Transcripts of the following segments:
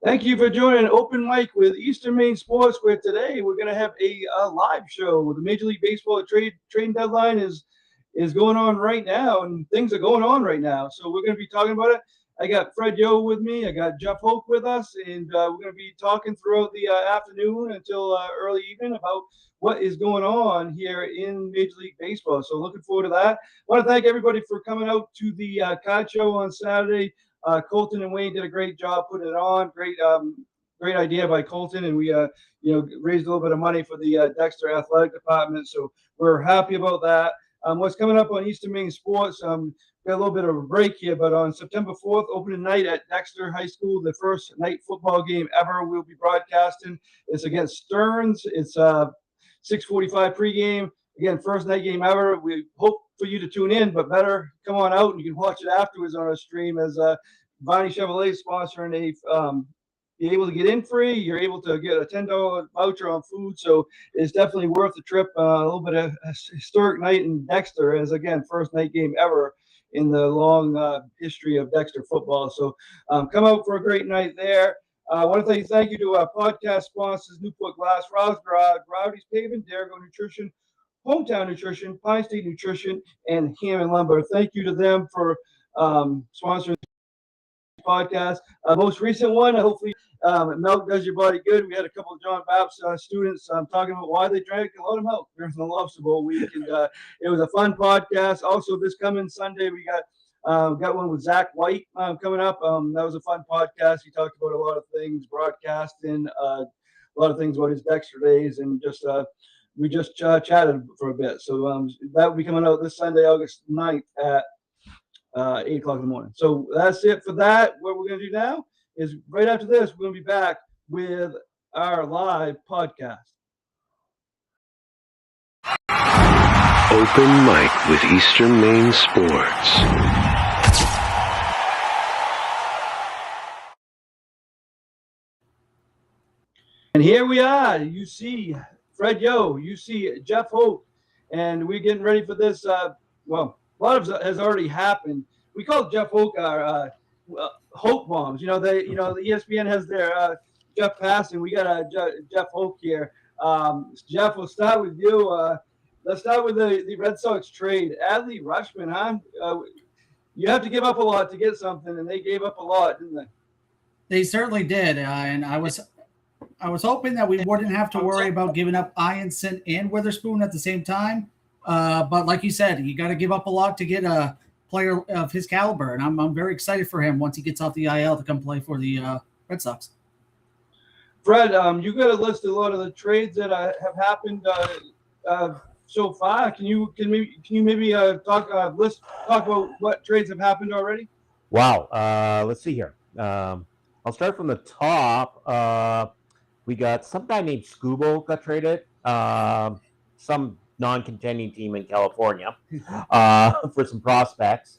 Thank you for joining Open Mic with Eastern Maine Sports, where today we're going to have a live show. The Major League Baseball trade deadline is going on right now, and things are going on right now. So we're going to be talking about it. I got Fred Yo with me. I got Jeff Hoke with us, and we're going to be talking throughout the afternoon until early evening about what is going on here in Major League Baseball. So looking forward to that. I want to thank everybody for coming out to the card show on Saturday. Colton and Wayne did a great job putting it on. Great idea by Colton, and we raised a little bit of money for the Dexter Athletic Department. So we're happy about that. What's coming up on Eastern Maine Sports? Got a little bit of a break here, but on September 4th, opening night at Dexter High School, the first night football game ever. We'll be broadcasting. It's against Stearns. It's 6:45 pregame. Again, first night game ever. We hope for you to tune in, but better come on out and you can watch it afterwards on our stream as Bonnie Chevrolet sponsoring you're able to get in free. You're able to get a $10 voucher on food. So it's definitely worth the trip. A little bit of a historic night in Dexter as, again, first night game ever in the long history of Dexter football. So come out for a great night there. I want to thank you to our podcast sponsors, Newport Glass, Rouse Garage, Rowdy's Paving, Derigo Nutrition, Hometown Nutrition, Pine State Nutrition, and Hammond Lumber. Thank you to them for sponsoring the podcast. Most recent one, hopefully, milk does your body good. We had a couple of John Baptist students talking about why they drank a lot of milk during the Lobster Bowl week, and it was a fun podcast. Also, this coming Sunday, we got one with Zach White coming up. That was a fun podcast. He talked about a lot of things, broadcasting, a lot of things about his Dexter days, and just we just chatted for a bit. So that will be coming out this Sunday, August 9th at 8 o'clock in the morning. So that's it for that. What we're going to do now is right after this, we're going to be back with our live podcast. Open Mic with Eastern Maine Sports. And here we are. You see Fred Yo, you see Jeff Hoke, and we're getting ready for this. Well, a lot of it has already happened. We call Jeff Hoke our Hoke bombs. The ESPN has their Jeff passing. We got Jeff Hoke here. Jeff, we'll start with you. Let's start with the Red Sox trade. Adley Rutschman, huh? You have to give up a lot to get something, and they gave up a lot, didn't they? They certainly did, and I was hoping that we wouldn't have to worry about giving up Ianson and Witherspoon at the same time. But like you said, you got to give up a lot to get a player of his caliber, and I'm very excited for him once he gets off the IL to come play for the Red Sox. Fred, you got a list of a lot of the trades that have happened so far. Can you maybe talk about what trades have happened already? Wow. Let's see here. I'll start from the top. We got some guy named Scoobo got traded. Some non-contending team in California for some prospects.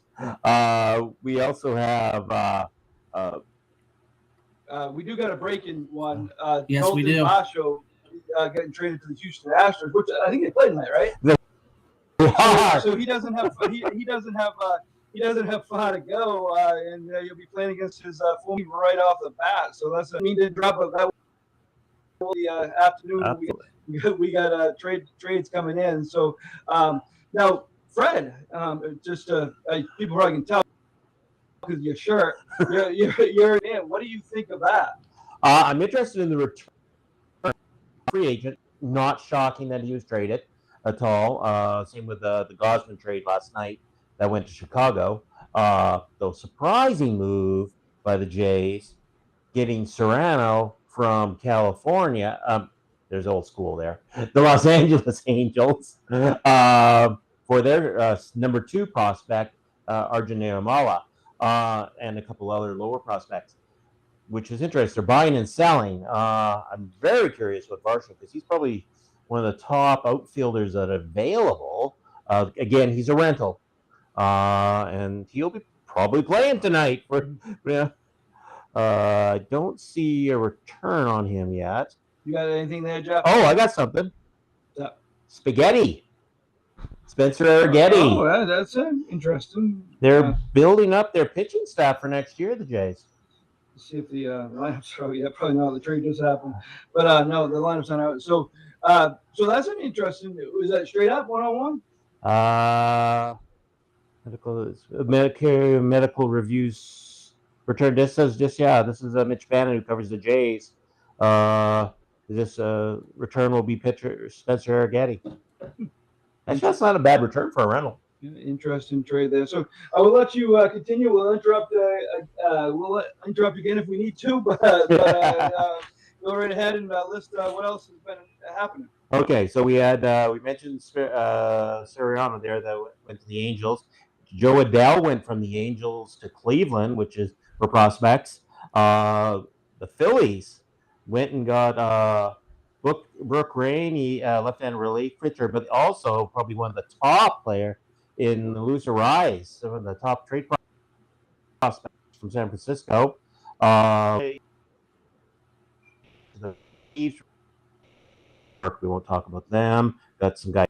We also have we do got a break-in one. Yes, Dalton we do. Varsho, getting traded to the Houston Astros, which I think they played tonight, right? So he doesn't have far to go, and you'll be playing against his former right off the bat. So that's to drop that afternoon. We got trades coming in. So now, Fred, just people probably can tell because your shirt, you're in. What do you think of that? I'm interested in the return free agent. Not shocking that he was traded at all. Same with the Gausman trade last night that went to Chicago. Though surprising move by the Jays, getting Serrano from California. There's old school there. The Los Angeles Angels for their number 2 prospect, Arjun Niramala, and a couple other lower prospects, which is interesting. They're buying and selling. I'm very curious with Varsho because he's probably one of the top outfielders that are available. Again, he's a rental, and he'll be probably playing tonight. I don't see a return on him yet. You got anything there, Jeff? Oh, I got something. Yeah. Spaghetti. Spencer Arrighetti. Oh, that's interesting. They're building up their pitching staff for next year, the Jays. Let's see if the lineups are out yet. Probably not. The trade just happened, but no, the lineups aren't out. So that's an interesting. Was that straight up 1-on-1? Medicare medical reviews return. This says this is Mitch Bannon, who covers the Jays. This return will be pitcher Spencer Arrighetti. Actually, that's not a bad return for a rental. Interesting trade there. So I will let you continue. We'll interrupt. Interrupt again if we need to, but go right ahead and list what else has been happening. Okay, so we mentioned Sirianni there that went to the Angels. Joe Adell went from the Angels to Cleveland, which is for prospects. The Phillies went and got Brooke Rainey, left-hand relief pitcher, but also probably one of the top player in Luis Arraez, one of the top trade prospects from San Francisco. The Chiefs, we won't talk about them. Got some guys.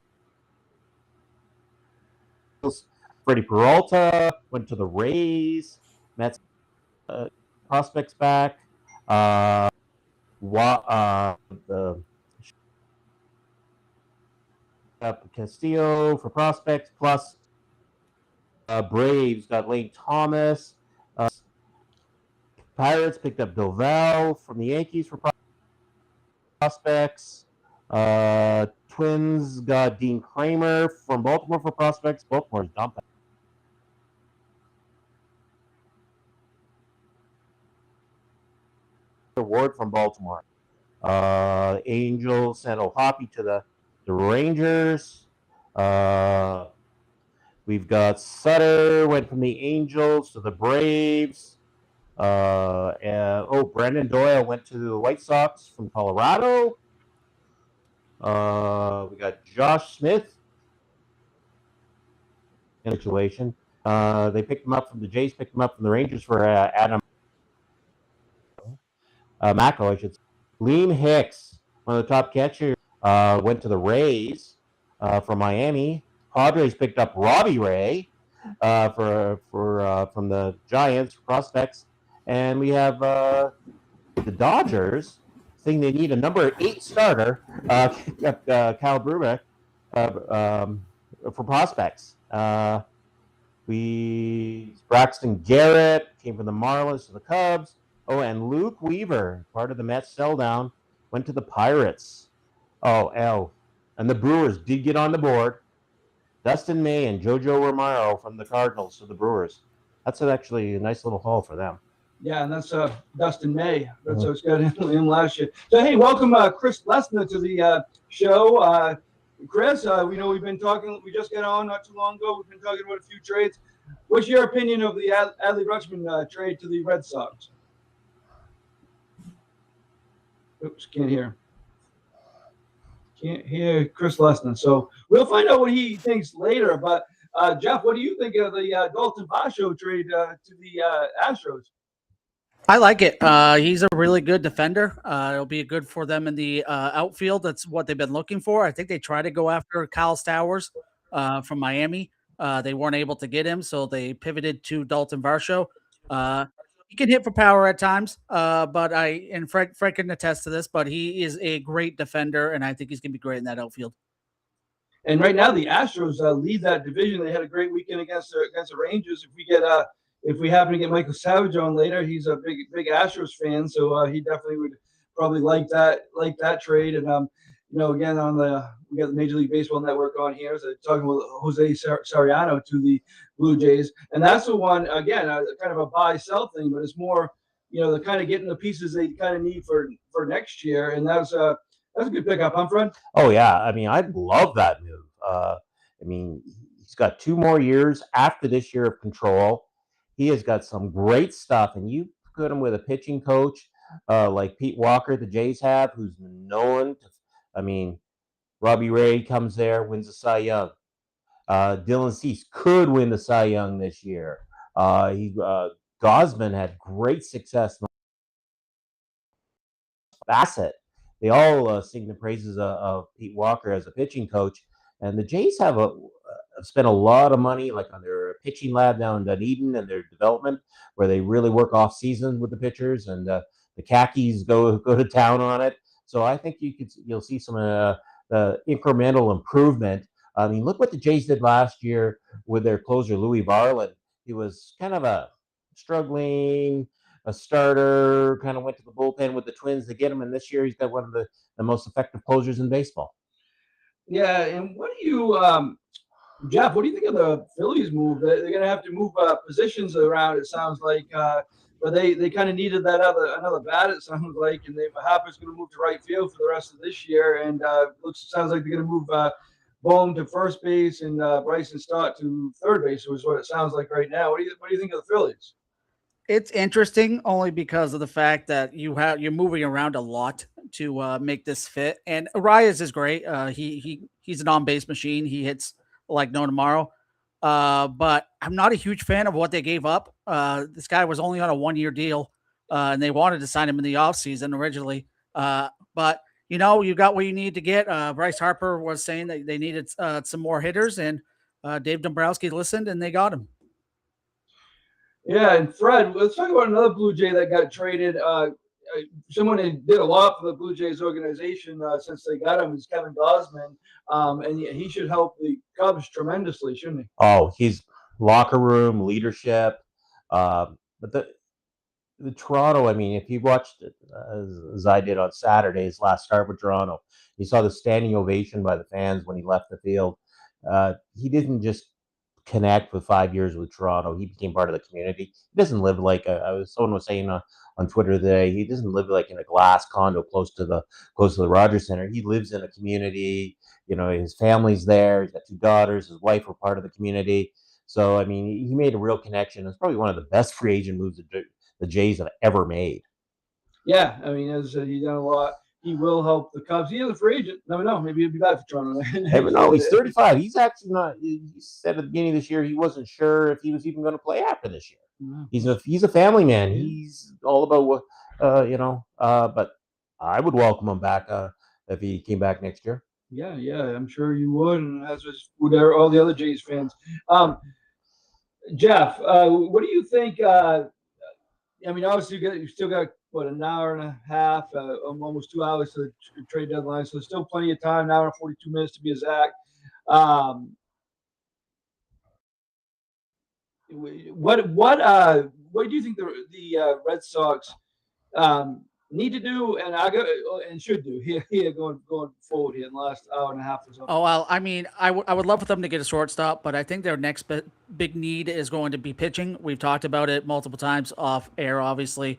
Freddie Peralta went to the Rays. Mets prospects back. Castillo for prospects, plus Braves got Lane Thomas. Pirates picked up Doval from the Yankees for prospects. Twins got Dean Kramer from Baltimore for prospects. Baltimore's dumping. Award from Baltimore. Angels sent O'Hoppe to the Rangers. We've got Sutter went from the Angels to the Braves. Brandon Doyle went to the White Sox from Colorado. We got Josh Smith in a situation. They picked him up from the Jays, picked him up from the Rangers for Adam Macko, I should say. Liam Hicks, one of the top catchers, went to the Rays from Miami. Padres picked up Robbie Ray from the Giants prospects, and we have the Dodgers saying they need a number 8 starter, Kyle Brubeck, for prospects. Braxton Garrett came from the Marlins to the Cubs. Oh, and Luke Weaver, part of the Mets sell down, went to the Pirates. And the Brewers did get on the board. Dustin May and JoJo Romero from the Cardinals to the Brewers. That's actually a nice little haul for them. Yeah, and that's Dustin May. That's what's got him last year. So, hey, welcome Chris Lesnar to the show. Chris, we know we've been talking. We just got on not too long ago. We've been talking about a few trades. What's your opinion of the Adley Rutschman trade to the Red Sox? Oops, can't hear. Can't hear Chris Lesnar. So we'll find out what he thinks later. But Jeff, what do you think of the Dalton Varsho trade to the Astros? I like it. He's a really good defender. It'll be good for them in the outfield. That's what they've been looking for. I think they tried to go after Kyle Stowers from Miami. They weren't able to get him, so they pivoted to Dalton Varsho. He can hit for power at times, but Frank can attest to this, but he is a great defender, and I think he's going to be great in that outfield. And right now, the Astros lead that division. They had a great weekend against the Rangers. If we happen to get Michael Savage on later, he's a big Astros fan, so he definitely would probably like that trade. And again, we got the Major League Baseball Network on here, so talking about Jose Sariano to the Blue Jays, and that's the one again, kind of a buy-sell thing, but it's more, they're kind of getting the pieces they kind of need for next year, and that's a good pickup, huh, Fred? Oh yeah, I mean, I love that move. He's got 2 more years after this year of control. He has got some great stuff, and you put him with a pitching coach like Pete Walker, the Jays have, who's known to, Robbie Ray comes there, wins the Cy Young. Dylan Cease could win the Cy Young this year. Gosman had great success. Bassett. They all sing the praises of Pete Walker as a pitching coach. And the Jays have spent a lot of money, like on their pitching lab down in Dunedin and their development, where they really work off season with the pitchers, and the khakis go to town on it. So I think you'll see some incremental improvement. I mean, look what the Jays did last year with their closer Louis Varland. He was kind of a struggling, a starter, kind of went to the bullpen with the Twins to get him, and this year he's got one of the most effective closers in baseball. Yeah, and what do you, Jeff? What do you think of the Phillies move? They're going to have to move positions around. It sounds like, but they kind of needed that another bat. It sounds like, and Harper's going to move to right field for the rest of this year, and sounds like they're going to move Bohm to first base and Bryson Stott to third base. Is what it sounds like right now. What do you think of the Phillies? It's interesting only because of the fact that you're moving around a lot to make this fit. And Arias is great. He's an on-base machine. He hits like no tomorrow. But I'm not a huge fan of what they gave up. This guy was only on a 1-year deal, and they wanted to sign him in the offseason originally. But you got what you need to get. Bryce Harper was saying that they needed some more hitters, and Dave Dombrowski listened, and they got him. Yeah, and Fred, let's talk about another Blue Jay that got traded. Someone who did a lot for the Blue Jays organization since they got him is Kevin Gausman, and he should help the Cubs tremendously, shouldn't he? Oh, he's locker room leadership. But the Toronto, I mean, if you watched it as I did on Saturday, his last start with Toronto, you saw the standing ovation by the fans when he left the field. He didn't just connect with 5 years with Toronto. He became part of the community. He doesn't live like someone was saying on Twitter today. He doesn't live like in a glass condo close to the Rogers Center. He lives in a community. His family's there. He's got 2 daughters. His wife were part of the community. So I mean, he made a real connection. It's probably one of the best free agent moves that the Jays have ever made. Yeah, I mean, as he's done a lot. He will help the Cubs. He is a free agent. Never know. Maybe he'll be back for Toronto. Never know. He's 35. He's actually not. He said at the beginning of this year he wasn't sure if he was even going to play after this year. Mm-hmm. He's a family man. He's all about what But I would welcome him back if he came back next year. Yeah, I'm sure you would, and as would all the other Jays fans. Jeff, what do you think? I mean, obviously you still got an hour and a half, almost 2 hours to the trade deadline. So there's still plenty of time, an hour and 42 minutes to be exact. What do you think the Red Sox need to do and should do here going forward here in the last hour and a half or so? Oh, well, I mean, I would love for them to get a shortstop, but I think their next big need is going to be pitching. We've talked about it multiple times off air, obviously.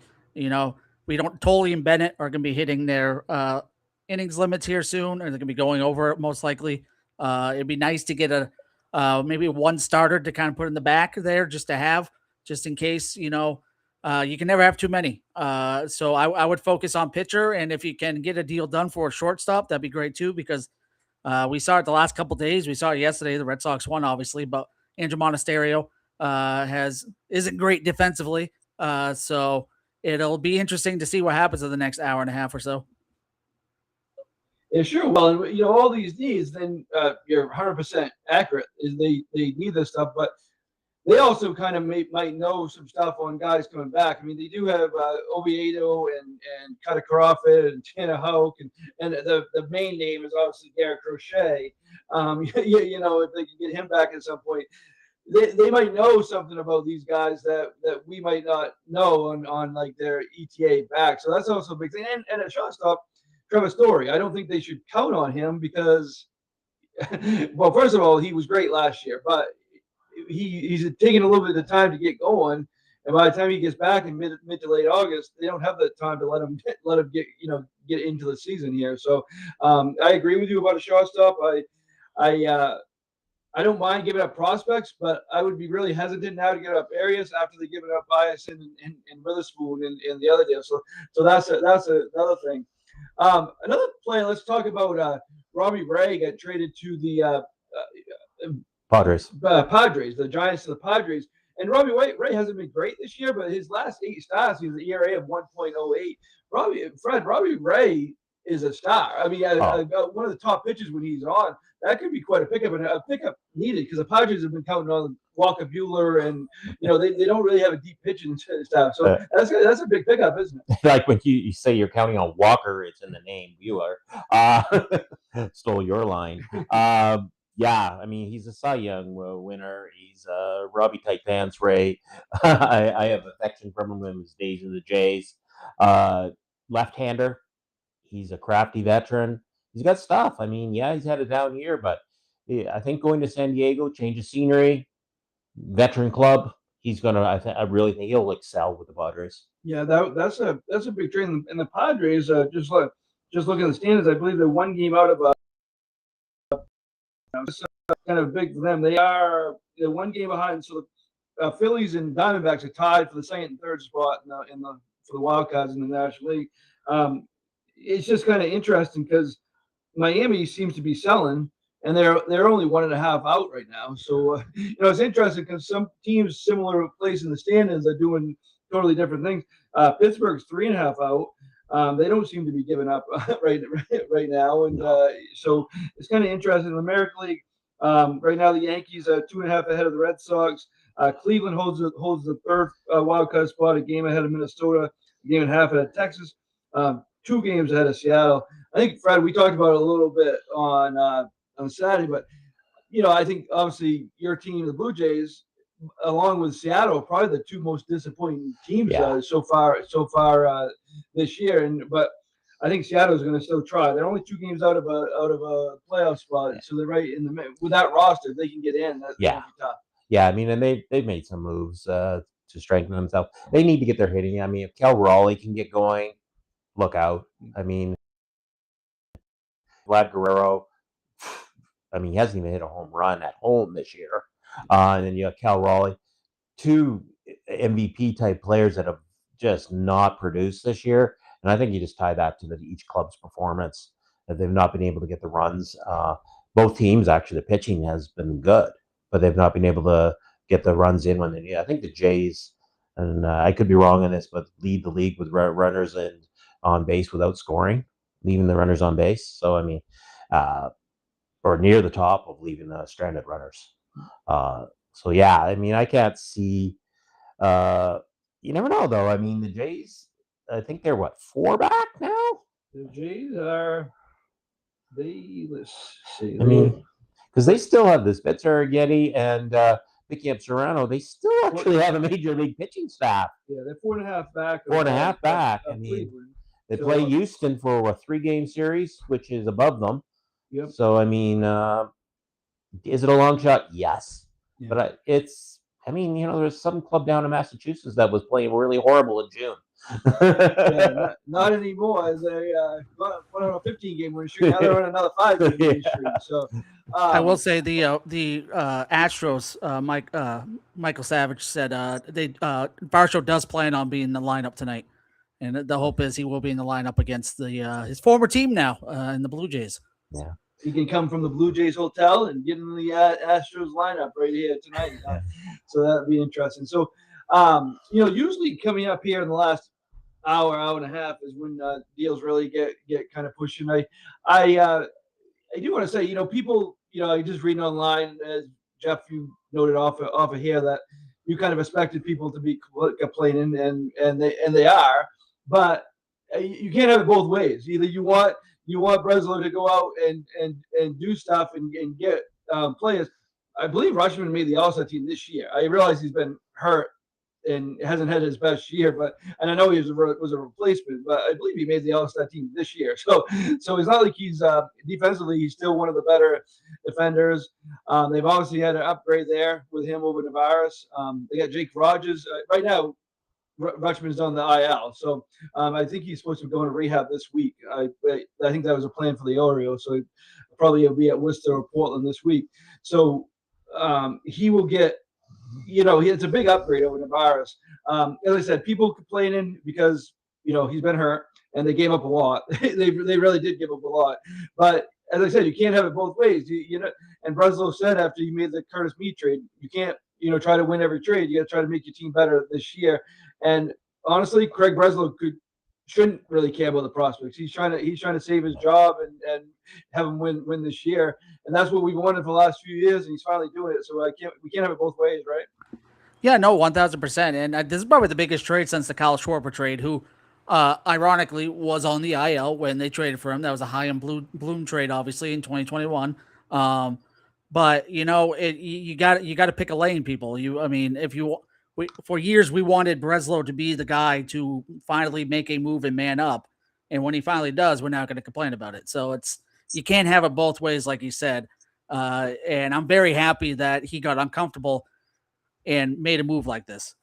Tolley and Bennett are going to be hitting their innings limits here soon, and they're going to be going over it most likely. It'd be nice to get maybe one starter to kind of put in the back there just in case, you can never have too many. So I would focus on pitcher, and if you can get a deal done for a shortstop, that'd be great too, because we saw it the last couple of days. We saw it yesterday. The Red Sox won, obviously, but Andrew Monasterio isn't great defensively. So it'll be interesting to see what happens in the next hour and a half or so. Yeah, sure. Well, all these needs, then you're 100% accurate. Is they need this stuff, but they also kind of might know some stuff on guys coming back. I mean, they do have Oviedo and Cutter Crawford and Tanner Houck, and the main name is obviously Garrett Crochet. If they can get him back at some point, they might know something about these guys that we might not know on like their ETA back. So that's also a big thing. And at shortstop, Trevor Story, I don't think they should count on him because, well, first of all, he was great last year, but he's taking a little bit of time to get going. And by the time he gets back in mid to late August, they don't have the time to let him get into the season here. So I agree with you about a shortstop. I don't mind giving up prospects, but I would be really hesitant now to give up Arias after they give it up Bias and Witherspoon and the other deal. So that's another thing. Another player. Let's talk about Robbie Ray got traded to the Padres, the Giants to the Padres. And Robbie Ray hasn't been great this year, but his last 8 starts, he has an ERA of 1.08. Robbie Ray is a star. I mean, one of the top pitches when he's on, that could be quite a pickup, and a pickup needed because the Padres have been counting on Walker Buehler, and they don't really have a deep pitching staff. So that's a big pickup, isn't it? Like when you say you're counting on Walker, it's in the name Buehler. Stole your line. Yeah, I mean, he's a Cy Young winner. He's Robbie Tight Pants Ray. I have affection from him in his days in the Jays. Left-hander. He's a crafty veteran. He's got stuff. I mean, yeah, he's had a down year, but I think going to San Diego, change of scenery, veteran club, he's gonna. I really think he'll excel with the Padres. Yeah, that's a big trade. And the Padres, just looking at the standings, I believe they're one game out of kind of big for them. They're one game behind. So the Phillies and Diamondbacks are tied for the second and third spot for the Wildcats in the National League. It's just kind of interesting because Miami seems to be selling, and they're only 1.5 out right now. So it's interesting because some teams similar place in the standings are doing totally different things. Pittsburgh's 3.5 out. They don't seem to be giving up right now, and so it's kind of interesting. In the American League, right now the Yankees are 2.5 ahead of the Red Sox. Cleveland holds the third wild card spot, a game ahead of Minnesota, a game and a half ahead of Texas, 2 games ahead of Seattle. I think, Fred, we talked about it a little bit on Saturday, but I think obviously your team, the Blue Jays, along with Seattle, are probably the 2 most disappointing teams so far this year. But I think Seattle's going to still try. They're only 2 games out of a playoff spot, so they're right in the with that roster. They can get in. That's gonna be tough. Yeah, I mean, and they've made some moves to strengthen themselves. They need to get their hitting. I mean, if Cal Raleigh can get going, look out. I mean, Vlad Guerrero, I mean, he hasn't even hit a home run at home this year. And then you have Cal Raleigh, 2 MVP type players that have just not produced this year. And I think you just tie that to each club's performance, that they've not been able to get the runs. Both teams, actually, the pitching has been good, but they've not been able to get the runs in when they need. I think the Jays, and I could be wrong on this, but lead the league with runners on base without scoring, leaving the runners on base. So, I mean, or near the top of leaving the stranded runners. So, yeah, I mean, I can't see. You never know, though. I mean, the Jays, I think they're, 4 back now? The Jays are, let's see. I mean, because they still have this Spitzer, Getty, and picking up Serrano. They still actually have a major league pitching staff. Yeah, they're 4.5 back. 4.5 back. I mean, they play Houston for a 3-game series, which is above them. Yep. So, I mean, is it a long shot? Yes. Yeah. But there's some club down in Massachusetts that was playing really horrible in June. Not anymore. As they went on a 15-game win streak. Now they're on another 5-game win streak. So I will say the Astros, Michael Savage said Varsho does plan on being in the lineup tonight, and the hope is he will be in the lineup against his former team now in the Blue Jays. Yeah. He can come from the Blue Jays hotel and get in the Astros lineup right here tonight. So that'd be interesting. So, usually coming up here in the last hour and a half is when deals really get kind of pushing. I do want to say, people, I just reading online, as Jeff, you noted off of here, that you kind of expected people to be complaining, and they are, but you can't have it both ways. Either you want Breslow to go out and do stuff and get players. I believe Rutschman made the All-Star team this year. I realize he's been hurt and hasn't had his best year, and I know he was a replacement, but I believe he made the All-Star team this year. So it's not like he's defensively, he's still one of the better defenders. They've obviously had an upgrade there with him over Nevares. They got Jake Rogers right now. Rutschman's on the IL, so I think he's supposed to be going to rehab this week. I think that was a plan for the Orioles, so probably he'll be at Worcester or Portland this week. So he will get, it's a big upgrade over Nevares. As I said, people complaining because he's been hurt and they gave up a lot. they really did give up a lot, but as I said, you can't have it both ways. And Breslow said after he made the Curtis Mead trade, you can't try to win every trade. You got to try to make your team better this year. And honestly, Craig Breslow could shouldn't really care about the prospects. He's trying to save his job and have him win this year, and that's what we've wanted for the last few years, and he's finally doing it. So we can't have it both ways, right? Yeah, no, 1000%. And this is probably the biggest trade since the Kyle Schwarber trade, who ironically was on the IL when they traded for him. That was a Chaim Bloom trade, obviously, in 2021. But you got to pick a lane, people. For years we wanted Breslow to be the guy to finally make a move and man up, and when he finally does, we're not going to complain about it. So you can't have it both ways, like you said. And I'm very happy that he got uncomfortable and made a move like this.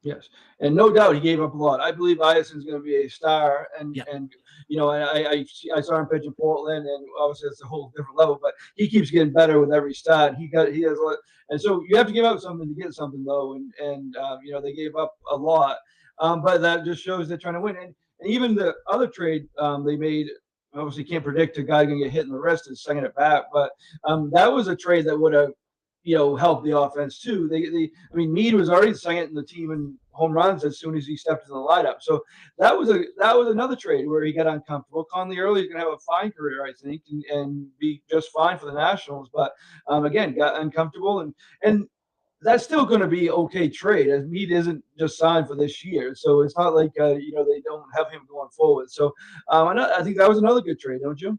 Yes, and no doubt he gave up a lot. I believe Iason's going to be a star, and I saw him pitch in Portland, and obviously it's a whole different level. But he keeps getting better with every start. He has a lot, and so you have to give up something to get something, though. And they gave up a lot, but that just shows they're trying to win. And even the other trade they made. Obviously, can't predict a guy going to get hit in the wrist and singing it back, but that was a trade that would have help the offense too. Mead was already second in the team in home runs as soon as he stepped in the lineup. So that was another trade where he got uncomfortable. Conley Early is going to have a fine career, I think, and be just fine for the Nationals. But again, got uncomfortable, and that's still going to be okay trade, as Mead isn't just signed for this year. So it's not like they don't have him going forward. So I think that was another good trade, don't you?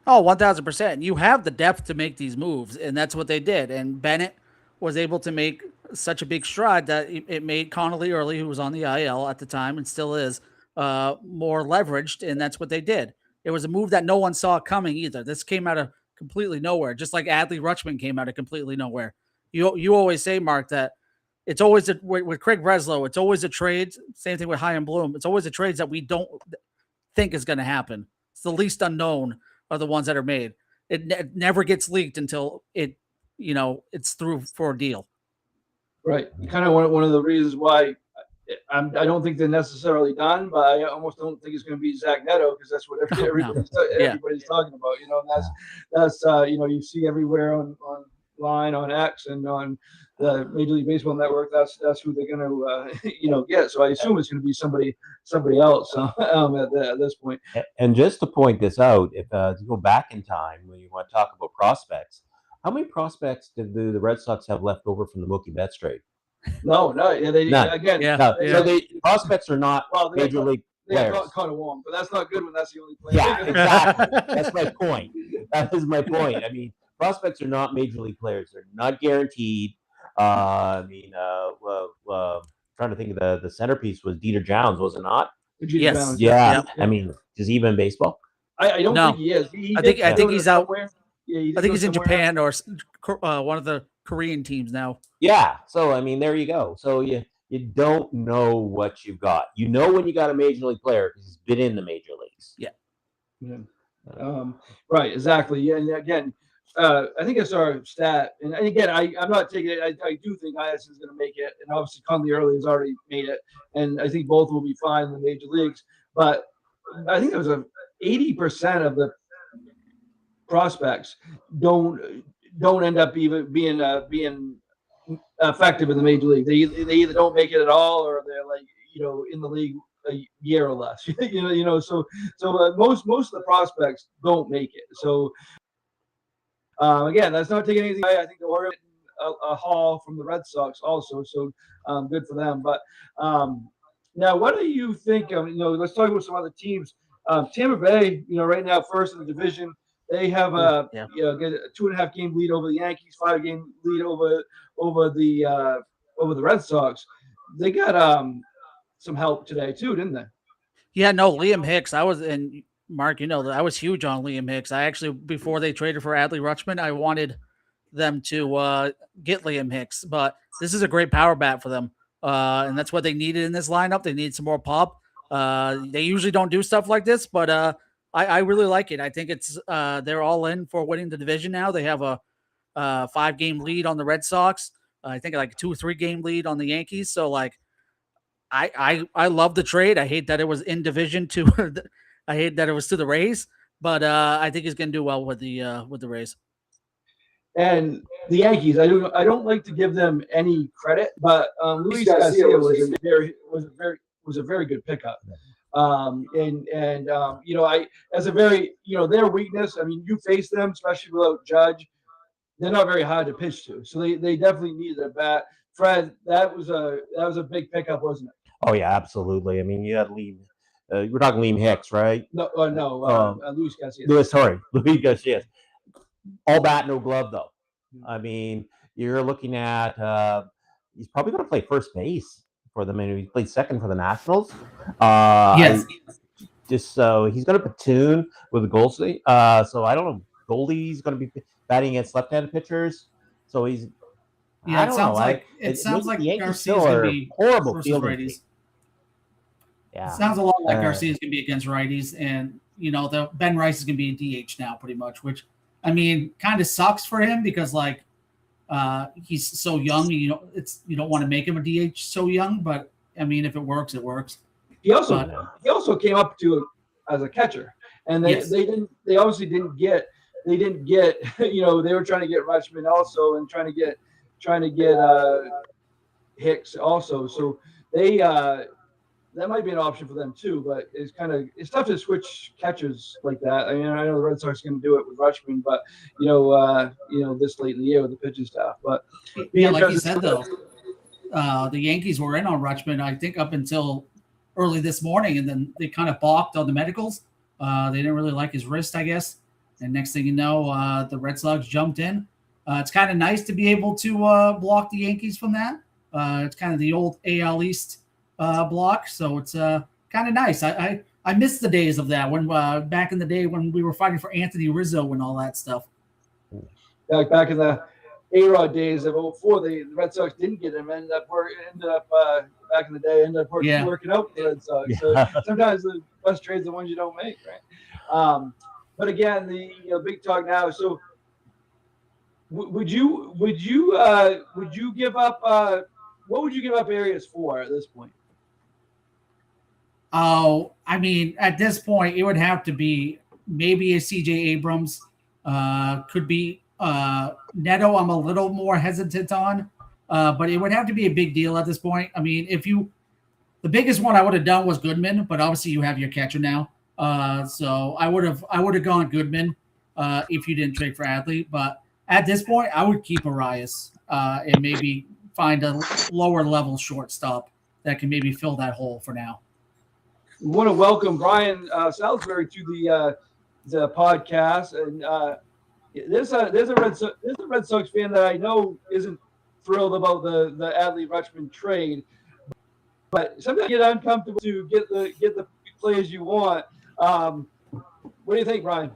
Oh, 1000%. You have the depth to make these moves, and that's what they did. And Bennett was able to make such a big stride that it made Connolly Early, who was on the IL at the time and still is, more leveraged, and that's what they did. It was a move that no one saw coming either. This came out of completely nowhere, just like Adley Rutschman came out of completely nowhere. You always say, Mark, that it's always with Craig Breslow, it's always a trade. Same thing with Chaim Bloom. It's always a trades that we don't think is going to happen. It's the least unknown are the ones that are made. It never gets leaked until it's through for a deal. Right. Kind of one of the reasons why I don't think they're necessarily done, but I almost don't think it's going to be Zach Neto, because that's what everybody's talking about. And that's you see everywhere online on X and on the Major League Baseball Network. That's who they're going to get. So I assume it's going to be somebody else at this point. And just to point this out, if to go back in time when you want to talk about prospects, how many prospects did the Red Sox have left over from the Mookie Betts trade? No, None. Again. Yeah. No. So the prospects are not Major League Yeah, players. Connor Wong, but that's not good when that's the only player. Yeah, exactly. That's my point. That is my point. Prospects are not Major League players. They're not guaranteed. Trying to think of the centerpiece was Dieter Jones, was it not? Yes. Jones, Yeah. Is he even in baseball? I don't think he is. I think he's out. Yeah, I think he's in Japan or one of the Korean teams now. Yeah. So there you go. So you don't know what you've got. You know when you got a Major League player because he's been in the major leagues. Yeah. Right. Exactly. Yeah. And again, I think I saw a stat, and again, I'm not taking it. I do think IS is going to make it, and obviously Conley Early has already made it, and I think both will be fine in the major leagues. But I think it was 80% of the prospects don't end up even being effective in the major league. They either don't make it at all, or they're in the league a year or less. So most of the prospects don't make it. So again, that's not taking anything away. I think they're getting a haul from the Red Sox also, so good for them. But now, what do you think? Let's talk about some other teams. Tampa Bay, right now first in the division. They have get a 2.5 game lead over the Yankees, 5 game lead over the Red Sox. They got some help today too, didn't they? Yeah, no, Liam Hicks. And Mark, I was huge on Liam Hicks. I actually, before they traded for Adley Rutschman, I wanted them to get Liam Hicks, but this is a great power bat for them. And that's what they needed in this lineup. They need some more pop. They usually don't do stuff like this, but I really like it. I think it's they're all in for winning the division now. They have a 5 game lead on the Red Sox. I think like a 2 or 3 game lead on the Yankees. So I love the trade. I hate that it was in division to I hate that it was to the Rays, but I think he's going to do well with the Rays. And the Yankees, I don't like to give them any credit, but Luis Garcia was a very good pickup. You know, as a very, you know, their weakness. I mean, you face them, especially without Judge. They're not very hard to pitch to, so they definitely need a bat. Fred, that was a big pickup, wasn't it? Oh yeah, absolutely. I mean, you had Liam. We're talking Liam Hicks, right? No, Luis Garcia. Luis Garcia. All bat, no glove, though. I mean, you're looking at he's probably going to play first base for them. And he played second for the Nationals. Yes. Just so he's going to platoon with Goldie. So I don't know. Goldie's going to be batting against left-handed pitchers. So he's. Yeah, it sounds like Garcia's going to be horrible versus righties. Yeah. It sounds a lot like Garcia's going to be against righties, and you know, Ben Rice is going to be a DH now, pretty much. Which, I mean, kind of sucks for him because like he's so young. You know, you don't want to make him a DH so young, but I mean, if it works, it works. He also came up to as a catcher, and they obviously didn't get you know, they were trying to get Rutschman also and trying to get Hicks also. So they that might be an option for them too, but it's tough to switch catchers like that. I mean, I know the Red Sox are going to do it with Rutschman, but you know, this late in the year with the pitching staff. But yeah, like you said though, the Yankees were in on Rutschman, I think, up until early this morning, and then they kind of balked on the medicals. They didn't really like his wrist, I guess. And next thing you know, the Red Sox jumped in. It's kind of nice to be able to block the Yankees from that. It's kind of the old AL East block, so it's kind of nice. I miss the days of that when back in the day when we were fighting for Anthony Rizzo and all that stuff. Like back in the A-Rod days of 04, the Red Sox didn't get him. Ended up back in the day working out the Red Sox. Yeah. So sometimes the best trades are the ones you don't make, right? But again, the big talk now. So, would you give up? What would you give up Arias for at this point? Oh, I mean, at this point, it would have to be maybe a CJ Abrams. Could be Neto. I'm a little more hesitant on, but it would have to be a big deal at this point. I mean, the biggest one I would have done was Goodman, but obviously you have your catcher now. So I would have gone Goodman if you didn't trade for Adley. But at this point, I would keep Arias and maybe find a lower level shortstop that can maybe fill that hole for now. We want to welcome Brian Salisbury to the podcast, and there's a Red Sox fan that I know isn't thrilled about the Adley Rutschman trade, but sometimes you get uncomfortable to get the players you want. What do you think, Brian?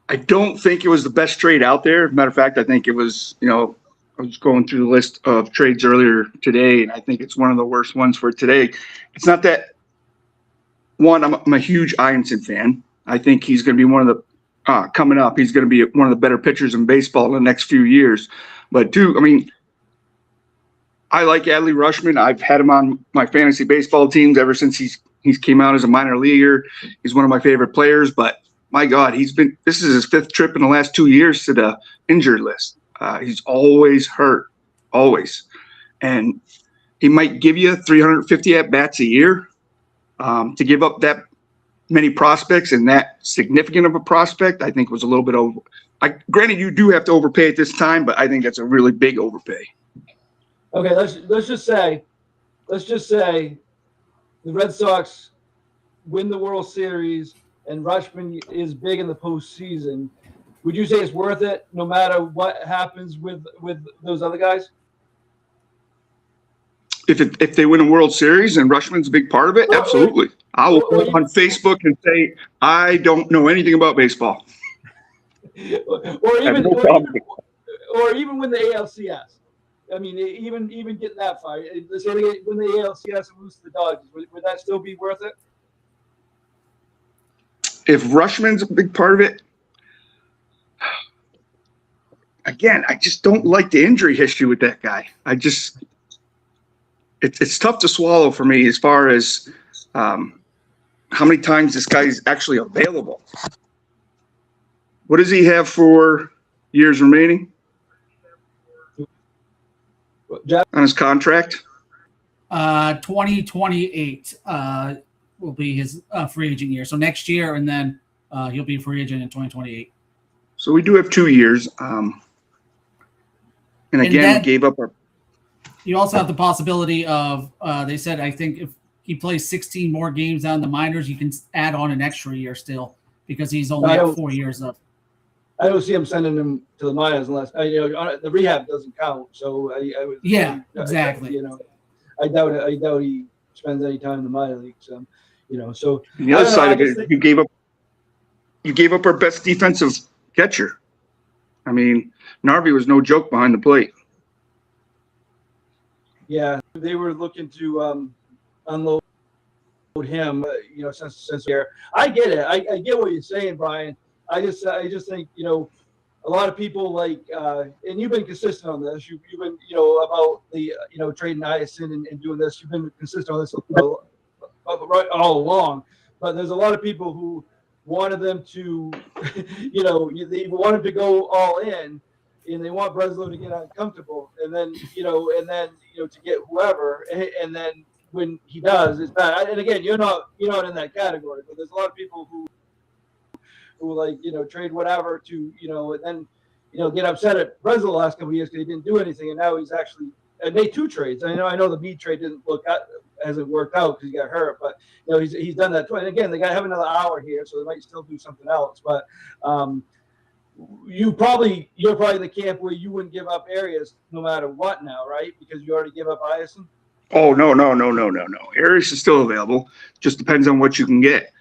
I don't think it was the best trade out there. Matter of fact, I think it was, you know, I was going through the list of trades earlier today, and I think it's one of the worst ones for today. It's not that one, I'm a huge Ianson fan. I think he's going to be one of the coming up. He's going to be one of the better pitchers in baseball in the next few years. But two, I mean, I like Adley Rutschman. I've had him on my fantasy baseball teams ever since he's came out as a minor leaguer. He's one of my favorite players, but my God, this is his fifth trip in the last 2 years to the injured list. He's always hurt, always. And he might give you 350 at-bats a year. To give up that many prospects and that significant of a prospect, I think was a little bit over. Granted, you do have to overpay at this time, but I think that's a really big overpay. Okay, let's just say the Red Sox win the World Series and Rutschman is big in the postseason. Would you say it's worth it no matter what happens with those other guys? If they win a World Series and Rutschman's a big part of it, absolutely. I will go on Facebook and say I don't know anything about baseball. or even win the ALCS. I mean, even getting that far. Let's say they win the ALCS and lose to the Dodgers. Would that still be worth it? If Rutschman's a big part of it, again, I just don't like the injury history with that guy. It's tough to swallow for me as far as how many times this guy's actually available. What does he have for years remaining on his contract? 2028 will be his free agent year. So next year, and then he'll be a free agent in 2028. So we do have 2 years. And again, then- we gave up our. You also have the possibility of, they said, I think if he plays 16 more games down the minors, you can add on an extra year still because he's only at 4 years of. I don't see him sending him to the minors unless the rehab doesn't count. So I would. Yeah, exactly. I doubt it. I doubt he spends any time in the minor leagues. So. The other side of it, you gave up our best defensive catcher. I mean, Narvi was no joke behind the plate. Yeah, they were looking to unload him. Since here, I get it. I get what you're saying, Brian. I just think a lot of people like, and you've been consistent on this. You've been about the trading Iacin and doing this. You've been consistent on this right all along. But there's a lot of people who wanted them to, they wanted to go all in, and they want Breslow to get uncomfortable, and then to get whoever, and then when he does, it's bad. And again, you're not in that category, but there's a lot of people who like trade whatever to and then get upset at Breslow the last couple of years because he didn't do anything, and now he's actually made 2 trades. I know the Mead trade hasn't worked out because he got hurt, but he's done that twice. And again, they got to have another hour here, so they might still do something else. But you're probably in the camp where you wouldn't give up Arias no matter what now, right? Because you already give up Iacin. Oh no. Arias is still available. Just depends on what you can get.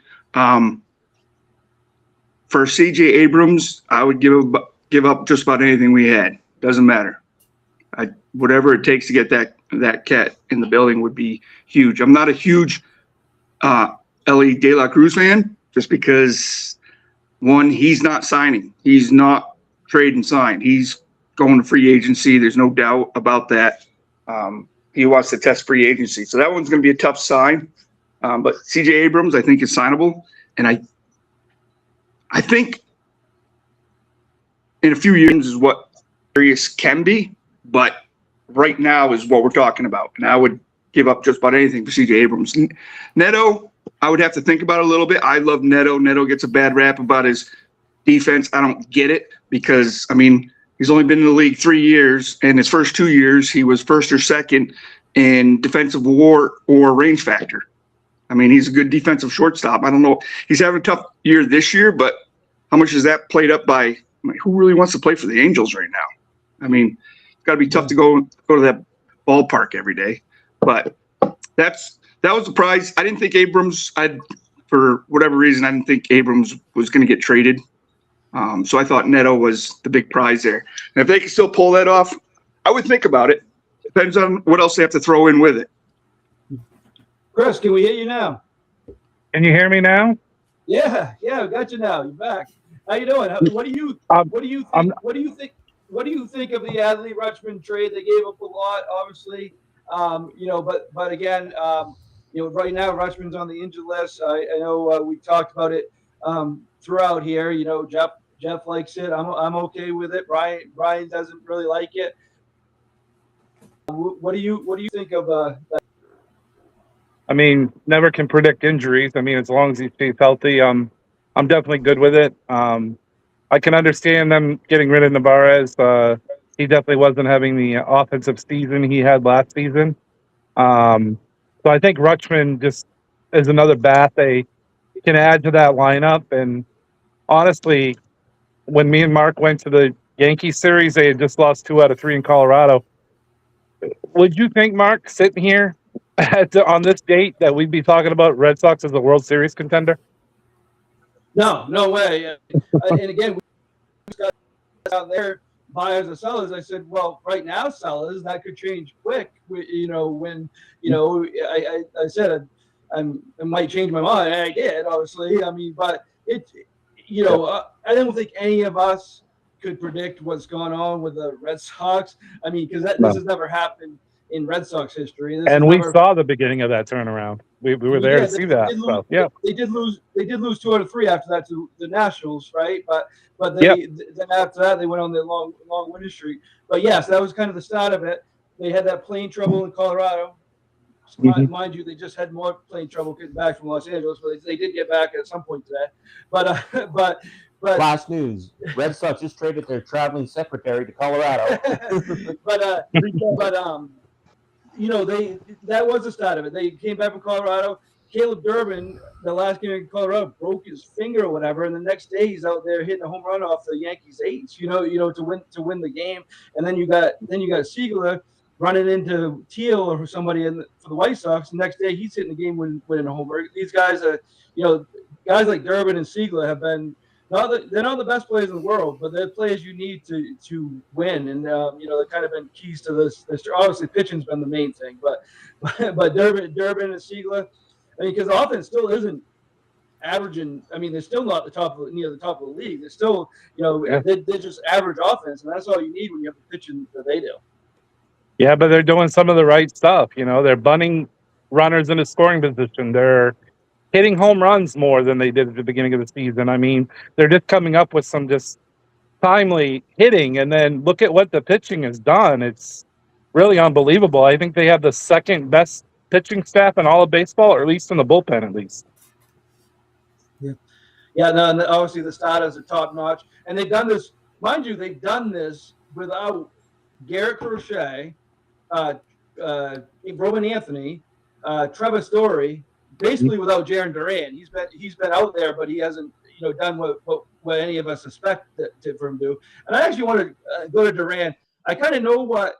For CJ Abrams, I would give up just about anything we had. Doesn't matter. Whatever it takes to get that cat in the building would be huge. I'm not a huge Ellie De La Cruz fan, just because, one, he's not signing. He's not trade and sign. He's going to free agency. There's no doubt about that. He wants to test free agency. So that one's going to be a tough sign. But CJ Abrams, I think, is signable. And I think in a few years is what Arias can be, but right now is what we're talking about. And I would give up just about anything for CJ Abrams. Neto, I would have to think about it a little bit. I love Neto. Neto gets a bad rap about his defense. I don't get it because, he's only been in the league 3 years, and his first 2 years, he was first or second in defensive WAR or range factor. He's a good defensive shortstop. I don't know. He's having a tough year this year, but how much is that played up by who really wants to play for the Angels right now? It's got to be tough to go to that ballpark every day. But that was the prize. I didn't think Abrams. For whatever reason, I didn't think Abrams was going to get traded. So I thought Neto was the big prize there. And if they can still pull that off, I would think about it. Depends on what else they have to throw in with it. Chris, can we hear you now? Can you hear me now? Yeah, we got you now. You're back. How you doing? What do you think of the Adley Rutschman trade? They gave up a lot, obviously. But again, right now Rutschman's on the injured list. I know we talked about it throughout here. Jeff likes it. I'm okay with it. Brian doesn't really like it. What do you think of that? Never can predict injuries. As long as he stays healthy, I'm definitely good with it. I can understand them getting rid of Narvaez. He definitely wasn't having the offensive season he had last season. So I think Rutschman just is another bat they can add to that lineup. And honestly, when me and Mark went to the Yankee series, they had just lost 2 out of 3 in Colorado. Would you think, Mark, sitting here on this date that we'd be talking about Red Sox as a World Series contender? No way. And again, we got out there buyers and sellers. I said, well, right now, sellers, that could change quick. When I said I might change my mind. And I did, obviously. But I don't think any of us could predict what's going on with the Red Sox. Because this has never happened in Red Sox history. And we saw the beginning of that turnaround. We were there to see that. They did lose 2 out of 3 after that to the Nationals, right? But then after that they went on their long winning streak. But yes, that was kind of the start of it. They had that plane trouble in Colorado. Mind you, they just had more plane trouble getting back from Los Angeles, but they did get back at some point today. But Last news: Red Sox just traded their traveling secretary to Colorado. but that was the start of it. They came back from Colorado. Caleb Durbin, the last game in Colorado, broke his finger or whatever, and the next day he's out there hitting a home run off the Yankees' eights. To win the game. And then you got Siegler running into Teal or somebody for the White Sox. The next day he's hitting the game winning a home run. These guys are, guys like Durbin and Siegler have been. They're not the best players in the world, but they're players you need to win, and they've kind of been keys to this. Obviously, pitching's been the main thing, but Durbin and Siegler, because the offense still isn't averaging. I mean, they're still not near the top of the league. They're still, they're just average offense, and that's all you need when you have the pitching that they do. Yeah, but they're doing some of the right stuff. They're bunting runners into scoring position. They're hitting home runs more than they did at the beginning of the season. I mean, they're just coming up with some just timely hitting, and then look at what the pitching has done. It's really unbelievable. I think they have the second best pitching staff in all of baseball, or at least in the bullpen, at least. Yeah, no, and obviously the starters are top notch, and they've done this. Mind you, they've done this without Garrett Crochet, Roman Anthony, Trevor Story, basically without Jarren Duran. He's been out there, but he hasn't done what any of us expect for him to do. And I actually want to go to Duran. I kind of know what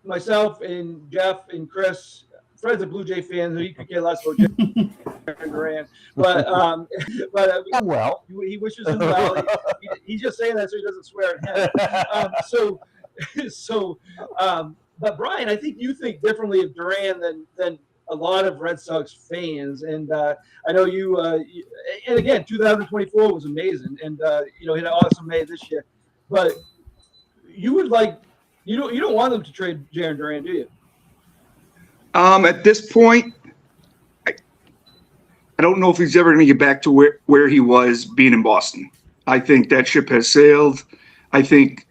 myself and Jeff and Chris, Fred's a Blue Jay fan, so he could care less about Jarren Duran. But well, he wishes him well. He's just saying that so he doesn't swear at him. But Brian, I think you think differently of Duran than a lot of Red Sox fans, and I know you. And again, 2024 was amazing, and hit an awesome May this year. But you would you don't want them to trade Jarren Duran, do you? At this point, I don't know if he's ever going to get back to where he was being in Boston. I think that ship has sailed. I think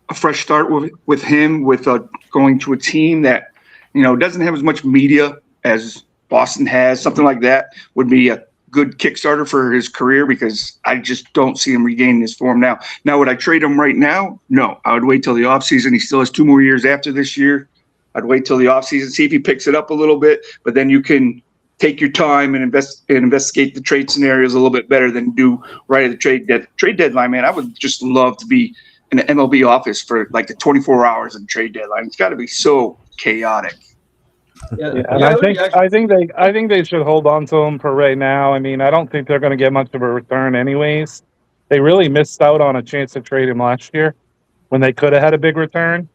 a fresh start with him, with going to a team that doesn't have as much media as Boston has, something like that would be a good Kickstarter for his career, because I just don't see him regaining his form now. Now, would I trade him right now? No, I would wait till the offseason. He still has 2 more years after this year. I'd wait till the offseason, see if he picks it up a little bit, but then you can take your time and investigate the trade scenarios a little bit better than do right at the trade deadline, man. I would just love to be in the MLB office for like the 24 hours of the trade deadline. It's got to be so chaotic. Yeah, and I think they should hold on to him for right now. I mean, I don't think they're going to get much of a return anyways. They really missed out on a chance to trade him last year when they could have had a big return.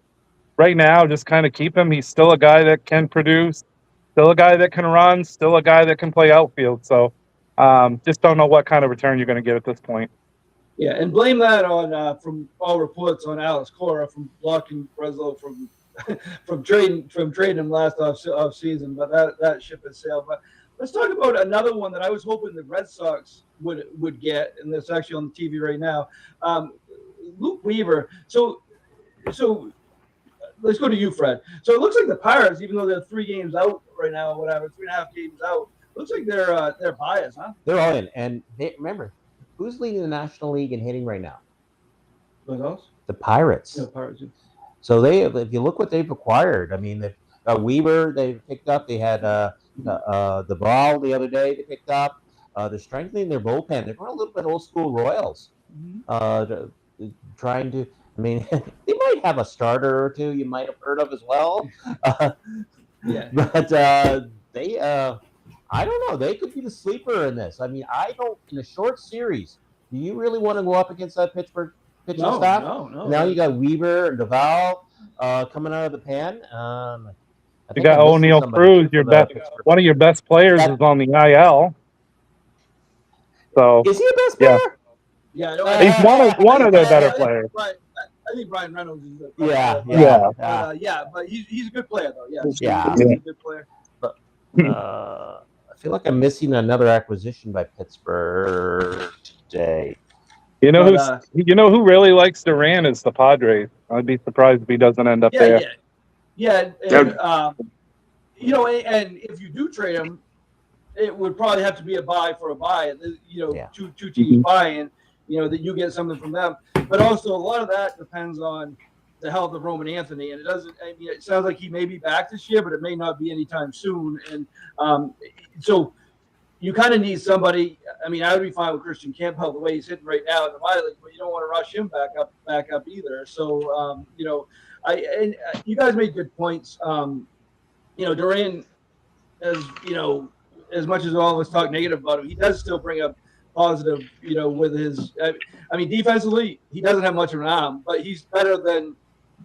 Right now, just kind of keep him. He's still a guy that can produce, still a guy that can run, still a guy that can play outfield. So just don't know what kind of return you're going to get at this point. Yeah, and blame that on from all reports on Alex Cora from blocking Breslow from trading him last off season, but that ship has sailed. But let's talk about another one that I was hoping the Red Sox would get, and that's actually on the TV right now. Luke Weaver. So let's go to you, Fred. So it looks like the Pirates, even though they're 3 games out right now, or whatever, 3.5 games out, looks like they're biased, huh? they're all in. And remember, who's leading the National League in hitting right now? What else? The Pirates. Yeah, Pirates. So if you look what they've acquired, I mean, Weaver they picked up. They had the ball the other day they picked up. They're strengthening their bullpen. They're going a little bit old school Royals. Trying to. I mean, they might have a starter or two you might have heard of as well. Yeah. But they, I don't know. They could be the sleeper in this. I mean, in a short series, do you really want to go up against that Pittsburgh pitching staff? No. Now you got Weaver and Duvall coming out of the pen. You got O'Neal Cruz, one of your best players is on the IL. So is he a best player? Yeah, he's one of their better players. I think Brian Reynolds is a Yeah. But he's a good player though. Yeah. Yeah. He's a good player. I feel like I'm missing another acquisition by Pittsburgh today. You know who really likes Duran is the Padres. I'd be surprised if he doesn't end up there. Yeah. And, and if you do trade him, it would probably have to be a buy for a buy. Yeah. Two teams buying, that you get something from them. But also a lot of that depends on the health of Roman Anthony, and it sounds like he may be back this year, but it may not be anytime soon. And so you kind of need somebody. I mean, I would be fine with Christian Campbell the way he's hitting right now in the minor league, but you don't want to rush him back up either. So you guys made good points. Duran, as much as all of us talk negative about him, he does still bring up positive, with his. I mean, defensively, he doesn't have much of an arm, but he's better than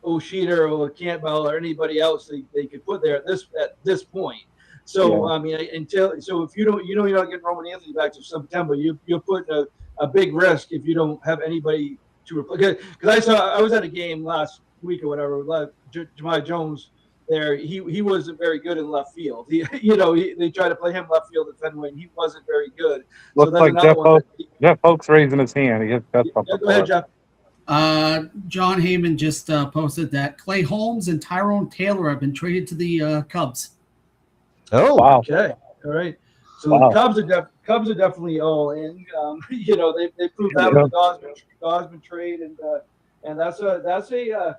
O'Sheeter or Campbell or anybody else they could put there at this point. So I mean, if you don't, you're not getting Roman Anthony back to September, you're putting a big risk if you don't have anybody to replace. Because I was at a game last week or whatever. Jahmai Jones there, he wasn't very good in left field. They tried to play him left field at Fenway, and he wasn't very good. Looks like Jeff Oak's raising his hand. He hit that something. Go ahead, Jeff. John Heyman just posted that Clay Holmes and Tyrone Taylor have been traded to the Cubs. Oh, wow. Okay, all right. So the Cubs are definitely all in. They proved that with the Gosman trade, and that's a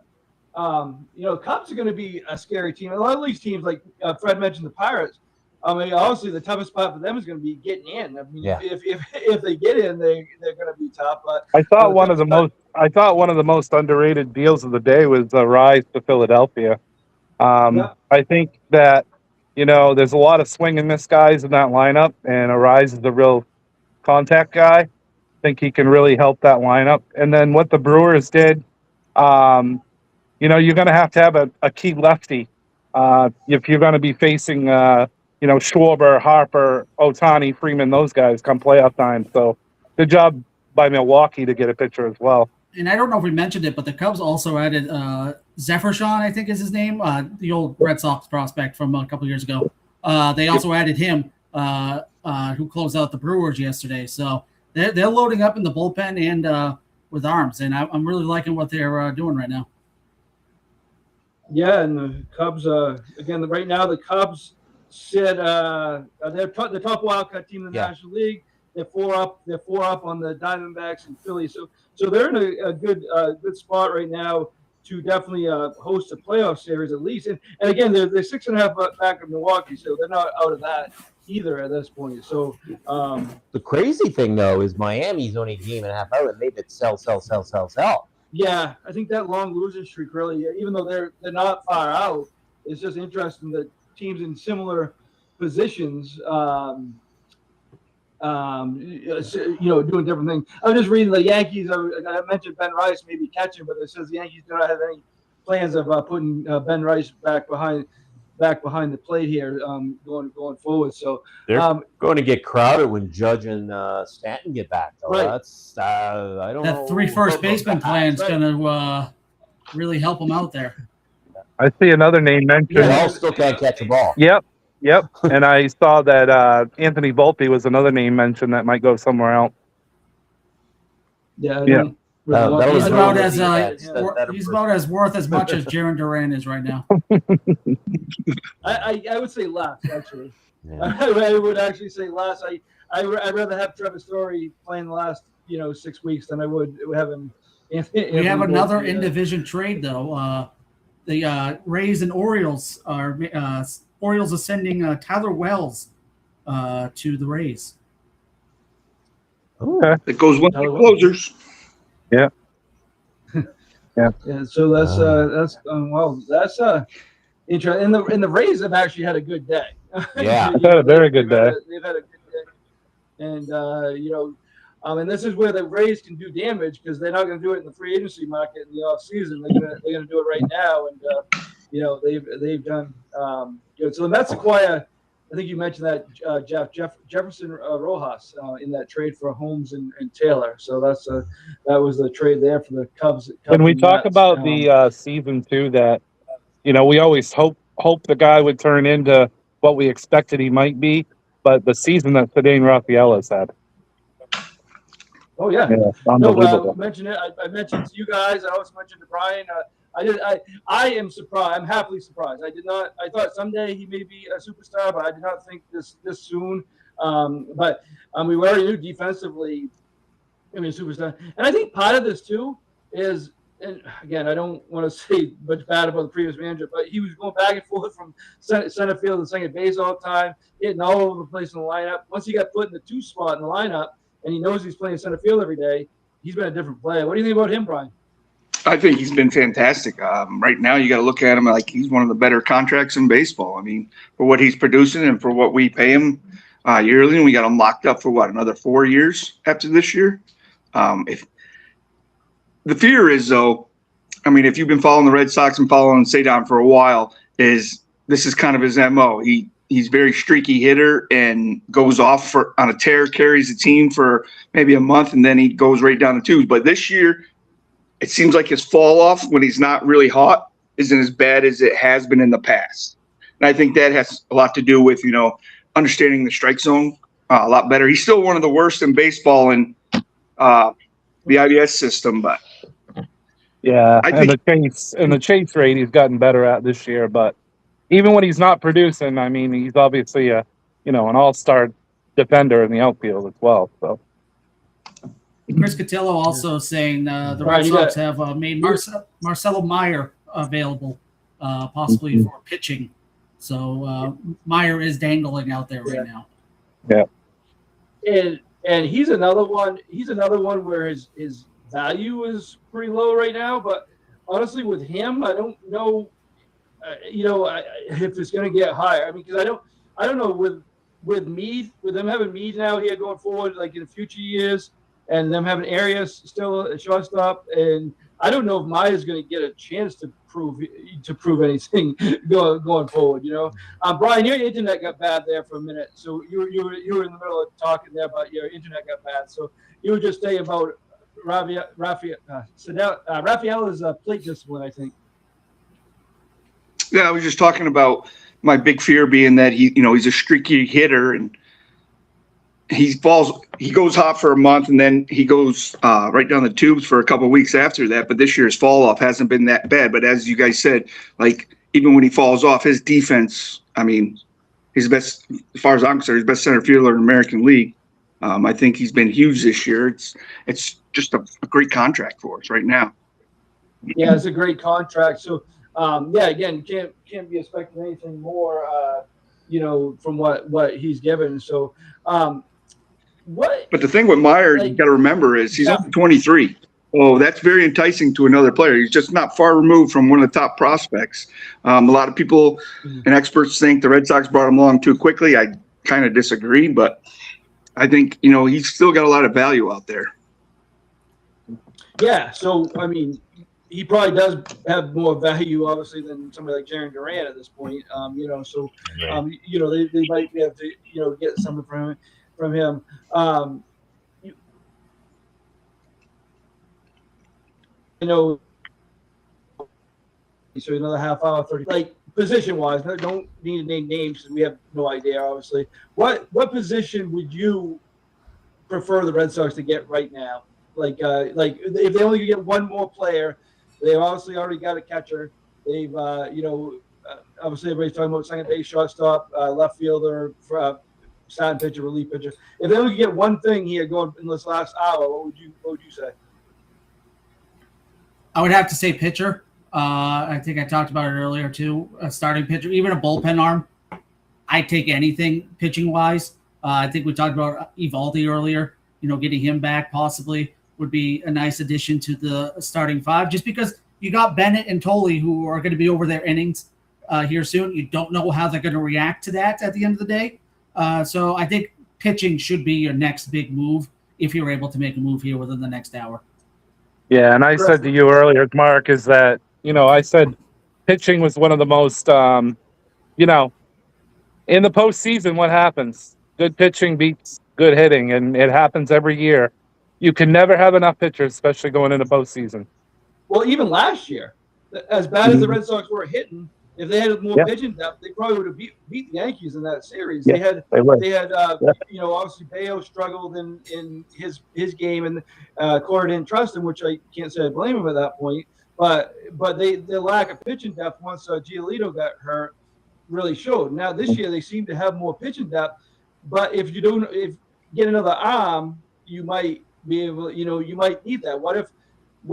Cubs are going to be a scary team. A lot of these teams, like Fred mentioned, the Pirates. I mean, obviously the toughest spot for them is going to be getting in. I mean, if they get in, they're going to be tough. But I thought one of the most underrated deals of the day was Rise to Philadelphia. I think that there's a lot of swing and miss guys in that lineup, and Rise is the real contact guy. I think he can really help that lineup. And then what the Brewers did. You're going to have a key lefty if you're going to be facing, Schwarber, Harper, Ohtani, Freeman, those guys come playoff time. So good job by Milwaukee to get a pitcher as well. And I don't know if we mentioned it, but the Cubs also added Zephyrshawn, I think is his name, the old Red Sox prospect from a couple of years ago. They also added him, who closed out the Brewers yesterday. So they're loading up in the bullpen and with arms, and I'm really liking what they're doing right now. Yeah, and the Cubs, again, right now the Cubs sit they're the top wildcat team in the National League. They're four up on the Diamondbacks and Philly. So they're in a good spot right now to definitely host a playoff series at least. And again, they're 6.5 back of Milwaukee, so they're not out of that either at this point. So the crazy thing though is Miami's only a game and a half out, and they've been sell. Yeah, I think that long losing streak really, even though they're not far out, it's just interesting that teams in similar positions, doing different things. I was just reading the Yankees. I mentioned Ben Rice maybe catching, but it says the Yankees do not have any plans of putting Ben Rice back behind the plate here, going forward. So they're going to get crowded when Judge and Stanton get back. Though. Right. That's I don't know. That 3 first baseman plan is going to really help them out there. I see another name mentioned. They all still can't catch a ball. Yep. And I saw that Anthony Volpe was another name mentioned that might go somewhere else. Yeah. He's about as worth as much as Jarren Duran is right now. I would say less, actually. Yeah. I would actually say less. I'd rather have Trevor Story playing the last 6 weeks than I would have him. We have another in-division trade though. The Rays and Orioles are Orioles are sending Tyler Wells to the Rays. Okay. It goes with the closers. Yeah. Yeah. So that's interesting. And the Rays have actually had a good day. Yeah. They've had a very good day. They've had a good day, and and this is where the Rays can do damage because they're not going to do it in the free agency market in the off season. They're going to do it right now, and they've done good. So the Mets acquire, I think you mentioned that Jefferson Rojas in that trade for Holmes and Taylor. So that was the trade there for the Cubs. When we talk about the season too, that we always hope the guy would turn into what we expected he might be, but the season that Ceddanne Raphael has had. Oh yeah. Unbelievable. I mentioned it. I mentioned to you guys. I also mentioned to Brian. I am surprised. I'm happily surprised. I thought someday he may be a superstar, but I did not think this soon. But we already knew defensively, I mean, superstar. And I think part of this too is, and again, I don't want to say much bad about the previous manager, but he was going back and forth from center field and second base all the time, hitting all over the place in the lineup. Once he got put in the 2 spot in the lineup, and he knows he's playing center field every day, he's been a different player. What do you think about him, Brian? I think he's been fantastic. Right now, you got to look at him like he's one of the better contracts in baseball. I mean, for what he's producing and for what we pay him yearly, and we got him locked up for what, another 4 years after this year. If the fear is, though, I mean, if you've been following the Red Sox and following Sadan for a while, this is kind of his MO. He's very streaky hitter and goes off on a tear, carries the team for maybe a month, and then he goes right down the tubes. But this year, it seems like his fall off when he's not really hot isn't as bad as it has been in the past. And I think that has a lot to do with, understanding the strike zone a lot better. He's still one of the worst in baseball in the IBS system, but yeah, the chase rate he's gotten better at this year. But even when he's not producing, I mean, he's obviously an all-star defender in the outfield as well. So. Chris Cotillo also saying the Red Sox have made Marcelo Meyer available, possibly for pitching. So Meyer is dangling out there right now. Yeah. And he's another one. He's another one where his value is pretty low right now. But honestly, with him, I don't know. If it's going to get higher. I mean, because I don't know with Meade, with them having Meade now here going forward, like in the future years. And them having Arias still a shortstop, and I don't know if Maya's going to get a chance to prove anything going forward. Brian, your internet got bad there for a minute, so you were in the middle of talking there, but your internet got bad. So you were just saying about Rafaela's plate discipline, I think. Yeah, I was just talking about my big fear being that he's a streaky hitter and he goes hot for a month and then he goes right down the tubes for a couple of weeks after that. But this year's fall off hasn't been that bad. But as you guys said, like even when he falls off, his defense, I mean, he's the best, as far as I'm concerned, he's the best center fielder in the American League. I think he's been huge this year. It's just a great contract for us right now. Yeah, it's a great contract. So again, can't be expecting anything more, from what he's given. So. But the thing with Meyer, you got to remember, is he's only 23. Oh, that's very enticing to another player. He's just not far removed from one of the top prospects. A lot of people and experts think the Red Sox brought him along too quickly. I kind of disagree, but I think, he's still got a lot of value out there. Yeah. So, I mean, he probably does have more value, obviously, than somebody like Jarren Duran at this point. They might be able to, get something from him. So another half hour, 30. Like position wise, don't need to name names because we have no idea. Obviously, what position would you prefer the Red Sox to get right now? Like if they only get one more player, they obviously already got a catcher. They've obviously everybody's talking about second base, shortstop, left fielder, starting pitcher, relief pitcher. If they only get one thing here going in this last hour, what would you say? I would have to say pitcher. I think I talked about it earlier too. A starting pitcher, even a bullpen arm. I'd take anything pitching wise. I think we talked about Evaldi earlier. Getting him back possibly would be a nice addition to the starting five, just because you got Bennett and Tolley who are going to be over their innings here soon. You don't know how they're going to react to that at the end of the day. So I think pitching should be your next big move if you're able to make a move here within the next hour. Yeah, and I said to you earlier, Mark, is that, I said pitching was one of the most, in the postseason, what happens? Good pitching beats good hitting, and it happens every year. You can never have enough pitchers, especially going into postseason. Well, even last year, as bad as the Red Sox were hitting, if they had more pitching depth, they probably would have beat the Yankees in that series. They had obviously Bayo struggled in his game, and Cora didn't trust him, which I can't say I blame him at that point. but the lack of pitching depth once Giolito got hurt really showed. Now this year they seem to have more pitching depth, but if get another arm, you might be able, you might need that. What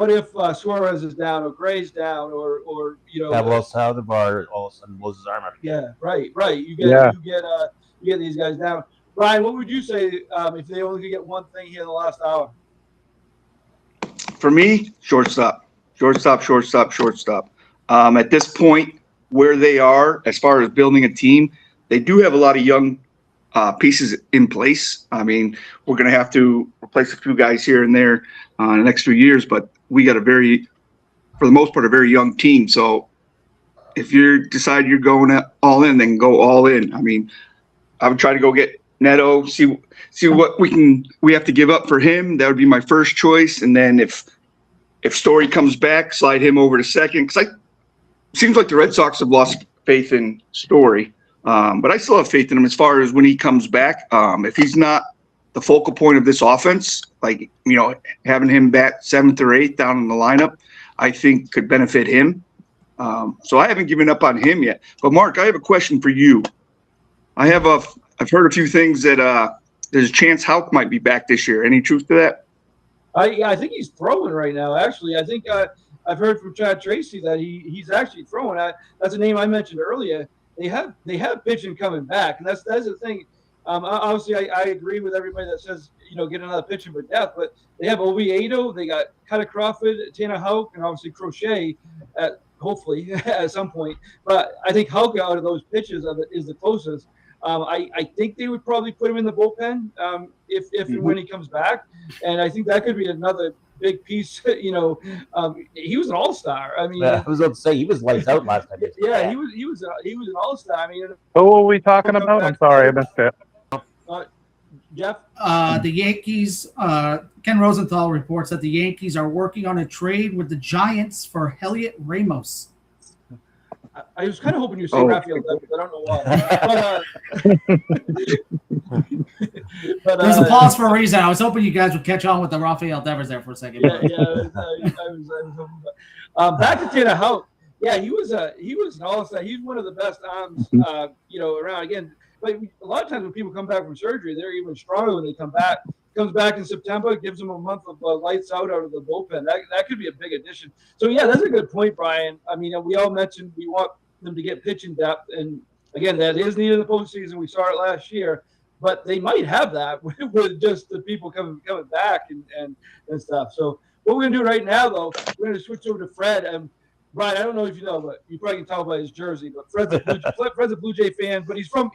if Suarez is down or Gray's down or Pablo Saldivar all of a sudden blows his arm out. yeah, right. You Yeah. get these guys down. Brian, what would you say if they only could get one thing here in the last hour? For me, shortstop. At this point, where they are as far as building a team, they do have a lot of young pieces in place. I mean, we're going to have to replace a few guys here and there in the next few years, but we got for the most part, a very young team. So if you decide you're going all in, then go all in. I mean, I would try to go get Neto, see what we have to give up for him. That would be my first choice. And then if Story comes back, slide him over to second. Because it seems like the Red Sox have lost faith in Story. But I still have faith in him as far as when he comes back. If he's not the focal point of this offense, like, having him bat 7th or 8th down in the lineup, I think could benefit him. So I haven't given up on him yet. But Mark, I have a question for you. I've heard a few things that there's a chance Houck might be back this year. Any truth to that? I think he's throwing right now. Actually, I think I've heard from Chad Tracy that he's actually throwing. That's a name I mentioned earlier. They have pitching coming back, and that's the thing. Obviously, I agree with everybody that says get another pitcher for depth, but they have Oviedo, they got Cutter Crawford, Tanner Houck, and obviously Crochet hopefully at some point. But I think Houck out of those pitchers is the closest. I think they would probably put him in the bullpen if and when he comes back, and I think that could be another big piece. He was an all-star. I mean, I was about to say he was lights out last time. yeah, he was an all-star. I mean, Who were we talking about? I'm sorry, I missed it. Jeff. The Yankees. Ken Rosenthal reports that the Yankees are working on a trade with the Giants for Heliot Ramos. I was kind of hoping you say Rafael Devers. I don't know why. But There's a pause for a reason. I was hoping you guys would catch on with the Rafael Devers there for a second. I was hoping. Back to Tanner Houck. Yeah, he was an all-star. He's one of the best arms, around. Again, but a lot of times when people come back from surgery, they're even stronger when they come back. Comes back in September, gives them a month of lights out of the bullpen. That could be a big addition. So, yeah, that's a good point, Brian. I mean, we all mentioned we want them to get pitching depth. And, again, that is needed in the postseason. We saw it last year. But they might have that with just the people coming back and stuff. So what we're going to do right now, though, we're going to switch over to Fred. Brian, I don't know if you know, but you probably can tell by his jersey. But Fred's a Blue Jay fan, but he's from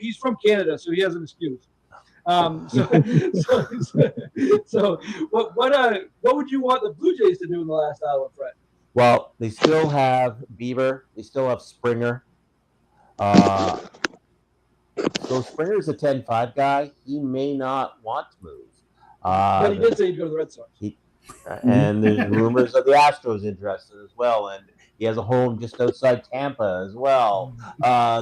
Canada, so he has an excuse. So what would you want the Blue Jays to do in the last hour, Fred? Well, they still have Beaver. They still have Springer. So Springer's a 10-5 guy. He may not want to move. But he did say he'd go to the Red Sox. And there's rumors of the Astros interested as well. And he has a home just outside Tampa as well.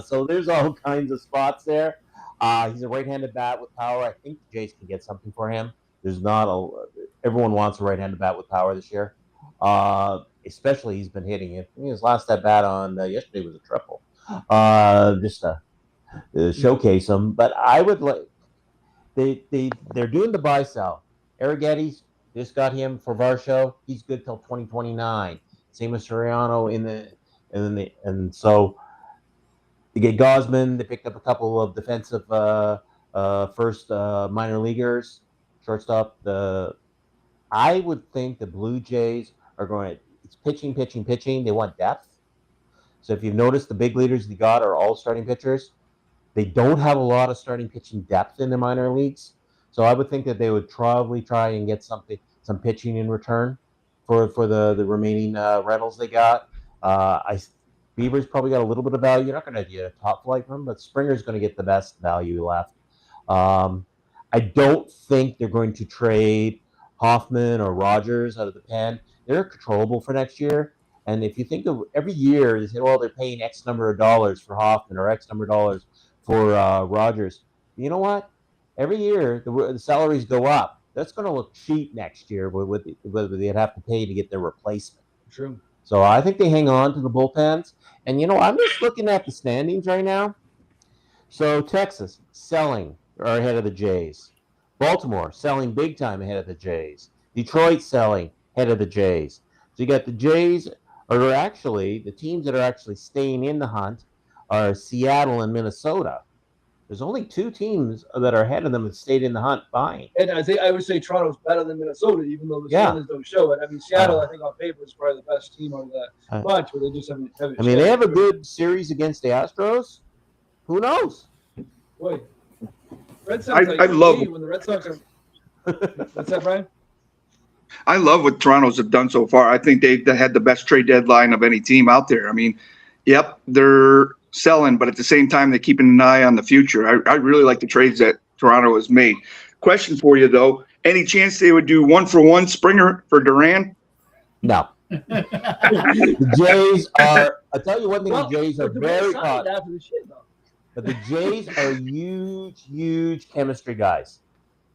So there's all kinds of spots there. He's a right-handed bat with power. I think the Jays can get something for him. Everyone wants a right-handed bat with power this year. Especially he's been hitting it. I think his last at bat on yesterday was a triple. Just to showcase him. But I would like they're doing the buy sell. Arrigetti's just got him for Varsho. He's good till 2029. Same as Soriano and so they get Gosman. They picked up a couple of defensive first minor leaguers, shortstop. I would think the Blue Jays are going to. It's pitching. They want depth. So if you've noticed, the big leaders they got are all starting pitchers. They don't have a lot of starting pitching depth in the minor leagues. So I would think that they would probably try and get some pitching in return for the remaining rentals they got. Beaver's probably got a little bit of value. You're not going to get a top flight from him, but Springer's going to get the best value left. I don't think they're going to trade Hoffman or Rogers out of the pen. They're controllable for next year. And if you think of every year, they say, well, they're paying X number of dollars for Hoffman or X number of dollars for Rogers. You know what? Every year, the salaries go up. That's going to look cheap next year with they'd have to pay to get their replacement. True. So I think they hang on to the bullpens. And, I'm just looking at the standings right now. So Texas, selling, are ahead of the Jays. Baltimore, selling big time ahead of the Jays. Detroit, selling, ahead of the Jays. So you got the Jays, or actually, the teams that are actually staying in the hunt are Seattle and Minnesota. There's only 2 teams that are ahead of them that stayed in the hunt buying. And I would say Toronto's better than Minnesota, even though the Yeah. standings don't show it. I mean, Seattle, I think on paper is probably the best team out of that bunch, but they just haven't. I mean, they have a good series against the Astros. Who knows? Boy, Red Sox. I love when the Red Sox are. What's that, Brian? I love what Toronto's have done so far. I think they had the best trade deadline of any team out there. I mean, yep, they're selling, but at the same time, they're keeping an eye on the future. I really like the trades that Toronto has made. Question for you, though. Any chance they would do 1-for-1 Springer for Duran? No. The Jays are, I'll tell you one thing, the Jays are very hot. After the shit, though. But the Jays are huge chemistry guys.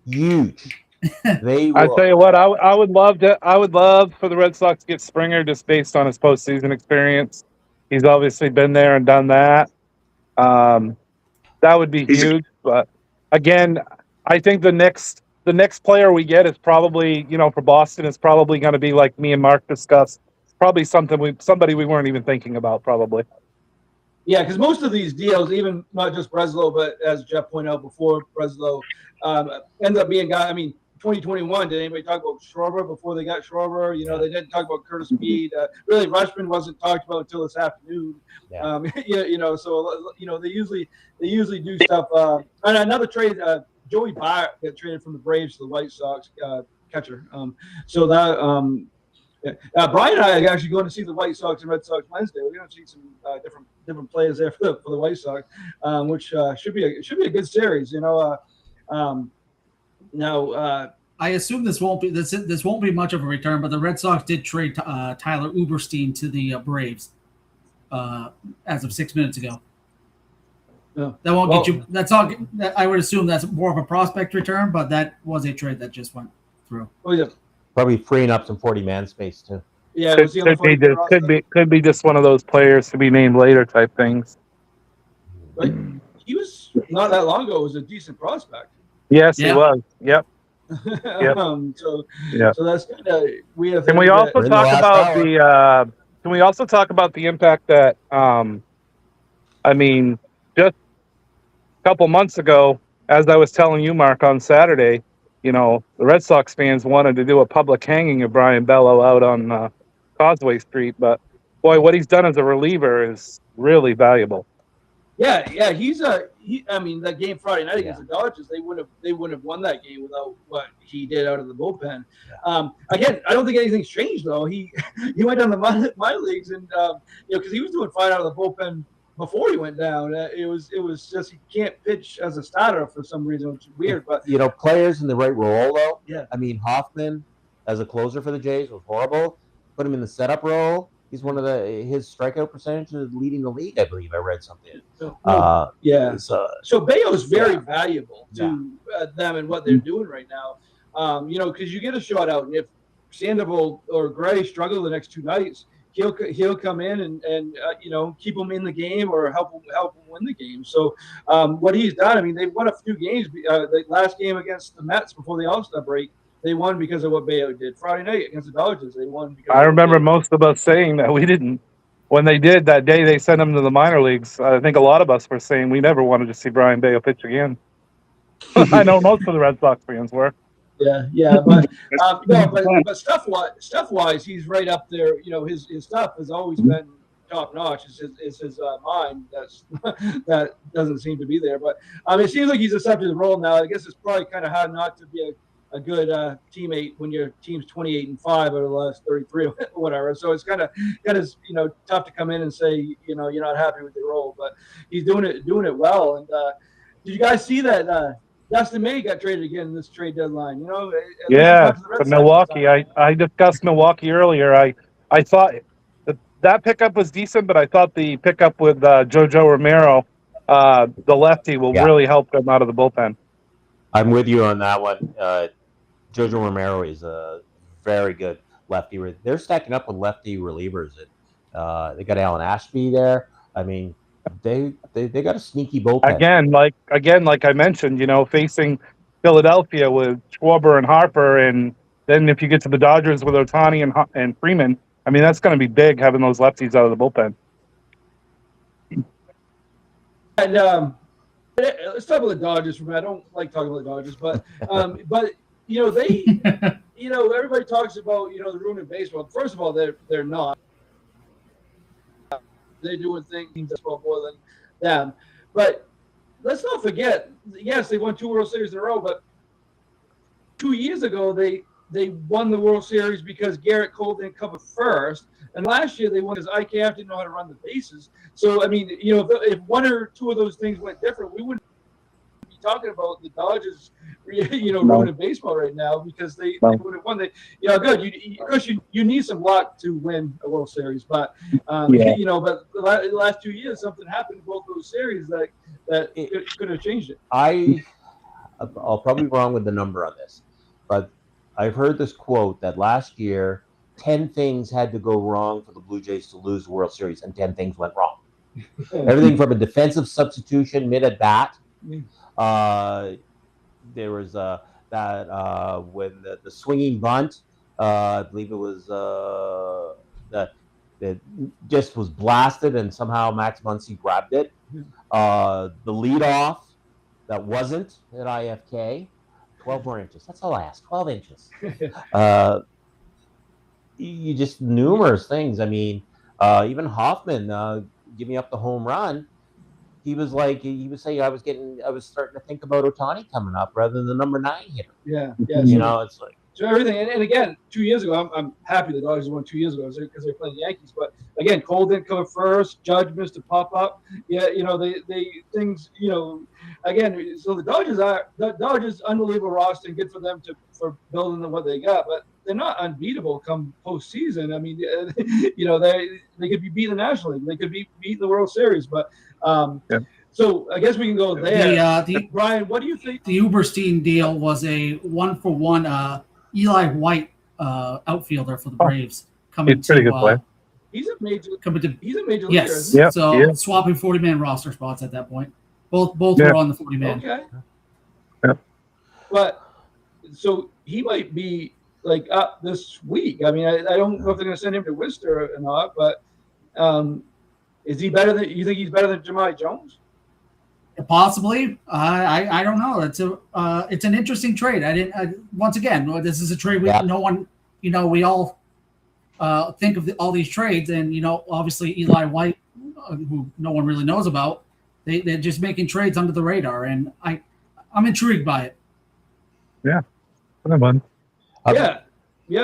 Huge. They I will. tell you what, I would love for the Red Sox to get Springer just based on his postseason experience. He's obviously been there and done that. That would be huge. But again, I think the next player we get is probably, for Boston, is probably going to be like me and Mark discussed. Probably somebody we weren't even thinking about, probably. Yeah, because most of these deals, even not just Breslow, but as Jeff pointed out before, Breslow ends up being guy. I mean, 2021, did anybody talk about Schwarber before they got Schwarber? They didn't talk about Curtis Speed. Really, Rushman wasn't talked about until this afternoon. Yeah. So they usually do stuff. And another trade, Joey Bart got traded from the Braves to the White Sox catcher. So that. Brian and I are actually going to see the White Sox and Red Sox Wednesday. We're going to see some different players there for the White Sox, which should be a good series. Now, I assume this won't be much of a return, but the Red Sox did trade Tyler Uberstein to the Braves as of 6 minutes ago. Yeah. That won't get you. That's not. I would assume that's more of a prospect return, but that was a trade that just went through. oh yeah, Probably freeing up some 40-man space, too. yeah. Was he on the Could be just one of those players to be named later type things. Right? He was not that long ago. Was a decent prospect. Yes, Yeah. he was. Yep. So that's kind of weird. Can we also We're in the talk last about hour. Can we also talk about the impact that? I mean, just a couple months ago, as I was telling you, Mark, on Saturday, the Red Sox fans wanted to do a public hanging of Brian Bello out on Causeway Street, but boy, what he's done as a reliever is really valuable. Yeah, I mean, that game Friday night against the Dodgers, they wouldn't have won that game without what he did out of the bullpen. Again, I don't think anything's changed though. He went down the minor leagues and because he was doing fine out of the bullpen before he went down. It was just he can't pitch as a starter for some reason, which is weird. But Players in the right role, though. Yeah. I mean, Hoffman as a closer for the Jays was horrible. Put him in the setup role. He's one of his strikeout percentage is leading the league, I believe. I read something. yeah. So Bayo's very Yeah. valuable to them and what they're doing right now. Because you get a shot out, and if Sandoval or Gray struggle the next 2 nights, he'll come in and keep them in the game or help them win the game. So what he's done, I mean, they've won a few games. The last game against the Mets before the All-Star break, they won because of what Bayo did. Friday night against the Dodgers, they won. Because I remember most of us saying that we didn't. When they did that day, they sent him to the minor leagues. I think a lot of us were saying we never wanted to see Brian Bayo pitch again. I know most of the Red Sox fans were. Yeah, but but stuff wise, he's right up there. His stuff has always been top notch. It's his mind that doesn't seem to be there. But it seems like he's accepted the role now. I guess it's probably kind of hard not to be a good teammate when your team's 28-5 out of the last 33 or whatever. So it's kind of tough to come in and say you're not happy with the role, but he's doing it well. And did you guys see that? Dustin May got traded again in this trade deadline. Yeah, for Milwaukee. I discussed Milwaukee earlier. I thought that pickup was decent, but I thought the pickup with Jojo Romero, the lefty, will really help them out of the bullpen. I'm with you on that one. Jojo Romero is a very good lefty. They're stacking up with lefty relievers. They got Alan Ashby there. I mean, they got a sneaky bullpen. Again, like I mentioned, facing Philadelphia with Schwarber and Harper, and then if you get to the Dodgers with Ohtani and Freeman, I mean that's going to be big having those lefties out of the bullpen. And let's talk about the Dodgers for a minute. I don't like talking about the Dodgers, but they, everybody talks about the ruin of baseball. First of all, they're not. They're doing things that's more than them. But let's not forget, yes, they won 2 World Series in a row, but 2 years ago they won the World Series because Garrett Cole didn't cover first. And last year they won because IKF didn't know how to run the bases. So, I mean, if 1 or 2 of those things went different, we wouldn't be talking about the Dodgers, ruining baseball right now because they would have won. Good. Of course, you need some luck to win a World Series, but but the last 2 years something happened in both those series that could have changed it. I'll probably be wrong with the number on this, but I've heard this quote that last year 10 things had to go wrong for the Blue Jays to lose the World Series, and 10 things went wrong. Everything from a defensive substitution mid at bat. There was that when the swinging bunt, I believe it was that just was blasted and somehow Max Muncy grabbed it. The leadoff that wasn't at IFK, 12 more inches. That's all I asked, 12 inches. You just numerous things. I mean, even Hoffman giving up the home run. He was saying I was starting to think about Ohtani coming up rather than the number 9 hitter. Yeah. It's like so everything. And again, 2 years ago, I'm happy the Dodgers won 2 years ago because they're playing the Yankees. But again, Cole didn't cover first. Judge missed a pop up. Yeah, they things. Again, so the Dodgers unbelievable roster and good for them for building what they got. But they're not unbeatable come postseason. I mean, they could be beaten nationally. They could be beaten the World Series, but. So I guess we can go there. Brian, what do you think? The Uberstein deal was a 1-for-1 Eli White outfielder for the Braves coming He's pretty good play. He's a major leaguer. Yes. Yep, So swapping 40-man roster spots at that point. Both were on the 40-man. Okay. Yep. But so he might be like up this week. I mean, I don't know if they're going to send him to Worcester or not, but is he better than you think he's better than Jahmai Jones? Possibly. I don't know. It's an interesting trade. Once again, this is a trade no one, we all think of all these trades, and obviously Eli White, who no one really knows about, they're just making trades under the radar, and I'm intrigued by it. Yeah. Fun. Yeah.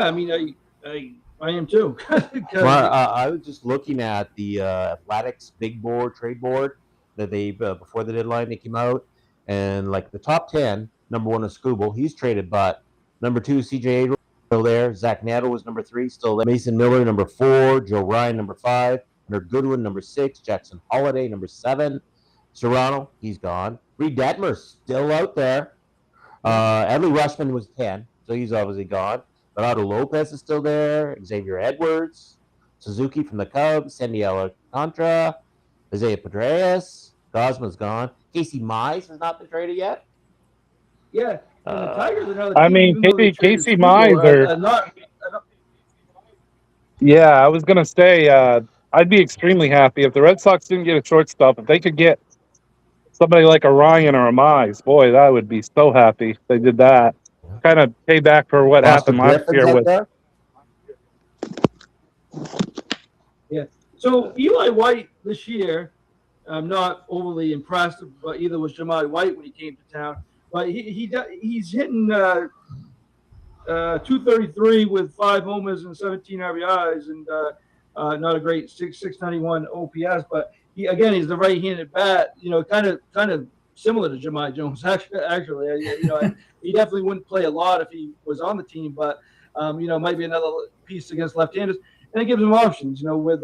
I mean, I am too. I was just looking at the Athletics big board trade board that they before the deadline they came out, and like the top 10, number 1 is Skubal, he's traded, but number 2 CJ Abrams still there. Zach Neto was number 3, still there. Mason Miller number 4, Joe Ryan number 5, Hunter Goodwin number 6, Jackson Holiday number 7, Serrano he's gone. Reed Detmer's still out there. Adley Rushman was 10, so he's obviously gone. Bernardo Lopez is still there. Xavier Edwards, Suzuki from the Cubs, Sandy Alcantara, Isaiah Pedreas, Gosman's gone. Casey Mize has not been traded yet. Yeah, and the Tigers are another I team, mean, even though they traded Casey Skubal, Mize are not. Yeah, I was gonna say I'd be extremely happy if the Red Sox didn't get a shortstop. If they could get somebody like a Ryan or a Mize, boy, that would be so happy if they did that. Kind of pay back for what happened last year with. Yeah. So Eli White this year, I'm not overly impressed, but either was Jahmai White when he came to town. But he's hitting 233 with 5 homers and 17 RBIs, and not a great 691 OPS. But he's the right-handed bat. Kind of similar to Jahmai Jones. Actually, he definitely wouldn't play a lot if he was on the team, but might be another piece against left-handers, and it gives him options. With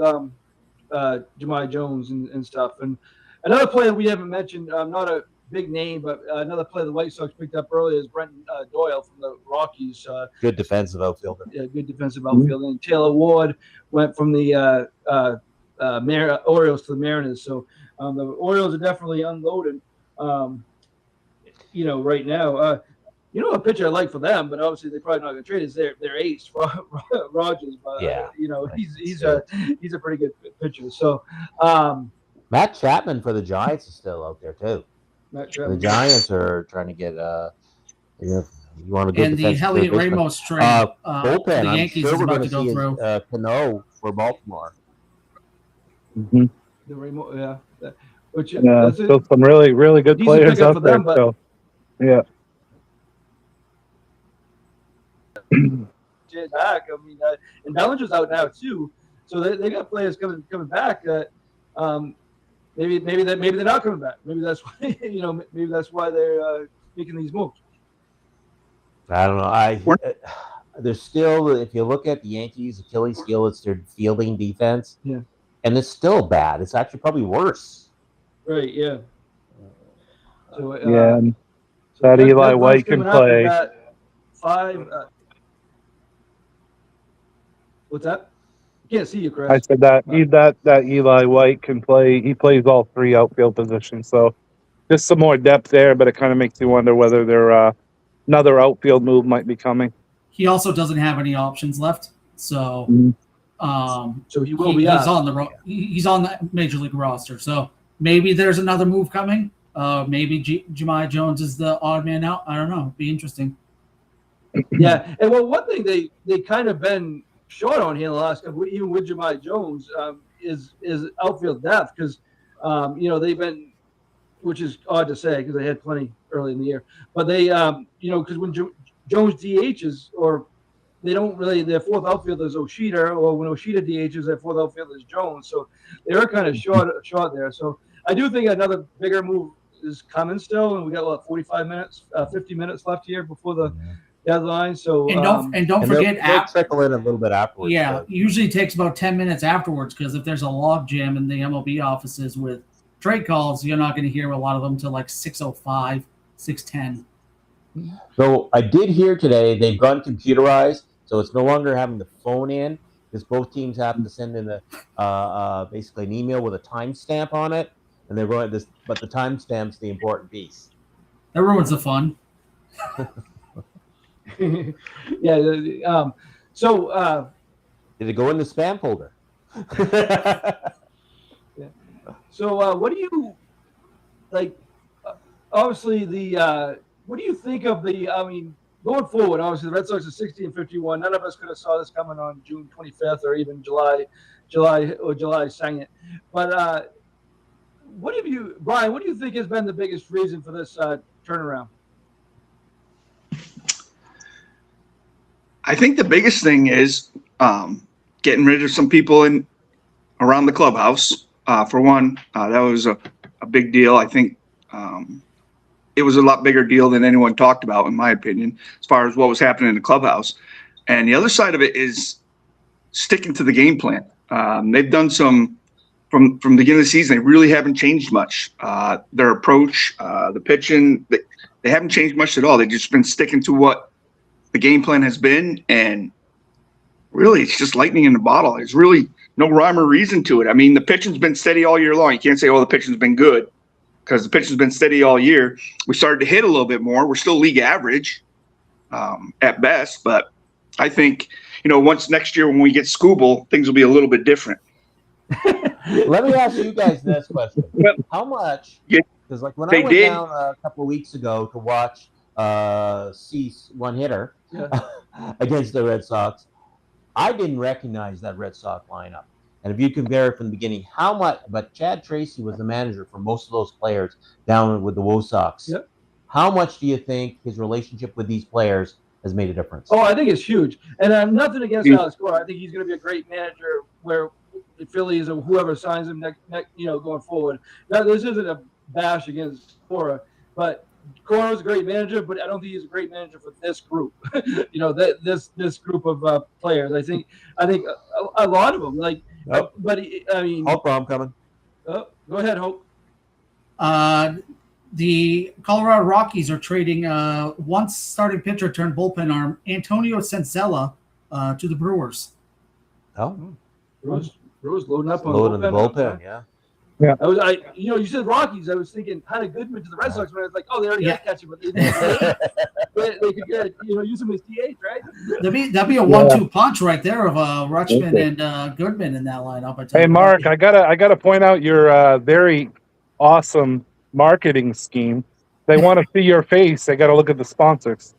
Jahmai Jones and stuff. And another player we haven't mentioned, I'm not a big name, but another player the White Sox picked up earlier is Brenton Doyle from the Rockies. Good defensive outfielder. Yeah, good defensive outfielder. And Taylor Ward went from the Orioles to the Mariners. So the Orioles are definitely unloaded. Right now. A pitcher I like for them, but obviously they're probably not going to trade is their ace, Rogers. But Yeah. He's a pretty good pitcher. So Matt Chapman for the Giants is still out there too. Matt The Chapman. Giants are trying to get you want a good And the defensive Elliot third baseman. Ramos trade, Bullpen. the I'm Yankees sure is we're about going to to go see through. Cano for Baltimore. The remote, yeah. Which Yeah, that's still some really, really good Decent players pickup out for there. them, but- So, yeah. back. I mean, and Bellinger's out now too, so they got players coming back that maybe they're not coming back. Maybe that's why maybe that's why they're making these moves. I don't know. There's still, if you look at the Yankees' Achilles heel, it's their fielding defense. Yeah. And it's still bad. It's actually probably worse. Right? Yeah. So Yeah. And so that Eli Doug's White can coming up play. at 5. What's that? I can't see you, Chris. I said that that Eli White can play. He plays all three outfield positions. So just some more depth there, but it kind of makes you wonder whether there another outfield move might be coming. He also doesn't have any options left, so So he will be he's out. on he's on the major league roster. So maybe there's another move coming. Maybe Jemai Jones is the odd man out. I don't know. It'd be interesting. Yeah, and well, one thing they kind of been short on here in the last couple, even with Jemai Jones, is outfield depth because they've been, which is odd to say because they had plenty early in the year, but they because when Jones DHs or they don't really, their fourth outfielder is Oshida, or when Oshida DHs, their fourth outfielder is Jones, so they're kind of short there. So I do think another bigger move is coming still, and we got 45 minutes, 50 minutes left here before the deadline. So And don't forget, they'll trickle in a little bit afterwards. yeah, but- usually takes about 10 minutes afterwards because if there's a log jam in the MLB offices with trade calls, you're not going to hear a lot of them till like 6:05, 6:10. So I did hear today they've gone computerized, so it's no longer having the phone in because both teams have to send in basically an email with a timestamp on it, and they're going this, but the timestamp's the important piece. That ruins the fun. yeah. So Did it go in the spam folder? So what do you like? Obviously, what do you think of the? I mean, going forward, obviously the Red Sox are 60-51. None of us could have saw this coming on June 25th or even July 2nd. But Brian? What do you think has been the biggest reason for this turnaround? I think the biggest thing is getting rid of some people around the clubhouse. For one, that was a big deal. I think it was a lot bigger deal than anyone talked about, in my opinion, as far as what was happening in the clubhouse. And the other side of it is sticking to the game plan. They've done some from the beginning of the season. They really haven't changed much. Their approach, the pitching, they haven't changed much at all. They've just been sticking to what the game plan has been, and really it's just lightning in the bottle. There's really no rhyme or reason to it. I mean, the pitching's been steady all year long. You can't say, the pitching's been good, because the pitching's been steady all year. We started to hit a little bit more. We're still league average at best, but I think, once next year when we get Scooble, things will be a little bit different. Let me ask you guys this question: how much? Yeah, because like when I they went did. down a couple of weeks ago to watch Cease one hitter against the Red Sox, I didn't recognize that Red Sox lineup. And if you compare it from the beginning, how much? But Chad Tracy was the manager for most of those players down with the Wo Sox. Yep. How much do you think his relationship with these players has made a difference? Oh, I think it's huge. And nothing against Alex Cora. I think he's going to be a great manager where the Phillies or whoever signs him next going forward. Now, this isn't a bash against Cora, but Cora's a great manager, but I don't think he's a great manager for this group. This group of players. I think a lot of them but I mean, Hope I'm coming. go ahead, Hope. The Colorado Rockies are trading once starting pitcher turned bullpen arm Antonio Senzella to the Brewers. Oh, Brewers loading up on loading the bullpen. bullpen, yeah. You said Rockies. I was thinking Hunter Goodman to the Red Sox, but I was like, oh, they already got a catcher, but they could get, use him as DH, right? That'd be a 1-2 punch right there of Rutschman and Goodman in that lineup. I tell Hey, you Mark, what. I gotta point out your very awesome marketing scheme. They want to see your face. They got to look at the sponsors.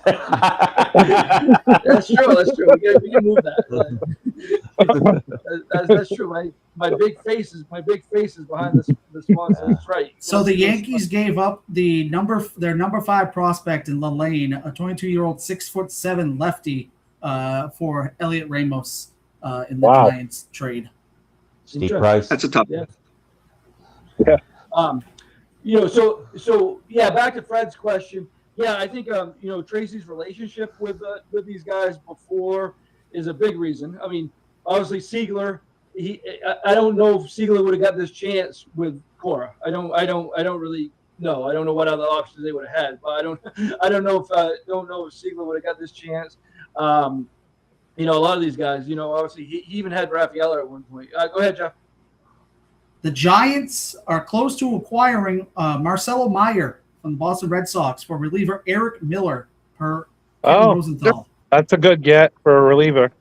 That's true. We can move that. That's true. My big face is behind the sponsor. That's right. So the Yankees gave up their number 5 prospect in Lane, a 22-year-old 6'7" lefty, for Elliot Ramos in the Giants trade. Steve Price. That's a tough. Yeah. Yeah. So back to Fred's question. Yeah, I think Tracy's relationship with these guys before is a big reason. I mean, obviously Siegler. I don't know if Siegler would have got this chance with Cora. I don't really know. I don't know what other options they would have had. But I don't know if Siegler would have got this chance. A lot of these guys. Obviously he even had Rafaela at one point. Go ahead, Jeff. The Giants are close to acquiring Marcelo Meyer from the Boston Red Sox for reliever Eric Miller per Kevin Rosenthal. That's a good get for a reliever.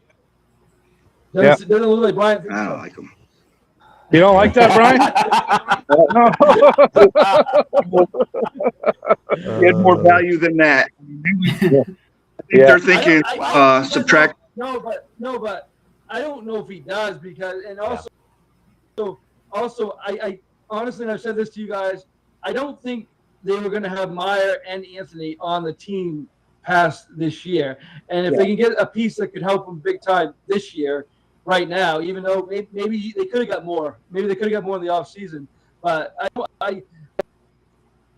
Doesn't look like Brian. I don't like him. You don't like that, Brian? He had more value than that. I think they're thinking subtract. No, but I don't know if he does because, and also, I honestly, and I've said this to you guys, I don't think they were going to have Meyer and Anthony on the team past this year. And if they can get a piece that could help them big time this year, right now, even though maybe they could have got more. Maybe they could have got more in the offseason. But I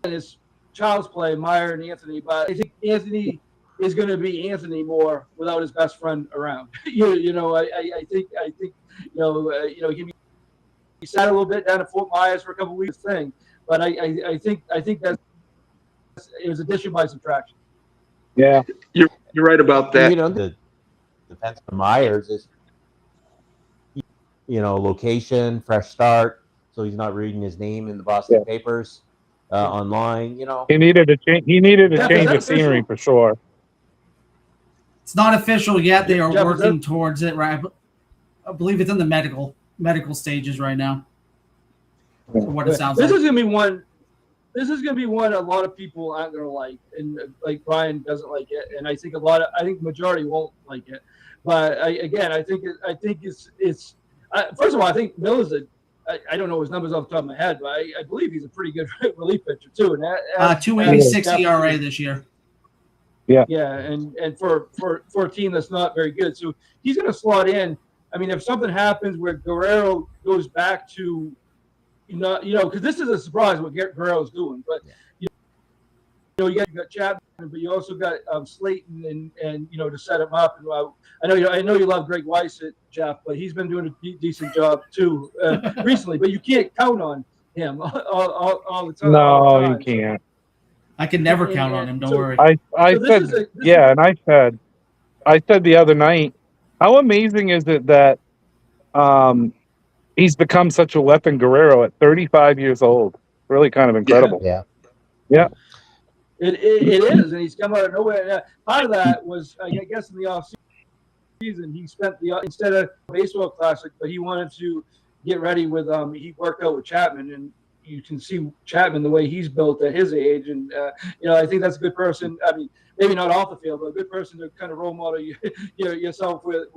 and it's child's play, Meyer and Anthony. But I think Anthony is going to be Anthony more without his best friend around. I think he can be sat a little bit down at Fort Myers for a couple of weeks thing. But I think that's it was addition by subtraction. Yeah, you're right about that. The defense of Myers is location, fresh start, so he's not reading his name in the Boston papers online. he needed a change. He needed a change of scenery for sure. It's not official yet. They are Jeff, working towards it. Right, I believe it's in the medical stages right now. What it sounds This like. is gonna be one. This is gonna be one a lot of people aren't gonna like, and like Brian doesn't like it, and I think the majority won't like it. But I think it's. First of all, I think Miller's I don't know his numbers off the top of my head, but I believe he's a pretty good relief pitcher too. And 2.86 ERA this year. Yeah, and for a team that's not very good, so he's going to slot in. I mean, if something happens where Guerrero goes back to, because this is a surprise what Guerrero's doing, but you got Chapman, but you also got Slayton and to set him up. And I know you love Greg Weissett, Jeff, but he's been doing a decent job too recently. But you can't count on him all the time. No, you can't. I can never count on him. Don't worry. I said the other night, how amazing is it that he's become such a weapon, Guerrero, at 35 years old? Really kind of incredible. Yeah. It is, and he's come out of nowhere. Part of that was, I guess, in the off season, he spent instead of baseball classic, but he wanted to get ready with. He worked out with Chapman, and you can see Chapman the way he's built at his age, and I think that's a good person. I mean, maybe not off the field, but a good person to kind of role model yourself with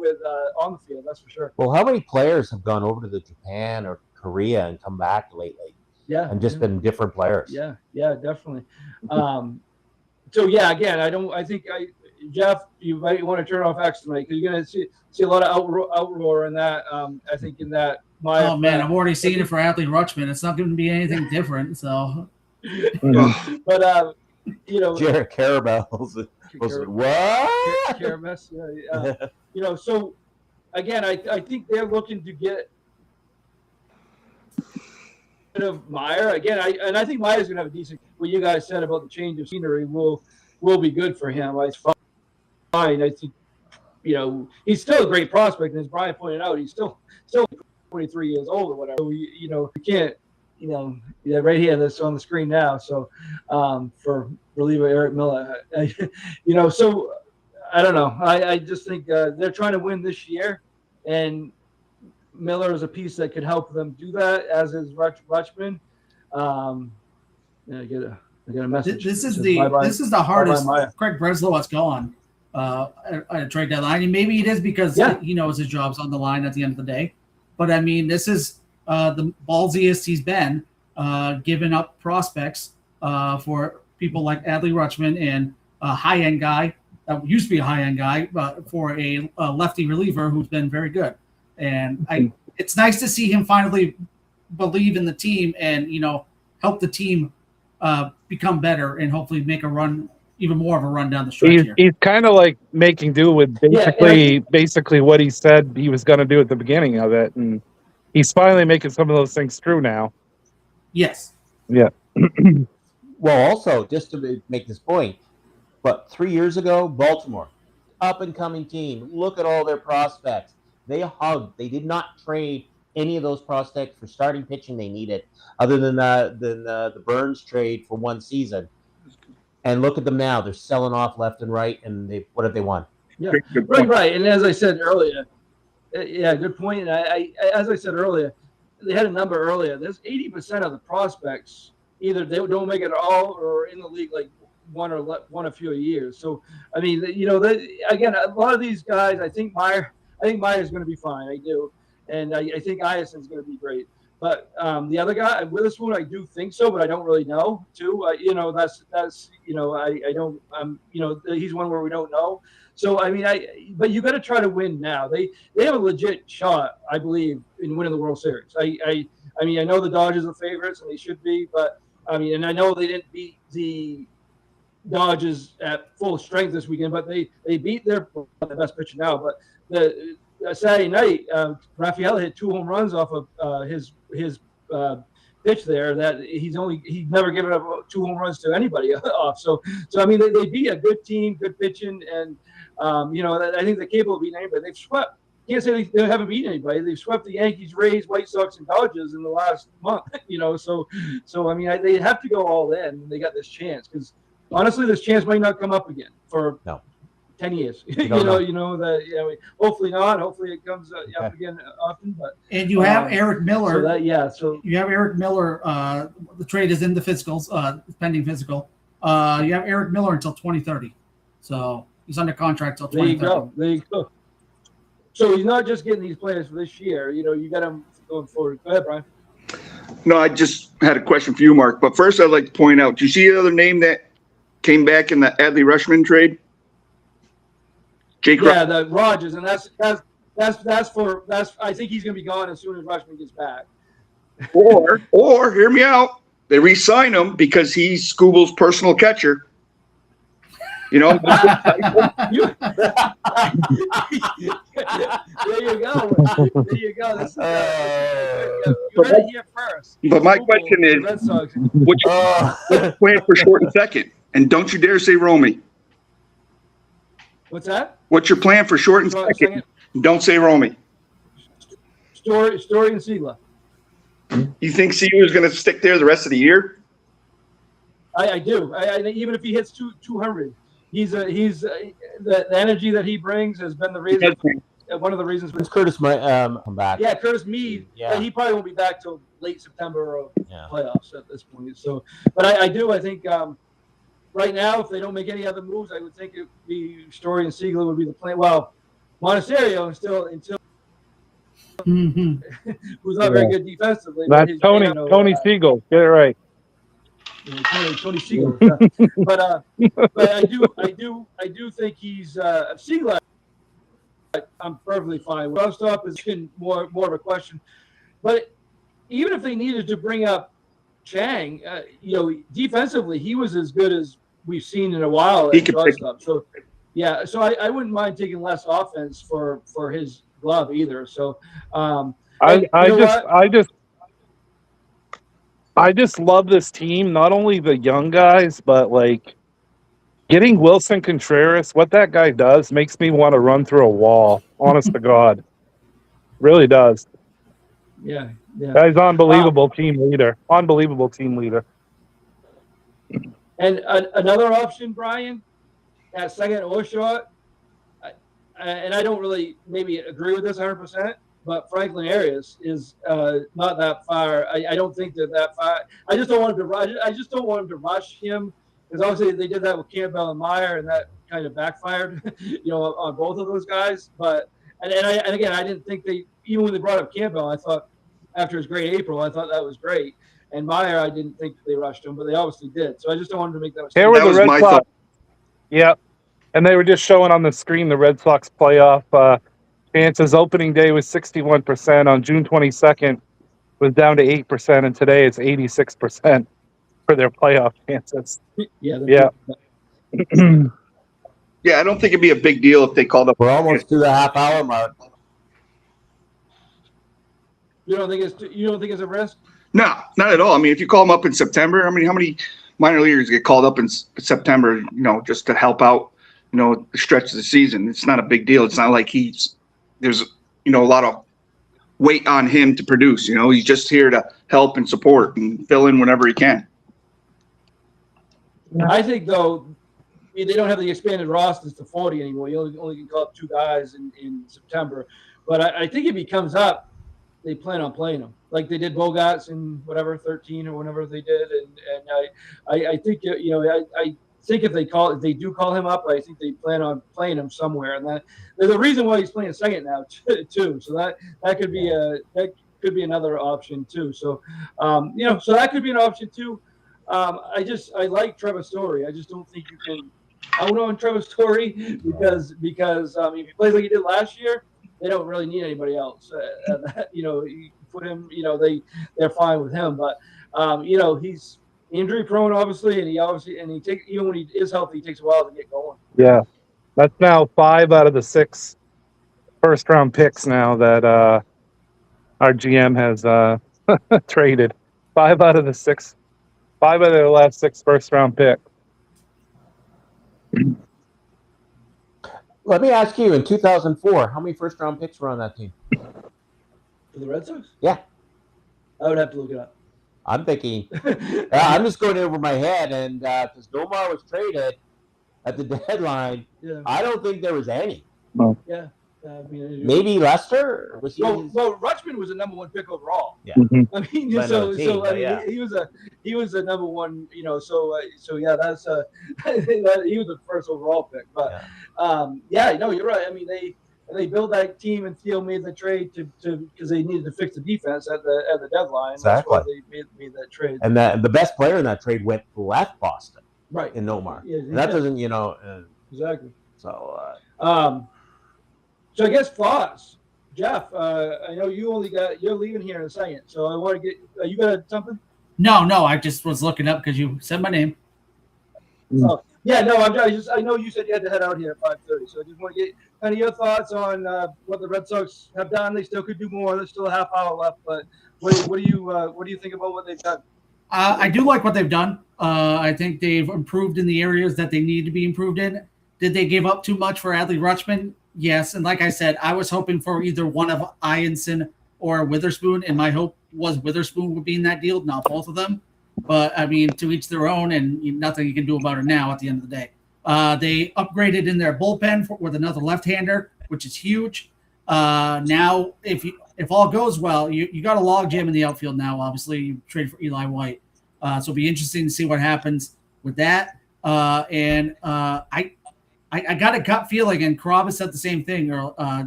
on the field. That's for sure. Well, how many players have gone over to the Japan or Korea and come back lately? Yeah, and just been different players. Yeah, definitely. So again, I think Jeff, you might want to turn off X tonight because you're going to see a lot of outroar in that. I think in that. Oh man, I've already seen it for Adley Rutschman. It's not going to be anything different. So, but Jared Carabel's what? Carabas, So again, I think they're looking to get. of Meyer again. I think Meyer's going to have a decent. What you guys said about the change of scenery will be good for him. It's fine. I think he's still a great prospect, and as Brian pointed out, he's still 23 years old or whatever. So you can't. Right here, that's on the screen now. So, for reliever Eric Miller, so I don't know. I just think they're trying to win this year, and Miller is a piece that could help them do that. As is Rutschman. I get a message. This is Bye-bye. this is the hardest. Maya. Craig Breslow has gone at a trade deadline, and maybe it is because he knows his job's on the line at the end of the day. But I mean, this is the ballsiest he's been, giving up prospects for people like Adley Rutschman and a high-end guy that used to be a high-end guy, but for a lefty reliever who's been very good. And it's nice to see him finally believe in the team and help the team become better and hopefully make a run, even more of a run down the stretch here. He's kind of like making do with basically what he said he was going to do at the beginning of it, and he's finally making some of those things true now. Yes. Yeah. Well, also, just to make this point, but 3 years ago, Baltimore, up-and-coming team. Look at all their prospects. They hugged. They did not trade any of those prospects for starting pitching they needed, other than the Burns trade for one season. And look at them now. They're selling off left and right, and what have they won? Yeah, right. And as I said earlier, good point. And as I said earlier, they had a number earlier. There's 80% of the prospects either they don't make it at all or in the league like one or few years. So I mean, again, a lot of these guys, I think Meyer's going to be fine. I do, and I think Iason's going to be great. But the other guy, Witherspoon, I do think so, but I don't really know too. That's I don't. He's one where we don't know. So I mean, but you got to try to win now. They have a legit shot, I believe, in winning the World Series. I mean, I know the Dodgers are favorites, and they should be, but I mean, and I know they didn't beat the Dodgers at full strength this weekend, but they beat the best pitcher now. But the Saturday night, Rafael hit 2 home runs off of his pitch there. That he's never given up 2 home runs to anybody off. So I mean, they beat a good team, good pitching, and I think they're capable of beating anybody. They've swept. Can't say they haven't beaten anybody. They've swept the Yankees, Rays, White Sox, and Dodgers in the last month. So I mean, they have to go all in. They got this chance because honestly, this chance might not come up again for 10 years. Hopefully not. Hopefully it comes up again often. But and you have Eric Miller. So you have Eric Miller. The trade is in the physicals, pending physical. You have Eric Miller until 2030. So he's under contract until 2030. There you go. So he's not just getting these players for this year. You got him going forward. Go ahead, Brian. No, I just had a question for you, Mark. But first, I'd like to point out, do you see the other name that came back in the Adley Rutschman trade? Jake. Yeah, the Rogers, and that's. I think he's going to be gone as soon as Rutschman gets back. Or hear me out. They re-sign him because he's Scooble's personal catcher. There you go. You heard it here first. But my question is, what's your plan for short and second? And don't you dare say Romy. What's that? What's your plan for short and second? Don't say Romy. Story and Siegler. You think Siegler is going to stick there the rest of the year? I do. I even if he hits 200. The energy that he brings has been the reason. One of the reasons. Curtis might come back. Yeah, Curtis Mead. Yeah. But he probably won't be back till late September or playoffs at this point. So, but I think right now, if they don't make any other moves, I would think it would be Story and Siegler would be the plan. Well, Monasterio until who's not very good defensively. That's Tony Siegel. Get it right. Tony Siegel, but I do think he's Siegler. I'm perfectly fine. Shortstop is more of a question, but even if they needed to bring up Chang, defensively he was as good as we've seen in a while at shortstop. So I wouldn't mind taking less offense for his glove either. So I just love this team. Not only the young guys, but like getting Wilson Contreras. What that guy does makes me want to run through a wall. Honest to God, really does. Yeah, yeah. Guy's unbelievable team leader. Unbelievable team leader. And another option, Brian, at second or short, and I don't really maybe agree with this 100%, but Franklin Arias is not that far. I don't think they're that far. I just don't want him to rush. I just don't want him to rush him, because obviously they did that with Campbell and Meyer, and that kind of backfired, on both of those guys. But and again, I didn't think even when they brought up Campbell, I thought after his great April, I thought that was great. And Meyer, I didn't think they rushed him, but they obviously did. So I just don't want them to make that mistake. Here were That the was Red my Sox. thought. Yep. And they were just showing on the screen the Red Sox playoff chances. Opening day was 61%. On June 22nd was down to 8%, and today it's 86% for their playoff chances. Yeah. Yeah, I don't think it'd be a big deal if they called up. We're almost to the half-hour mark. You don't think it's a risk? No, not at all. I mean, if you call them up in September, I mean, how many minor leaguers get called up in September, just to help out, the stretch of the season? It's not a big deal. It's not like there's a lot of weight on him to produce. He's just here to help and support and fill in whenever he can. I think, though, they don't have the expanded rosters to 40 anymore. You only can call up 2 guys in September. But I think if he comes up, they plan on playing him like they did Bogarts in 13 or whenever they did. And I think, I think if they do call him up, I think they plan on playing him somewhere. And that there's a reason why he's playing second now too. So that could be another option too. So, so that could be an option too. I like Trevor Story. I just don't think you can count on Trevor Story because if he plays like he did last year, they don't really need anybody else. You put him, they're fine with him. But he's injury prone, obviously, and he takes, even when he is healthy, he takes a while to get going. Yeah, that's now 5 out of the 6 first-round picks now that our GM has traded. 5 out of the 6. 5 out of the last 6 first-round picks. Let me ask you, in 2004, how many first-round picks were on that team? For the Red Sox? Yeah. I would have to look it up. I'm thinking, I'm just going over my head, and because Nomar was traded at the deadline, Yeah. I don't think there was any. Yeah. Maybe Lester? Was he? Well, Rutschman was a number 1 pick overall. Yeah. Mhm. I mean, But so no team, I mean, yeah. he was a number 1. So yeah, that's he was the first overall pick. But you're right. I mean, they built that team, and Thiel made the trade to because they needed to fix the defense at the deadline. Exactly. That's why they made that trade. And the best player in that trade left Boston Right. in Nomar. Yeah, And that doesn't, exactly. so. So I guess thoughts, Jeff. I know you're leaving here in a second, so I want to get. You got something? No, I just was looking up because you said my name. Oh, yeah, no. I know you said you had to head out here at 5:30, so I just want to get kind of your thoughts on what the Red Sox have done. They still could do more. There's still a half hour left, but what do you think about what they've done? I do like what they've done. I think they've improved in the areas that they need to be improved in. Did they give up too much for Adley Rutschman? Yes, and like I said, I was hoping for either one of Ianson or Witherspoon, and my hope was Witherspoon would be in that deal, not both of them. But, I mean, to each their own, and nothing you can do about it now at the end of the day. They upgraded in their bullpen with another left-hander, which is huge. Now, if all goes well, you got a logjam in the outfield now, obviously. You traded for Eli White. So it'll be interesting to see what happens with that. I got a gut feeling, and Carabas said the same thing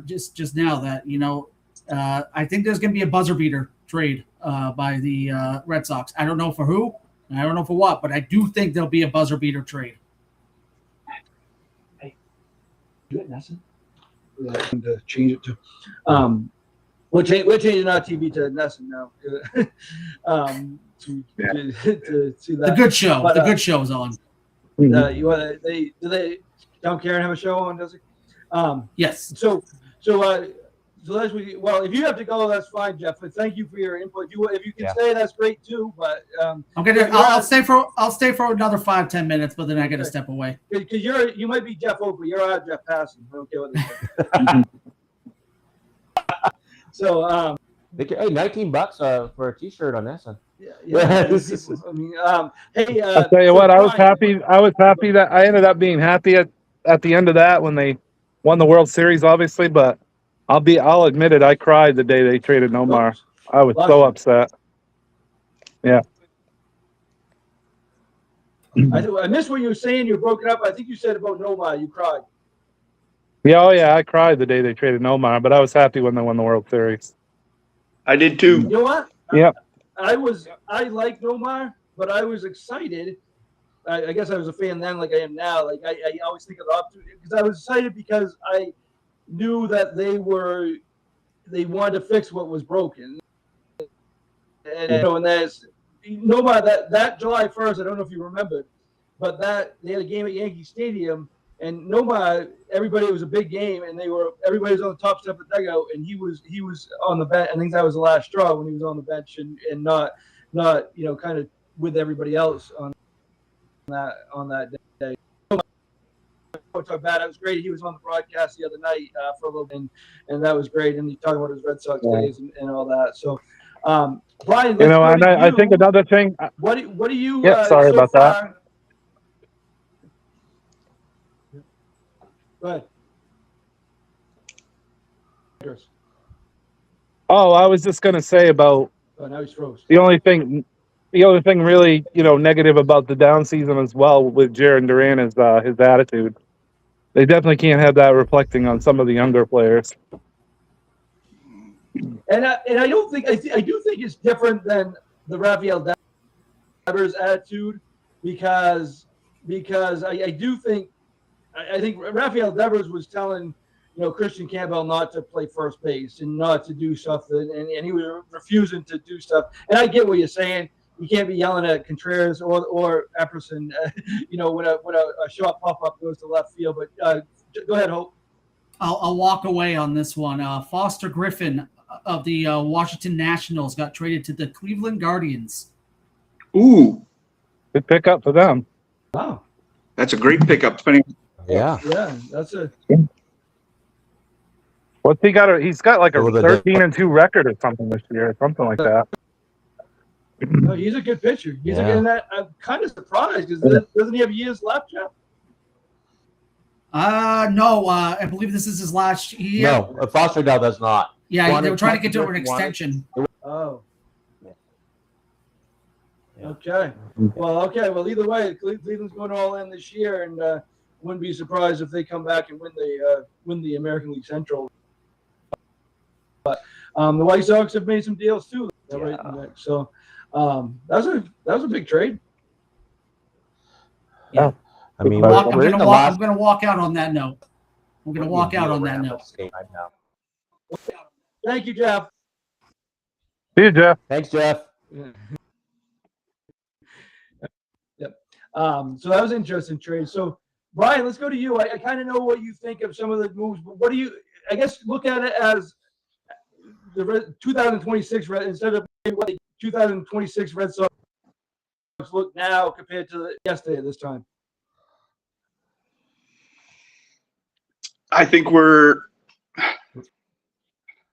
just now, that I think there's going to be a buzzer beater trade by the Red Sox. I don't know for who, and I don't know for what, but I do think there'll be a buzzer beater trade. Hey, you got nothing? To change it to, we're changing our TV to Nesson now. To see that. The good show. But, the good show is on. Do they Tom Karen have a show on? Does he? Yes. So So that's what well, if you have to go, that's fine, Jeff. But thank you for your input. If you can Yeah. stay, that's great too. But I'll stay for another 5-10 minutes, but then I got to step away. because you might be Jeff Oakley, you're out Jeff Passan. I don't care what they say. So Hey, $19 for a T-shirt on this one. yeah. I mean, hey, I'll tell you so what, I was Brian, happy. I was happy that I ended up being happy at the end of that when they won the World Series, obviously. But I'll admit it, I cried the day they traded Nomar. Oops. I was so upset. Yeah. I missed what you were saying. You were broken up. I think you said about Nomar. You cried. Yeah, oh yeah, I cried the day they traded Nomar, but I was happy when they won the World Series. I did too. You know what? Yep. I liked Nomar, but I was excited. I guess I was a fan then, like I am now. Like I always think of the opportunity because I was excited because I knew that they wanted to fix what was broken. And and that's Nomar that July 1st. I don't know if you remember, but they had a game at Yankee Stadium, and Nomar, everybody, it was a big game, and everybody was on the top step of the dugout, and he was on the bench. I think that was the last straw when he was on the bench and not kind of with everybody else on that day. Talk bad. It was great. He was on the broadcast the other night for a little bit, and that was great. And he talked about his Red Sox days and all that. So, Brian, You know, and I think another thing. What do you? Yeah, sorry so about that. Go ahead. Oh, I was just gonna say about Oh, now he's froze. the only thing really, negative about the down season as well with Jarren Duran is his attitude. They definitely can't have that reflecting on some of the younger players. And I don't think I do think it's different than the Rafael Devers attitude because I do think I think Rafael Devers was telling Christian Campbell not to play first base and not to do stuff and he was refusing to do stuff. And I get what you're saying. You can't be yelling at Contreras or Epperson, when a shot pop-up goes to left field. But go ahead, Hope. I'll walk away on this one. Foster Griffin of the Washington Nationals got traded to the Cleveland Guardians. Ooh, Good pickup for them. Wow. that's a great pickup. Depending. Yeah. Yeah, that's a What's he got? He's got like a With a 13-2 record or something this year, something like that. no, he's a good pitcher. And I'm kind of surprised because doesn't he have years left, Jeff? No, I believe this is his last year. No, Foster now does not. Yeah, they were trying to get to an Wanted- extension. Oh. Yeah. Okay. Well, either way, Cleveland's going all in this year, and wouldn't be surprised if they come back and win the American League Central. But the White Sox have made some deals too. Right in the mix. So that was a big trade. Yeah. I mean, I'm we're in gonna the last. walk out on that note. I'm gonna walk out on that note. Thank you, Jeff. See you, Jeff. Thanks, Jeff. So that was an interesting trade. So Brian, let's go to you. I kind of know what you think of some of the moves, but what do you? I guess look at it as the 2026 instead of what the 2026 Red Sox look now compared to yesterday at this time. I think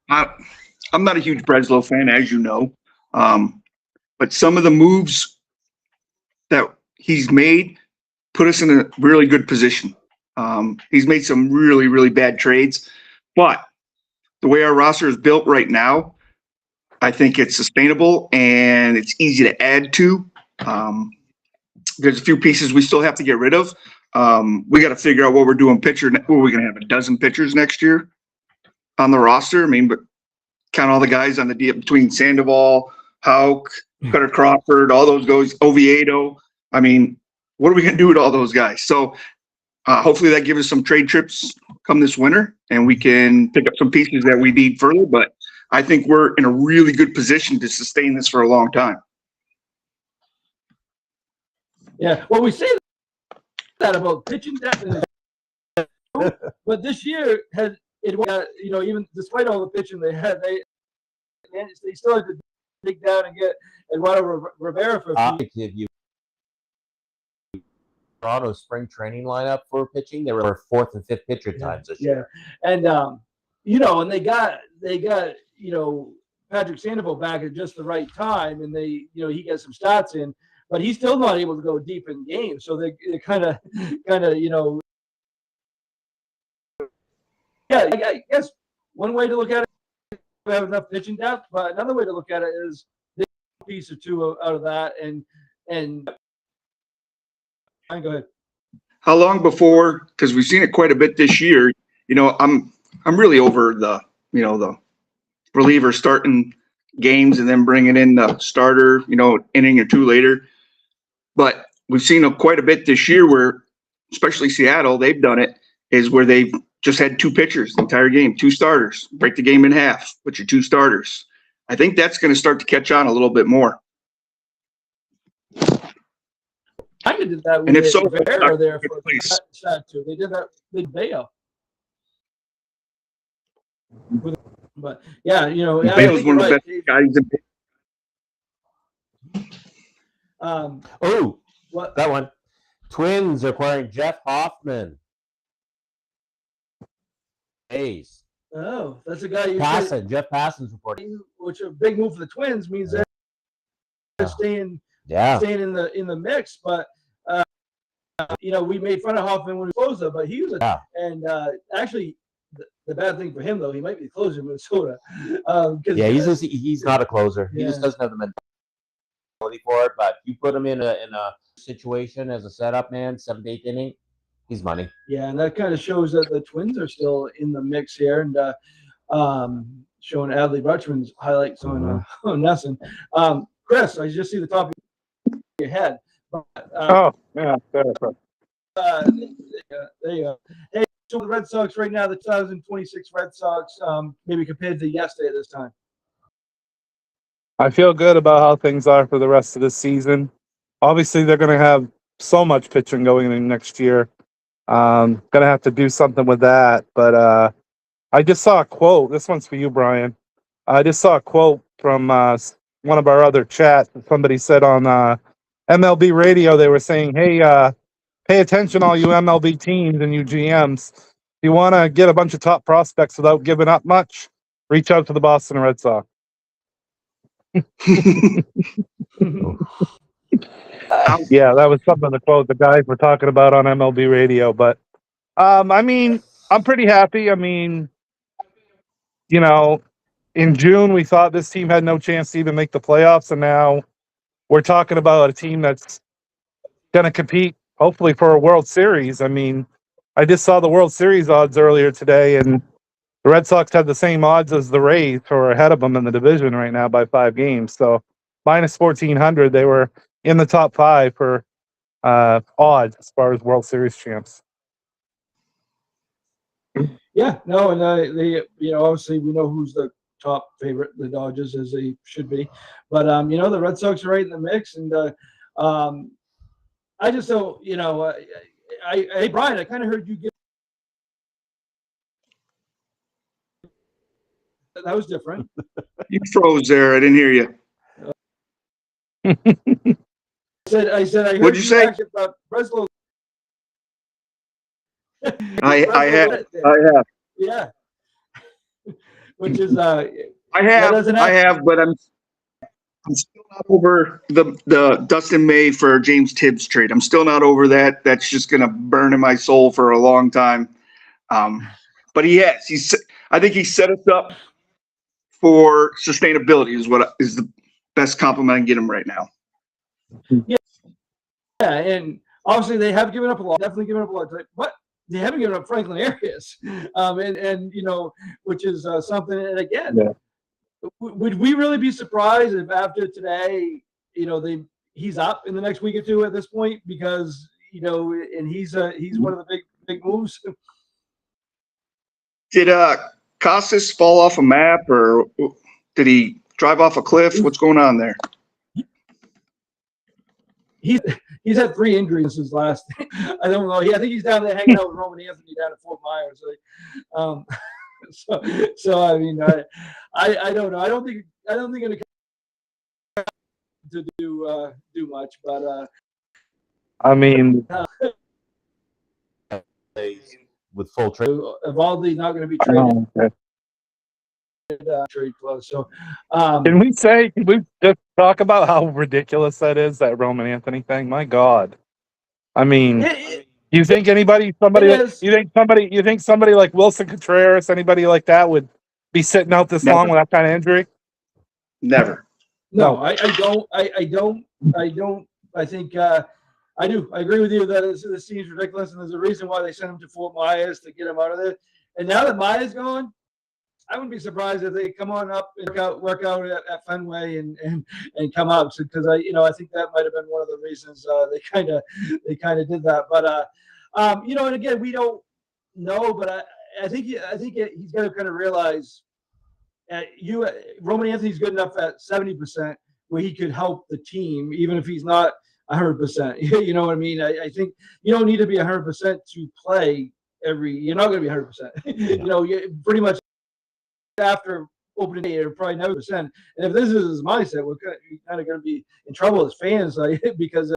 I'm not a huge Breslow fan, as you know, but some of the moves that he's made put us in a really good position. He's made some really, really bad trades, but the way our roster is built right now, I think it's sustainable and it's easy to add to. There's a few pieces we still have to get rid of. We got to figure out what we're doing pitcher. We're going to have a dozen pitchers next year on the roster. I mean, but count all the guys on the deal between Sandoval, Houck, Cutter Crawford, all those guys, Oviedo. I mean, what are we going to do with all those guys? So hopefully that gives us some trade trips come this winter and we can pick up some pieces that we need further. But I think we're in a really good position to sustain this for a long time. Yeah, well, we say that about pitching depth, but this year it was, even despite all the pitching they had, they still had to dig down and get Eduardo Rivera for a few. If you Toronto spring training lineup for pitching, they were fourth and fifth pitcher times this year. And and they got Patrick Sandoval back at just the right time, and he got some stats in, but he's still not able to go deep in games. So they kind of I guess one way to look at it, we have enough pitching depth, but another way to look at it is they get a piece or two out of that, and go ahead. How long before? Because we've seen it quite a bit this year. I'm really over the reliever starting games and then bringing in the starter, inning or two later. But we've seen quite a bit this year where, especially Seattle, they've done it, is where they've just had two pitchers the entire game, two starters, break the game in half with your two starters. I think that's going to start to catch on a little bit more. Kind of did that with And if so, Rivera there for please. that too. They did that with Bayo. But yeah, I Bayo's think one of you're the best guys. Oh, What? that one. Twins acquiring Jeff Hoffman. A's. Oh, that's a guy you Passan. Jeff Passan's reporting. which a big move for the Twins means they're staying in the mix. But we made fun of Hoffman when he closed up, but he was and actually the bad thing for him though, he might be the closer in Minnesota. He's not a closer. He just doesn't have the mentality for it. But you put him in a situation as a setup man, 7th, 8th inning, he's money. Yeah, and that kind of shows that the Twins are still in the mix here, and showing Adley Rutschman's highlights on Nesson. Chris, I just see the top of your head. But, yeah. there you go. Hey, so the Red Sox right now, the 2026 Red Sox, maybe compared to yesterday this time. I feel good about how things are for the rest of the season. Obviously, they're going to have so much pitching going in next year. Going to have to do something with that. But I just saw a quote. This one's for you, Brian. I just saw a quote from one of our other chats. Somebody said on MLB radio, they were saying, hey, pay attention, all you MLB teams and you GMs. If you want to get a bunch of top prospects without giving up much, reach out to the Boston Red Sox. Yeah, that was some of the quote the guys were talking about on MLB radio. But I mean, I'm pretty happy. I mean, in June we thought this team had no chance to even make the playoffs, and now we're talking about a team that's going to compete hopefully for a World Series. I mean, I just saw the World Series odds earlier today, and the Red Sox have the same odds as the Rays, who are ahead of them in the division right now by 5 games. So minus 1,400, they were in the top 5 for odds as far as World Series champs. Yeah, no, and they, obviously we know who's the top favorite, the Dodgers, as they should be. But the Red Sox are right in the mix, and I just don't, hey Brian, I kind of heard you give. That was different. You froze there. I didn't hear you. I said I heard What'd you say? About Breslow. I have. Yeah. Which is I have, but I'm still not over the Dustin May for James Tibbs trade. I'm still not over that. That's just gonna burn in my soul for a long time. But I think he set us up for sustainability is the best compliment I can get him right now. Yeah, and obviously they have given up a lot. Definitely given up a lot. But they haven't given up Franklin Arias, and which is something. And again, would we really be surprised if after today, he's up in the next week or two at this point, because and he's one of the big moves. Did Costas fall off a map, or did he drive off a cliff? What's going on there? He's had 3 injuries since last. I don't know. I think he's down there hanging out with Roman Anthony down at Fort Myers. So I mean, I don't know. I don't think it'll to do much, but I mean, with full trade. Evaldi not going to be traded. okay. Trade clause. So, Can we just talk about how ridiculous that is, that Roman Anthony thing? My God. I mean, you think you think somebody like Wilson Contreras, anybody like that would be sitting out this long with that kind of injury? Never. No, I don't. I think I do. I agree with you that this seems ridiculous, and there's a reason why they sent him to Fort Myers to get him out of there. And now that Myers gone, I wouldn't be surprised if they come on up and work out at Fenway and come out, because I think that might have been one of the reasons they kind of did that. But and again, we don't know, but I think he's got to kind of realize Roman Anthony's good enough at 70% where he could help the team, even if he's not 100%. You know what I mean? I think you don't need to be 100% to play you're not going to be 100%. You pretty much after opening day, you're probably 90%. And if this is his mindset, we're kind of going to be in trouble as fans, because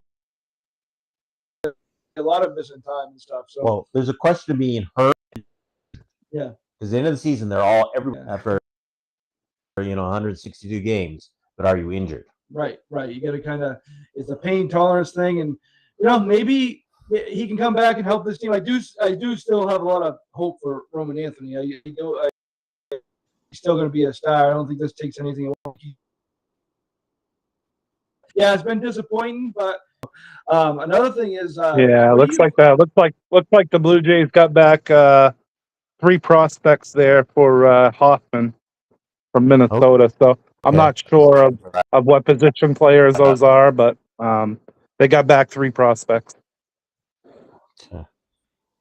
a lot of missing time and stuff. So, well, there's a question of being hurt. Yeah. Because the end of the season, they're all after 162 games. But are you injured? Right. You got to kind of, it's a pain tolerance thing, and maybe he can come back and help this team. I do still have a lot of hope for Roman Anthony. He's still going to be a star. I don't think this takes anything away. Yeah, it's been disappointing, but another thing is looks like the Blue Jays got back 3 prospects there for Hoffman from Minnesota. So I'm not sure of what position players those are, but they got back 3 prospects.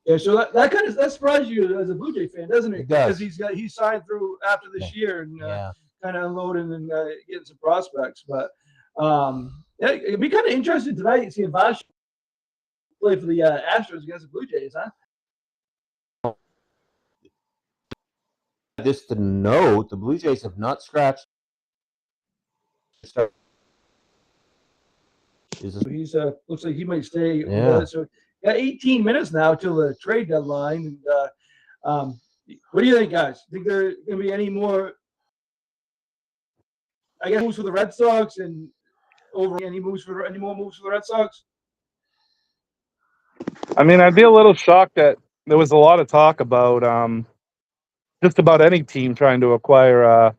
Yeah, so that surprised you as a Blue Jay fan, doesn't it? It does. Because he's signed through after this year and kind of unloading and getting some prospects. But it'd be kind of interesting tonight seeing Vash play for the Astros against the Blue Jays, huh? Just to note, the Blue Jays have not scratched. He's looks like he might stay. Yeah. So got 18 minutes now till the trade deadline. And what do you think, guys? Think there going to be any more? I guess moves for the Red Sox and any more moves for the Red Sox? I mean, I'd be a little shocked that there was a lot of talk about just about any team trying to acquire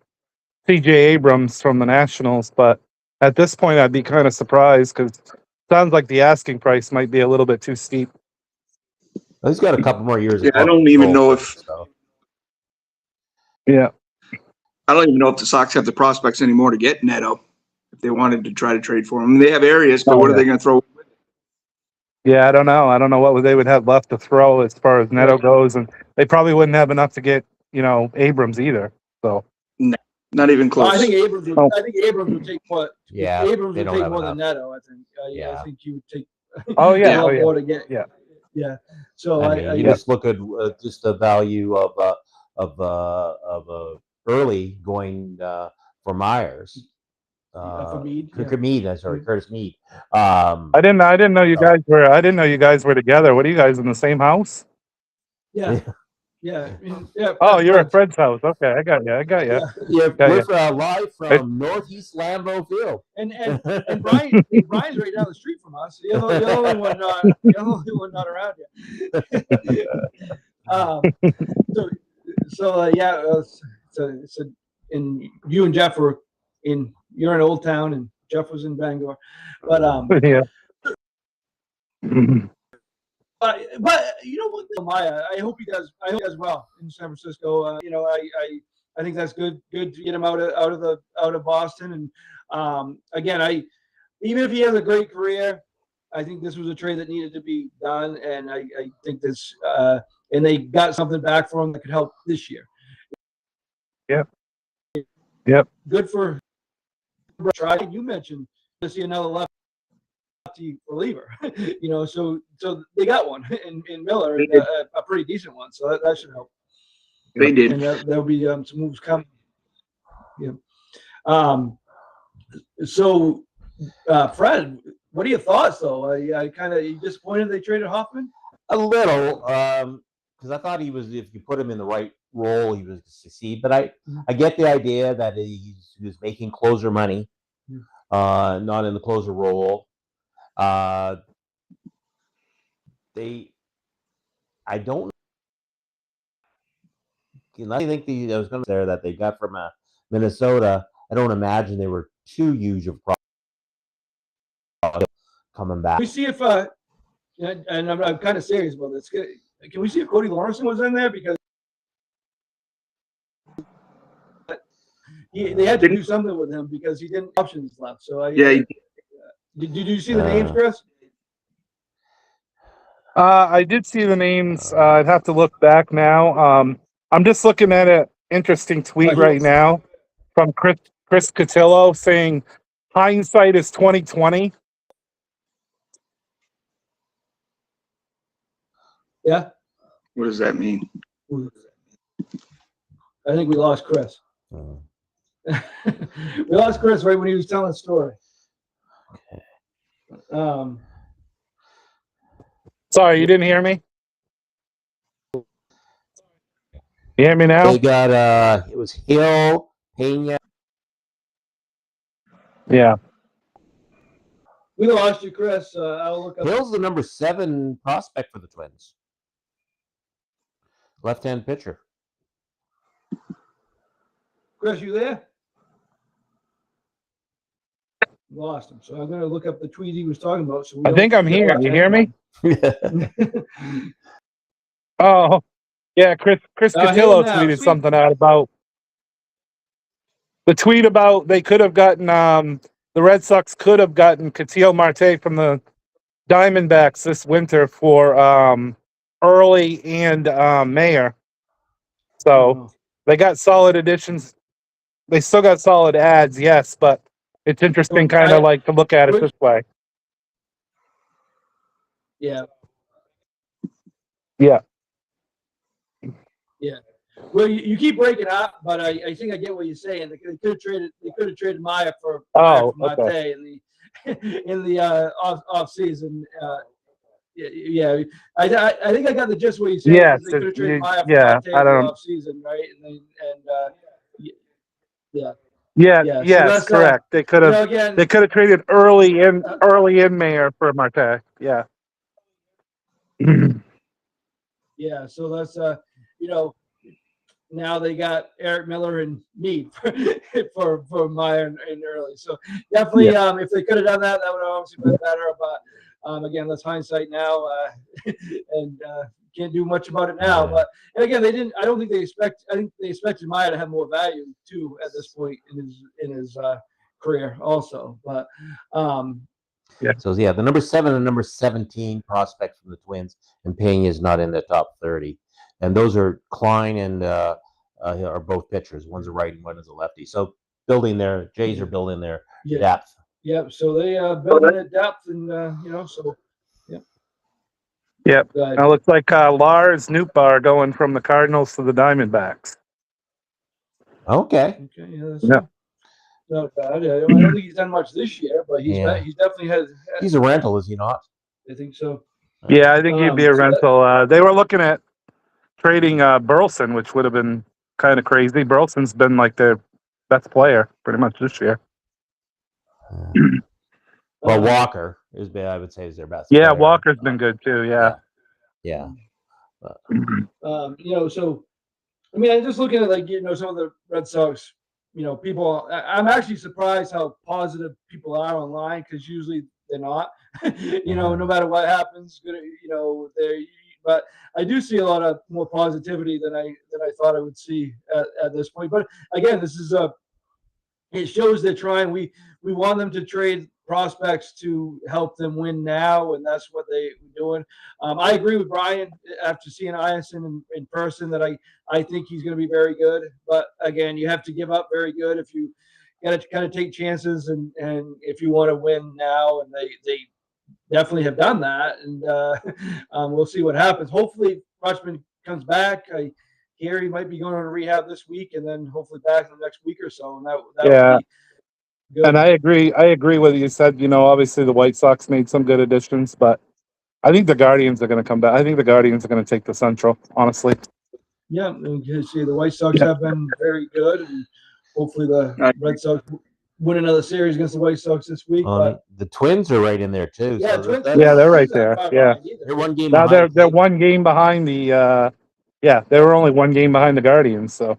C.J. Abrams from the Nationals, but at this point, I'd be kind of surprised because it sounds like the asking price might be a little bit too steep. He's got a couple more years. Yeah, I don't even know if. Yeah. I don't even know if the Sox have the prospects anymore to get Neto if they wanted to try to trade for him. They have areas, but what are they going to throw? Yeah, I don't know. I don't know what they would have left to throw as far as Neto goes, and they probably wouldn't have enough to get Abrams either. So no, not even close. I think Abrams would take what? Yeah, Abrams they would don't take have more enough. than Neto. I think. Yeah. I think he would take. Oh yeah, more to get. Yeah. Yeah. So I mean, you just look at just the value of early going for Myers. for Mead. Curtis Mead. I didn't know you guys were. I didn't know you guys were together. What are you guys in the same house? Yeah. Yeah. Oh, you're at Fred's house. Okay, I got you. Yeah, Yeah, we're live from Northeast Lambeau Field. And Brian's right down the street from us. The only one not around yet. So you and Jeff were you're in Old Town and Jeff was in Bangor, but yeah. But you know what, Maya, I hope he does well in San Francisco. I think that's good to get him out of Boston. And again, even if he has a great career, I think this was a trade that needed to be done, and I think this and they got something back for him that could help this year. Yep. Good for try. You mentioned to see another lefty reliever, so they got one in Miller, a pretty decent one, so that should help. They did. And there'll be some moves coming. Yeah. So, Fred, what are your thoughts though? I kind of disappointed they traded Hoffman. A little, because I thought he was, if you put him in the right role, he was to succeed. But I get the idea that he was making closer money, not in the closer role. I don't. I think I was going to say that they got from Minnesota. I don't imagine they were too huge of problem coming back. We see if and I'm kind of serious about this. Can we see if Cody Lawrenson was in there, because they had to do something with him because he didn't have options left. So did you see the names, Chris? I did see the names. I'd have to look back now. I'm just looking at an interesting tweet right now from Chris Cotillo saying hindsight is 2020. Yeah. What does that mean? I think we lost Chris. We lost Chris right when he was telling the story. Sorry, you didn't hear me? You hear me now? They got it was Hill, Pena. Yeah. We lost you, Chris. I'll look up. Hill's the number 7 prospect for the Twins. Left-hand pitcher. Chris, you there? Lost him. So I'm going to look up the tweet he was talking about. So I think I'm here. You hear me? Oh, yeah. Chris Cotillo tweeted something out about the tweet about they could have gotten the Red Sox could have gotten Ketel Marte from the Diamondbacks this winter for Early and Mayer. So they got solid additions. They still got solid ads, yes, but it's interesting kind of like to look at it this way. Yeah. Yeah. Yeah. Well, you keep breaking up, but I think I get what you're saying. They could have traded Maya for Marte in the off season. Yeah. I think I got the gist of what you're saying. Yes, they could have traded Maya for Marte I don't. off season, right? Yeah. Yes, so correct. They could have. They could have traded early in Mayer for Marte. Yeah. Yeah. So that's now they got Eric Miller and me for Meyer and Early. So definitely, if they could have done that, that would have obviously been better. But again, that's hindsight now, and can't do much about it now. But and again, they didn't. I don't think they expect. I think they expected Meyer to have more value too at this point in his career, also. But So the number 7 and number 17 prospects from the Twins, and Pena is not in the top 30. And those are Klein and are both pitchers. One's a right and one is a lefty. So Jays are building their depth. Yep. So they building their depth, and so yep. Yep. Now it looks like Lars Nootbaar going from the Cardinals to the Diamondbacks. Okay. Yeah. That's not bad. I don't think he's done much this year, but he's definitely has. He's a rental, is he not? I think so. Yeah, I think he'd be a rental. They were looking at trading Burleson, which would have been kind of crazy. Burleson's been like their best player pretty much this year. Well, Walker I would say is their best. Yeah, player. Walker's been good too. Yeah. So I mean, I'm just looking at some of the Red Sox. People. I'm actually surprised how positive people are online, because usually they're not. No matter what happens, but I do see a lot of more positivity than I thought I would see at this point. But again, this is it shows they're trying. We want them to trade prospects to help them win now, and that's what they're doing. I agree with Brian after seeing Ianson in person that I think he's going to be very good. But again, you have to give up very good if you got to kind of take chances, and if you want to win now, and they definitely have done that, and we'll see what happens. Hopefully, Rutschman comes back. Gary might be going on a rehab this week, and then hopefully back in the next week or so, and that Yeah. would be good. And I agree with what you said. You know, obviously the White Sox made some good additions, but I think the Guardians are going to come back. I think the Guardians are going to take the Central, honestly. Yeah, and you see the White Sox have been very good, and hopefully the Red Sox win another series against the White Sox this week. But The Twins are right in there too. yeah, so Twins, Yeah, they're right there. Yeah. they're one game Now behind. they're one game behind the. They were only one game behind the Guardians. So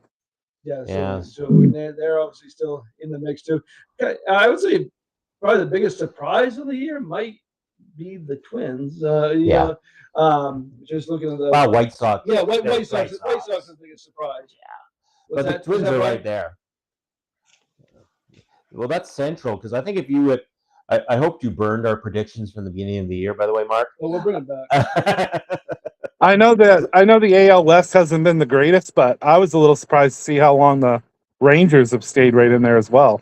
yeah, Yeah. so they're obviously still in the mix too. I would say probably the biggest surprise of the year might be the Twins. Yeah. Just looking at the White Sox. yeah, White White Sox. Sox. White Sox is the biggest surprise. Yeah. But the Twins are right there. Well, that's Central because I think if you would, I hoped you burned our predictions from the beginning of the year. By the way, Mark. Well, we'll bring it back. I know the AL West hasn't been the greatest, but I was a little surprised to see how long the Rangers have stayed right in there as well.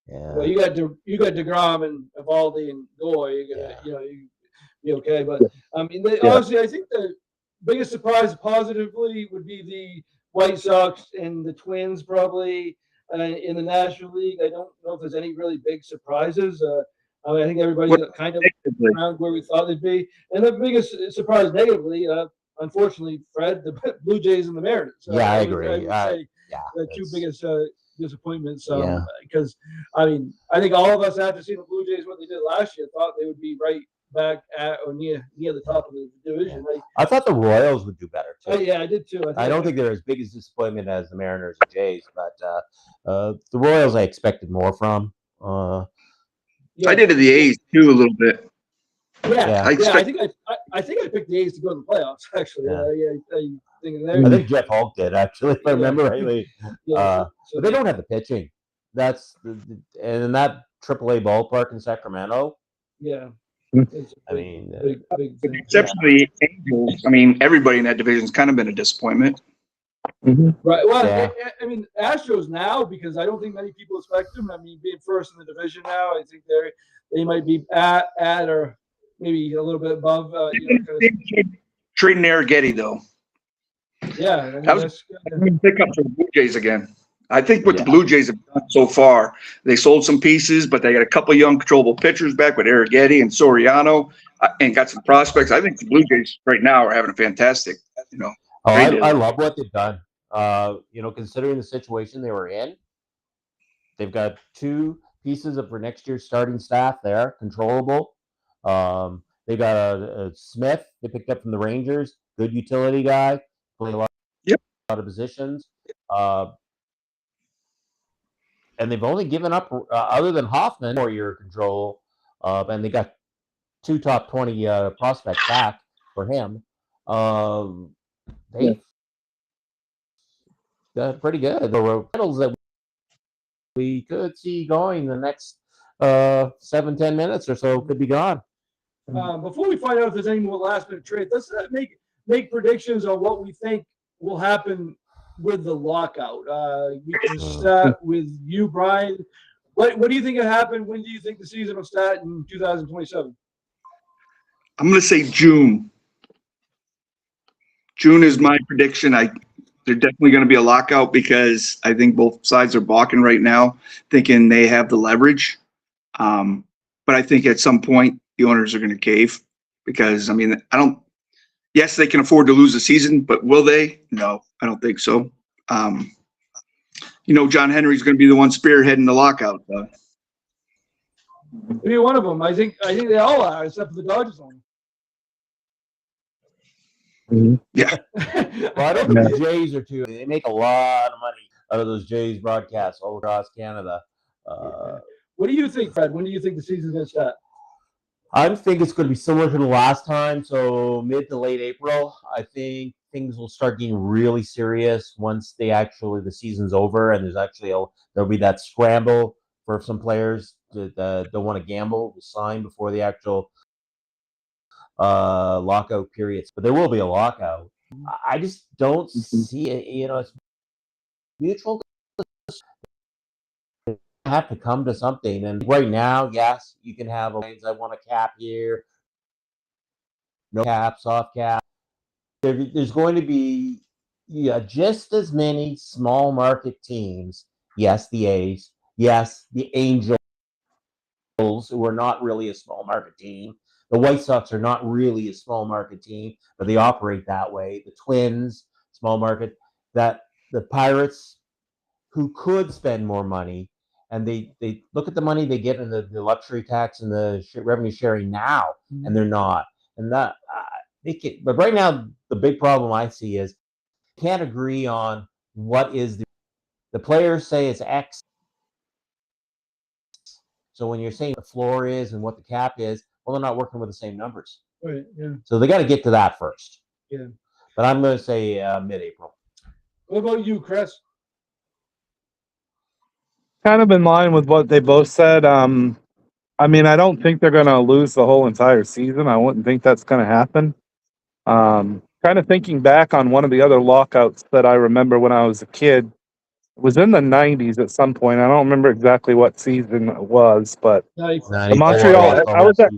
Yeah. Well, you got DeGrom and Evaldi and Goy. You're gonna, you be okay. But I mean, honestly, I think the biggest surprise positively would be the White Sox and the Twins probably in the National League. I don't know if there's any really big surprises. I mean, I think everybody's kind of around where we thought they'd be. And the biggest surprise negatively, unfortunately, Fred, the Blue Jays and the Mariners. I agree. I would say the two biggest disappointments. Because, I mean, I think all of us, after seeing the Blue Jays, what they did last year, thought they would be right back at or near the top of the division. I thought the Royals would do better too. I did too. I don't think they're as big as disappointment as the Mariners and Jays, but the Royals I expected more from. I did to the A's too a little bit. Yeah. I think I picked the A's to go to the playoffs. Actually, I think Jeff Hulk did actually, if I remember rightly. But they don't have the pitching. That's and in that AAA ballpark in Sacramento. Yeah. I mean, big with the exception of the Angels, I mean, everybody in that division's kind of been a disappointment. Right. Well, I mean, Astros now, because I don't think many people expect them. I mean, being first in the division now, I think they might be at or maybe a little bit above. Trading Arrighetti though. Yeah, I mean, that was a pickup for the Blue Jays again. I think what the Blue Jays have done so far, they sold some pieces, but they got a couple of young controllable pitchers back with Arrighetti and Soriano, and got some prospects. I think the Blue Jays right now are having a fantastic, I love what they've done. Considering the situation they were in, they've got two pieces for next year's starting staff there, controllable. They got a Smith they picked up from the Rangers, good utility guy, playing a lot of positions. And they've only given up, other than Hoffman, 4-year control, and they got two top 20 prospects back for him. They've got pretty good. The titles that we could see going the next 7-10 minutes or so could be gone. Before we find out if there's any more last-minute trades, let's make predictions on what we think will happen with the lockout. We can start with you, Brian. What do you think will happen? When do you think the season will start in 2027? I'm going to say June. June is my prediction. They're definitely going to be a lockout because I think both sides are balking right now, thinking they have the leverage. But I think at some point the owners are going to cave because, I mean, yes, they can afford to lose the season, but will they? No, I don't think so. John Henry's going to be the one spearheading the lockout. Maybe one of them. I think they all are, except for the Dodgers owner. Yeah. Well, I don't think the Jays are too. They make a lot of money out of those Jays broadcasts all across Canada. What do you think, Fred? When do you think the season's going to start? I think it's going to be similar to the last time, so mid to late April. I think things will start getting really serious once the season's over, and there'll be that scramble for some players that don't want to gamble to sign before the actual lockout periods. But there will be a lockout. I just don't see it. It's mutual. Have to come to something, and right now, yes, you can have I want a cap here, no cap, soft cap. There's going to be just as many small market teams. Yes, the A's. Yes, the Angels, who are not really a small market team. The White Sox are not really a small market team, but they operate that way. The Twins, small market. That the Pirates, who could spend more money, and they look at the money they get in the luxury tax and the revenue sharing now, and they're not. And that they can, but right now the big problem I see is can't agree on what is the players say it's X. So when you're saying the floor is and what the cap is, well, they're not working with the same numbers. Right. Yeah. So they got to get to that first. Yeah. But I'm going to say mid-April. What about you, Chris? Kind of in line with what they both said. I mean, I don't think they're going to lose the whole entire season. I wouldn't think that's going to happen. Kind of thinking back on one of the other lockouts that I remember when I was a kid, it was in the 90s at some point. I don't remember exactly what season it was, but Nice. Montreal, I was at,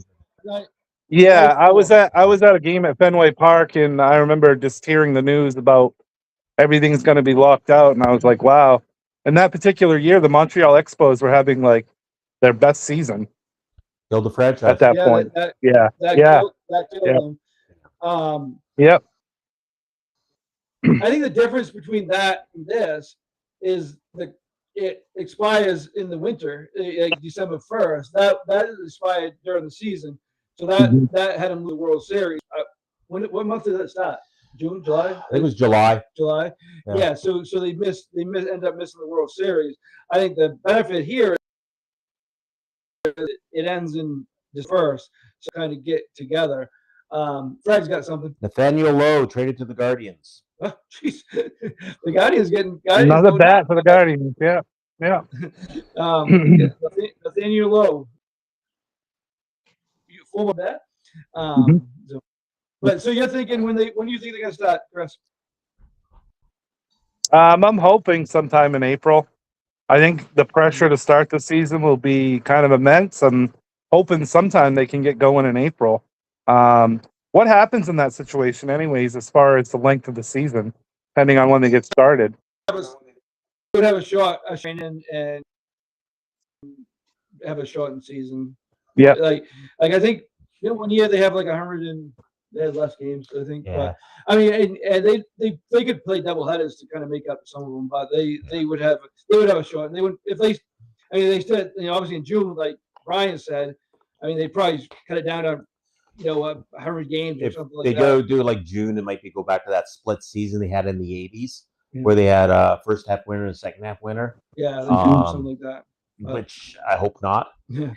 Nice. yeah, I was at a game at Fenway Park, and I remember just hearing the news about everything's going to be locked out, and I was like, wow. And that particular year, the Montreal Expos were having like their best season Build the franchise. at that Yeah, point. that Yeah, killed Yeah. them. yep. I think the difference between that and this is it expires in the winter, like December 1st. That is expired during the season, so that had them lose the World Series. What month did that start? June, July? I think it was July. July. Yeah. Yeah. So they end up missing the World Series. I think the benefit here is it ends in the first, so kind of get together. Fred's got something. Nathaniel Lowe traded to the Guardians. Oh, jeez. The Guardians Another going bat up. for the Guardians. Yeah, yeah. Nathaniel Lowe, former bat. So you're thinking when do you think they're gonna start, Chris? I'm hoping sometime in April. I think the pressure to start the season will be kind of immense. I'm hoping sometime they can get going in April. What happens in that situation, anyways, as far as the length of the season, depending on when they get started? Would have a training and have a shortened season. Yeah. Like I think 1 year they have like 100 and they had less games, I think. Yeah. But I mean, and they could play double headers to kind of make up some of them, but they would have a short. And they would they said obviously in June, like Brian said, I mean they probably cut it down to 100 games or If something like they that. go do like June, it might be go back to that split season they had in the 80s, Yeah. where they had first half winner and second half winner, Yeah, they could do something like that. which I hope not. Yeah.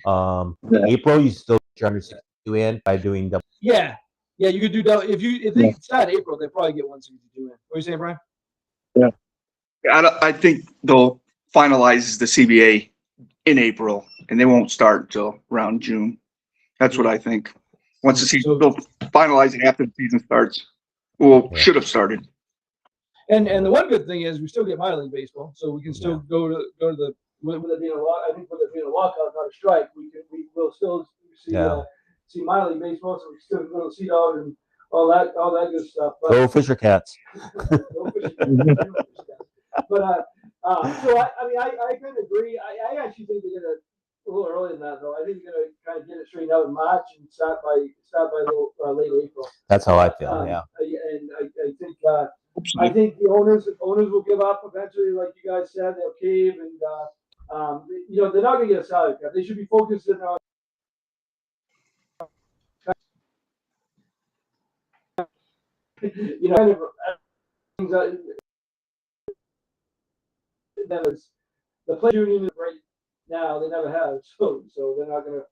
April, you still get your under 62 in by doing double. Yeah, you could do double. If they start April, they probably get 162 in. What are you saying, Brian? I think they'll finalize the CBA in April, and they won't start until around June. That's what I think. Once the season, they'll finalize it after the season starts. Well, should have started. And the one good thing is we still get minor league baseball, so we can still go to the with it being a lock. I think with it being a lockout, not a strike, we will still see minor league baseball, so we still can go to Sea Dog and all that good stuff. But, Go Fisher Cats. but so I kind of agree. I actually think they're gonna a little earlier than that though. I think they're gonna kind of get it straightened out in March and start by late April. That's how I feel. Yeah. And I think the owners will give up eventually, like you guys said, they'll cave, and they're not going to get a salary cap. They should be focused on the play union is right now. They never have, so they're not gonna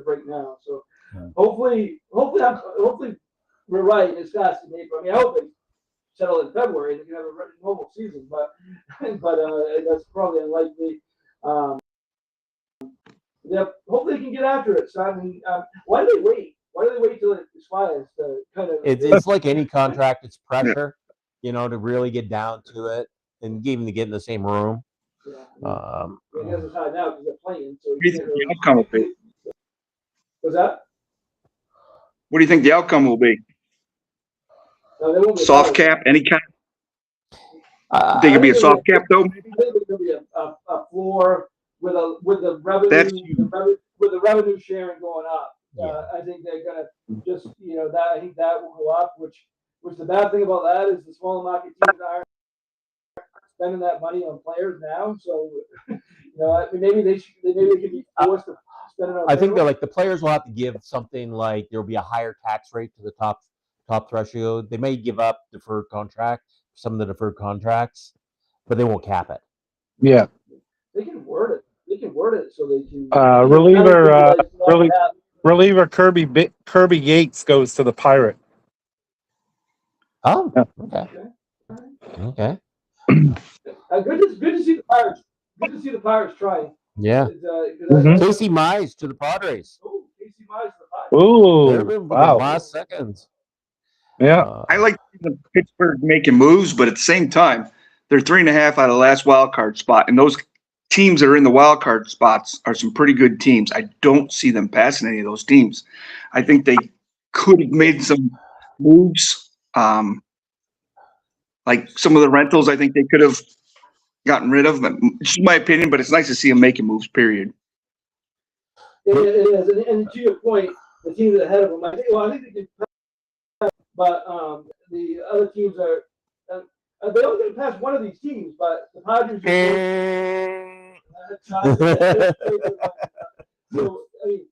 break now. So hopefully we're right. It starts in April. I mean, I hope they settle in February and they can have a normal season, but that's probably unlikely. Hopefully they can get after it. So I mean, why do they wait? Why do they wait till it expires to kind of? It's like any contract. It's pressure, to really get down to it and even to get in the same room. Yeah, I guess it's hard now because they're playing. So What do you think the outcome will be? What's that? What do you think the outcome will be? No, they won't be Soft cap, any cap? You think it'd be a soft cap though? I think there's gonna be a floor with the revenue That's with the revenue sharing going up. Yeah. I think they're gonna just that I think that will go up. Which the bad thing about that is the smaller market teams aren't spending that money on players now. So I mean, maybe they could be forced to spend it on. I think that payroll. like the players will have to give something like there'll be a higher tax rate to the top threshold. They may give up some of the deferred contracts, but they won't cap it. Yeah. They can word it. They can word it so they can. Reliever Kirby Yates goes to the Pirate. Oh, Yeah. Okay. Good to see the Pirates. Good to see the Pirates trying. Yeah. Mhm. Casey Mize to the Padres. Oh, Casey Mize to the Pirates. Ooh, wow. Last seconds. Yeah. I like the Pittsburgh making moves, but at the same time, they're 3.5 out of the last wild card spot, and those teams that are in the wild card spots are some pretty good teams. I don't see them passing any of those teams. I think they could have made some moves, like some of the rentals. I think they could have gotten rid of them. It's just my opinion, but it's nice to see them making moves. Period. It is, and to your point, the teams ahead of them. I think they can, but the other teams are. They only going to pass one of these teams, but the Padres. So I mean,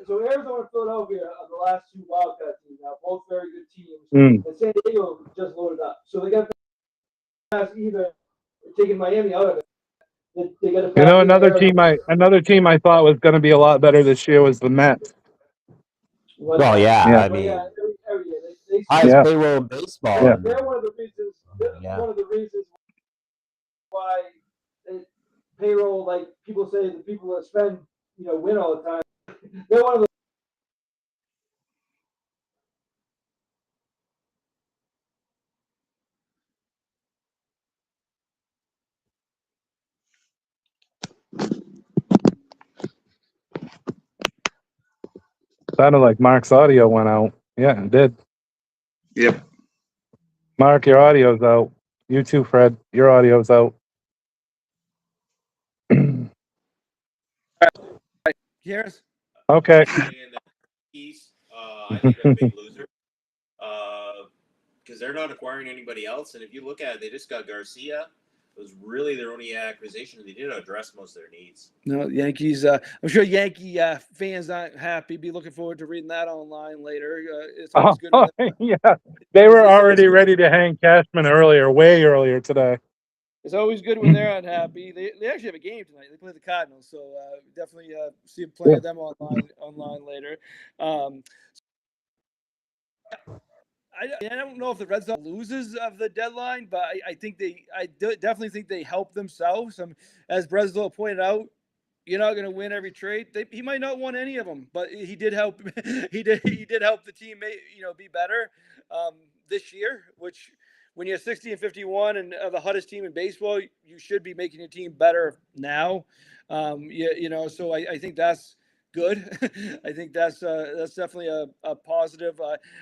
so Arizona and Philadelphia are the last two wildcat teams now, both very good teams. Mm. And San Diego just loaded up, so they got to pass either taking Miami out of it. They got to pass Another team I thought was going to be a lot better this year was the Mets. Well, yeah. Yeah. I mean, every year they highest Yeah. payroll in baseball. Yeah. they're one of the reasons. Yeah. One of the reasons why payroll, like people say, the people that spend, win all the time. They're one of the. Sounded like Mark's audio went out. Yeah, it did. Yep. Mark, your audio's out. You too, Fred. Your audio's out. Yes. Okay. And East, I think they're a big loser because they're not acquiring anybody else. And if you look at it, they just got Garcia. It was really their only acquisition. They didn't address most of their needs. No, Yankees. I'm sure Yankee fans aren't happy. Be looking forward to reading that online later. It's always good. Yeah. They were already ready to hang Cashman way earlier today. It's always good when they're unhappy. They actually have a game tonight. They play the Cardinals, so definitely see plenty of them online later. I don't know if the Red Sox loses of the deadline, but I think definitely think they help themselves. As Breslow pointed out, you're not going to win every trade. He might not win any of them, but he did help. he did help the team, be better this year. Which, when you're 60-51 and the hottest team in baseball, you should be making your team better now. So I think that's good. I think that's definitely a positive.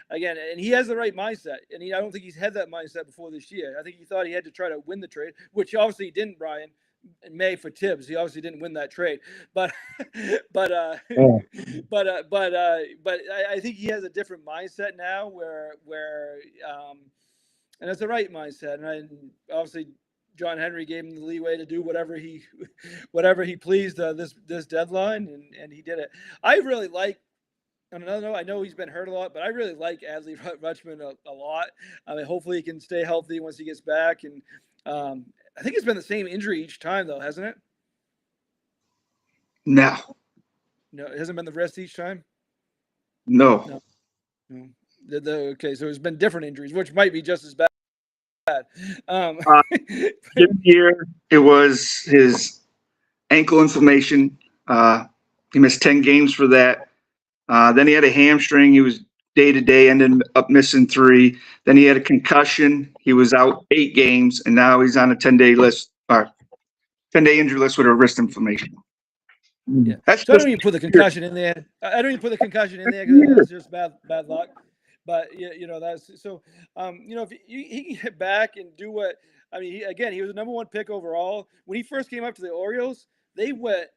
Again, and he has the right mindset, and I don't think he's had that mindset before this year. I think he thought he had to try to win the trade, which obviously he didn't, Brian. In May for Tibbs, he obviously didn't win that trade, but I think he has a different mindset now, where and it's the right mindset, and obviously John Henry gave him the leeway to do whatever he pleased this deadline, and he did it. I really like. I know he's been hurt a lot, but I really like Adley Rutschman a lot. I mean, hopefully he can stay healthy once he gets back, and I think it's been the same injury each time, though, hasn't it? No. No, it hasn't been the wrist each time. No. Okay, so it's been different injuries, which might be just as bad. This year it was his ankle inflammation. He missed 10 games for that. Then he had a hamstring. He was day-to-day, ended up missing 3. Then he had a concussion. He was out 8 games, and now he's on a 10-day list, 10-day injury list with a wrist inflammation. Yeah. So I don't even put the concussion in there. I don't even put the concussion in there because it's just bad luck. But that's so. If he can get back and do what I mean, he was the number 1 pick overall when he first came up to the Orioles. They went.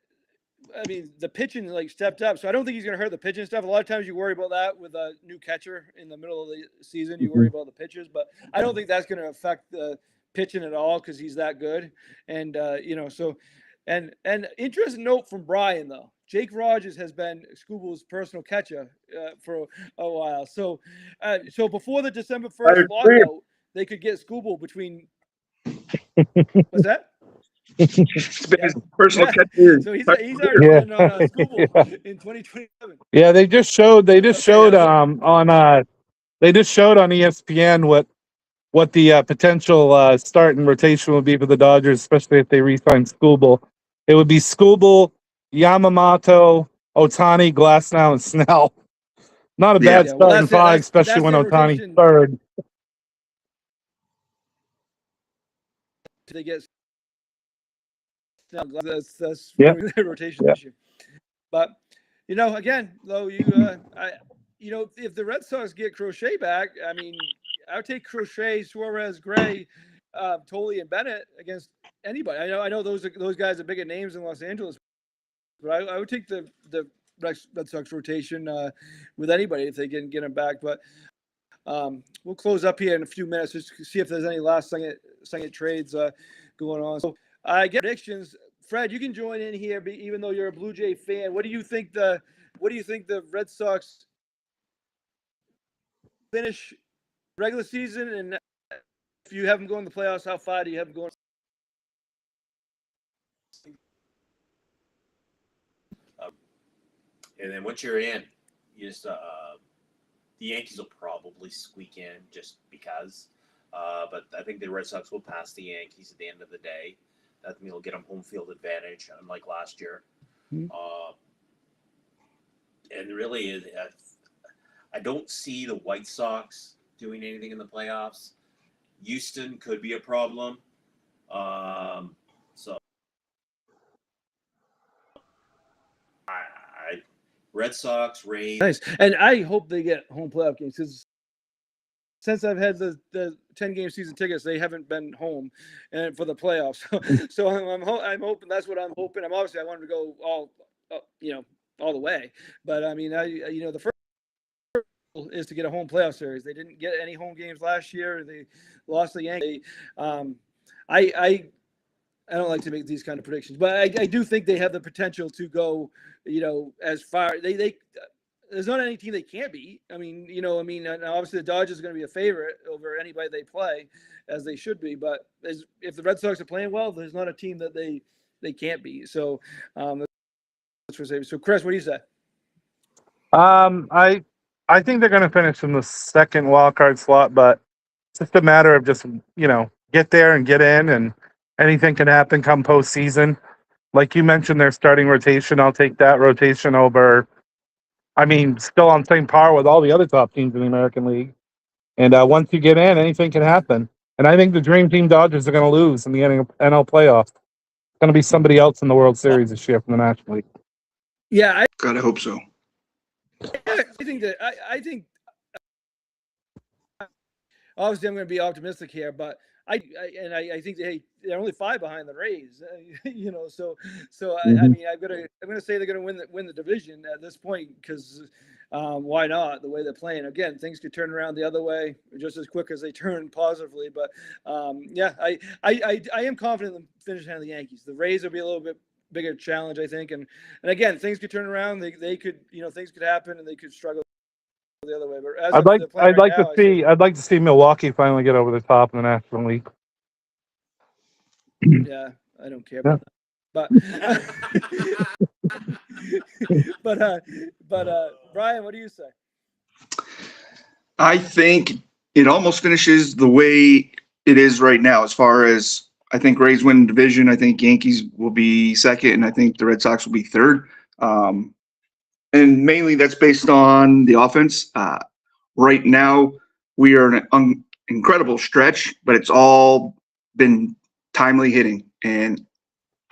I mean, the pitching stepped up, so I don't think he's going to hurt the pitching stuff. A lot of times you worry about that with a new catcher in the middle of the season. You worry about the pitches, but I don't think that's going to affect the pitching at all because he's that good. And so, and interesting note from Brian though, Jake Rogers has been Scooble's personal catcher for a while. So, before the December 1st lockout, they could get Scooble between. What's that? It's been his personal catcher. So he's already running on Scooble in 2027. Yeah, they just showed on ESPN what the potential start and rotation would be for the Dodgers, especially if they re-sign Scooble. It would be Scooble, Yamamoto, Ohtani, Glasnow, and Snell. Not a bad starting five, especially when Ohtani's third. They get that's their rotation issue. But again, though, if the Red Sox get Crochet back, I mean, I would take Crochet, Suarez, Gray, Tolley, and Bennett against anybody. I know those guys are bigger names in Los Angeles, but I would take the Red Sox rotation with anybody if they can get them back. But we'll close up here in a few minutes just to see if there's any last second trades going on. So I get predictions. Fred, you can join in here, even though you're a Blue Jay fan. What do you think the Red Sox finish regular season, and if you have them going to the playoffs, how far do you have them going? And then once you're in, you just the Yankees will probably squeak in just because. But I think the Red Sox will pass the Yankees at the end of the day. I think they'll get them home field advantage, unlike last year. Mm-hmm. And really, I don't see the White Sox doing anything in the playoffs. Houston could be a problem. So Red Sox, Rays. Nice. And I hope they get home playoff games because since I've had the 10-game season tickets, they haven't been home and for the playoffs. So I'm hoping that's what I'm hoping. I want them to go all the way. But I mean, the first is to get a home playoff series. They didn't get any home games last year. They lost the Yankees. I don't like to make these kind of predictions, but I do think they have the potential to go, as far. There's not any team they can't beat. I mean, obviously the Dodgers are going to be a favorite over anybody they play, as they should be. But if the Red Sox are playing well, there's not a team that they can't beat. So that's what I say. So Chris, what do you say? I think they're going to finish in the second wild card slot, but it's just a matter of just get there and get in, and anything can happen come postseason. Like you mentioned, their starting rotation. I'll take that rotation over. I mean, still on same par with all the other top teams in the American League. And once you get in, anything can happen. And I think the Dream Team Dodgers are going to lose in the NL playoffs. It's going to be somebody else in the World Series this year from the National League. Yeah, gotta hope so. I think obviously I'm going to be optimistic here, but I think they're only 5 behind the Rays, So I mean, I'm going to say they're going to win the division at this point because why not? The way they're playing, again, things could turn around the other way just as quick as they turn positively. But I am confident in finishing on the Yankees. The Rays will be a little bit bigger challenge, I think, and again, things could turn around. They could, things could happen, and they could struggle the other way. But I'd like to see Milwaukee finally get over the top in the National League. Yeah, I don't care about that. But Brian, what do you say? I think it almost finishes the way it is right now. As far as I think Rays win the division, I think Yankees will be second, and I think the Red Sox will be third. And mainly that's based on the offense. Right now, we are in an incredible stretch, but it's all been timely hitting. And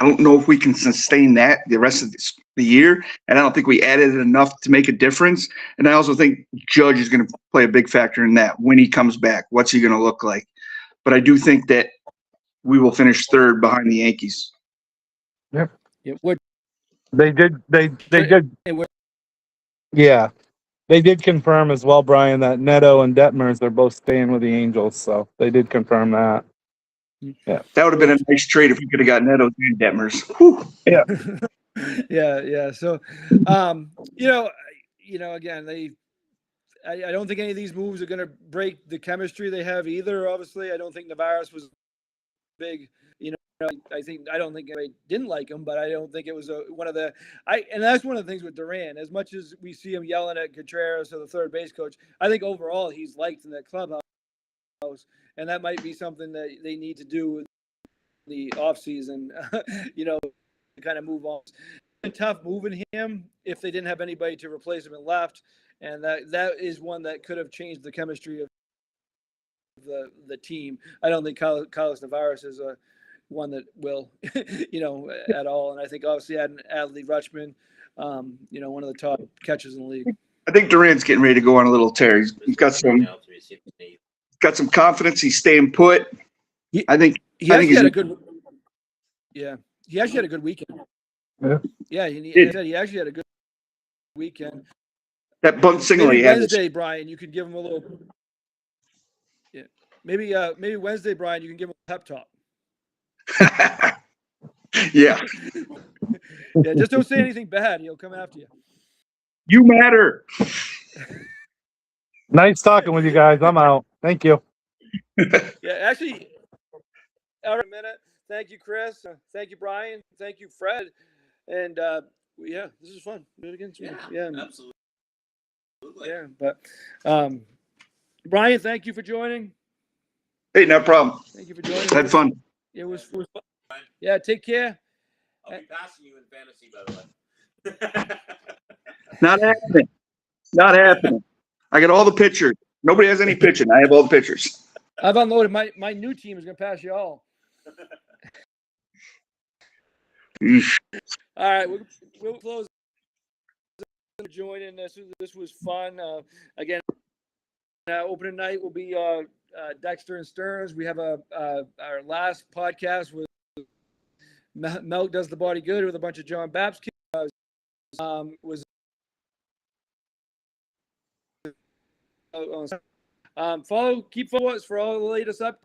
I don't know if we can sustain that the rest of the year. And I don't think we added enough to make a difference. And I also think Judge is going to play a big factor in that when he comes back. What's he going to look like? But I do think that we will finish third behind the Yankees. Yeah, what They did. They did. Hey, what- Yeah, they did confirm as well, Brian, that Neto and Detmers are both staying with the Angels. So they did confirm that. That would have been a nice trade if we could have got Neto and Detmers. Whew. yeah. So, again, I don't think any of these moves are going to break the chemistry they have either. Obviously, I don't think Navarez was big. I don't think I didn't like him, but I don't think it was one of the. And that's one of the things with Duran. As much as we see him yelling at Contreras or the third base coach, I think overall he's liked in that clubhouse, and that might be something that they need to do in the offseason, to kind of move on. It's tough moving him if they didn't have anybody to replace him and left, and that is one that could have changed the chemistry of the team. I don't think Carlos Navarez is one that will, at all. And I think obviously adding Adley Rutschman, one of the top catchers in the league. I think Duran's getting ready to go on a little tear. He's got some confidence. He's staying put. I think he actually had a good. Yeah, he actually had a good weekend. Yeah, he actually had a good weekend. That bunt single maybe he had. Wednesday, Brian, you could give him a little. Yeah, maybe Wednesday, Brian, you can give him a pep talk. Yeah. Yeah, just don't say anything bad. He'll come after you. You matter. Nice talking with you guys. I'm out. Thank you. Yeah, actually, a minute. Thank you, Chris. Thank you, Brian. Thank you, Fred. And this is fun. Do it again. Yeah, absolutely. Yeah, but Brian, thank you for joining. Hey, no problem. Thank you for joining. Had fun. It was fun. Yeah, take care. I'll be passing you in fantasy, by the way. Not happening. Not happening. I got all the pictures. Nobody has any pitching. I have all the pictures. I've unloaded. My new team is going to pass you all. Eesh. All right, we'll close. Joining this. This was fun. Again, opening night will be Dexter and Stearns. We have our last podcast with Melk Does the Body Good with a bunch of John Baps. Was keep following us for all the latest up.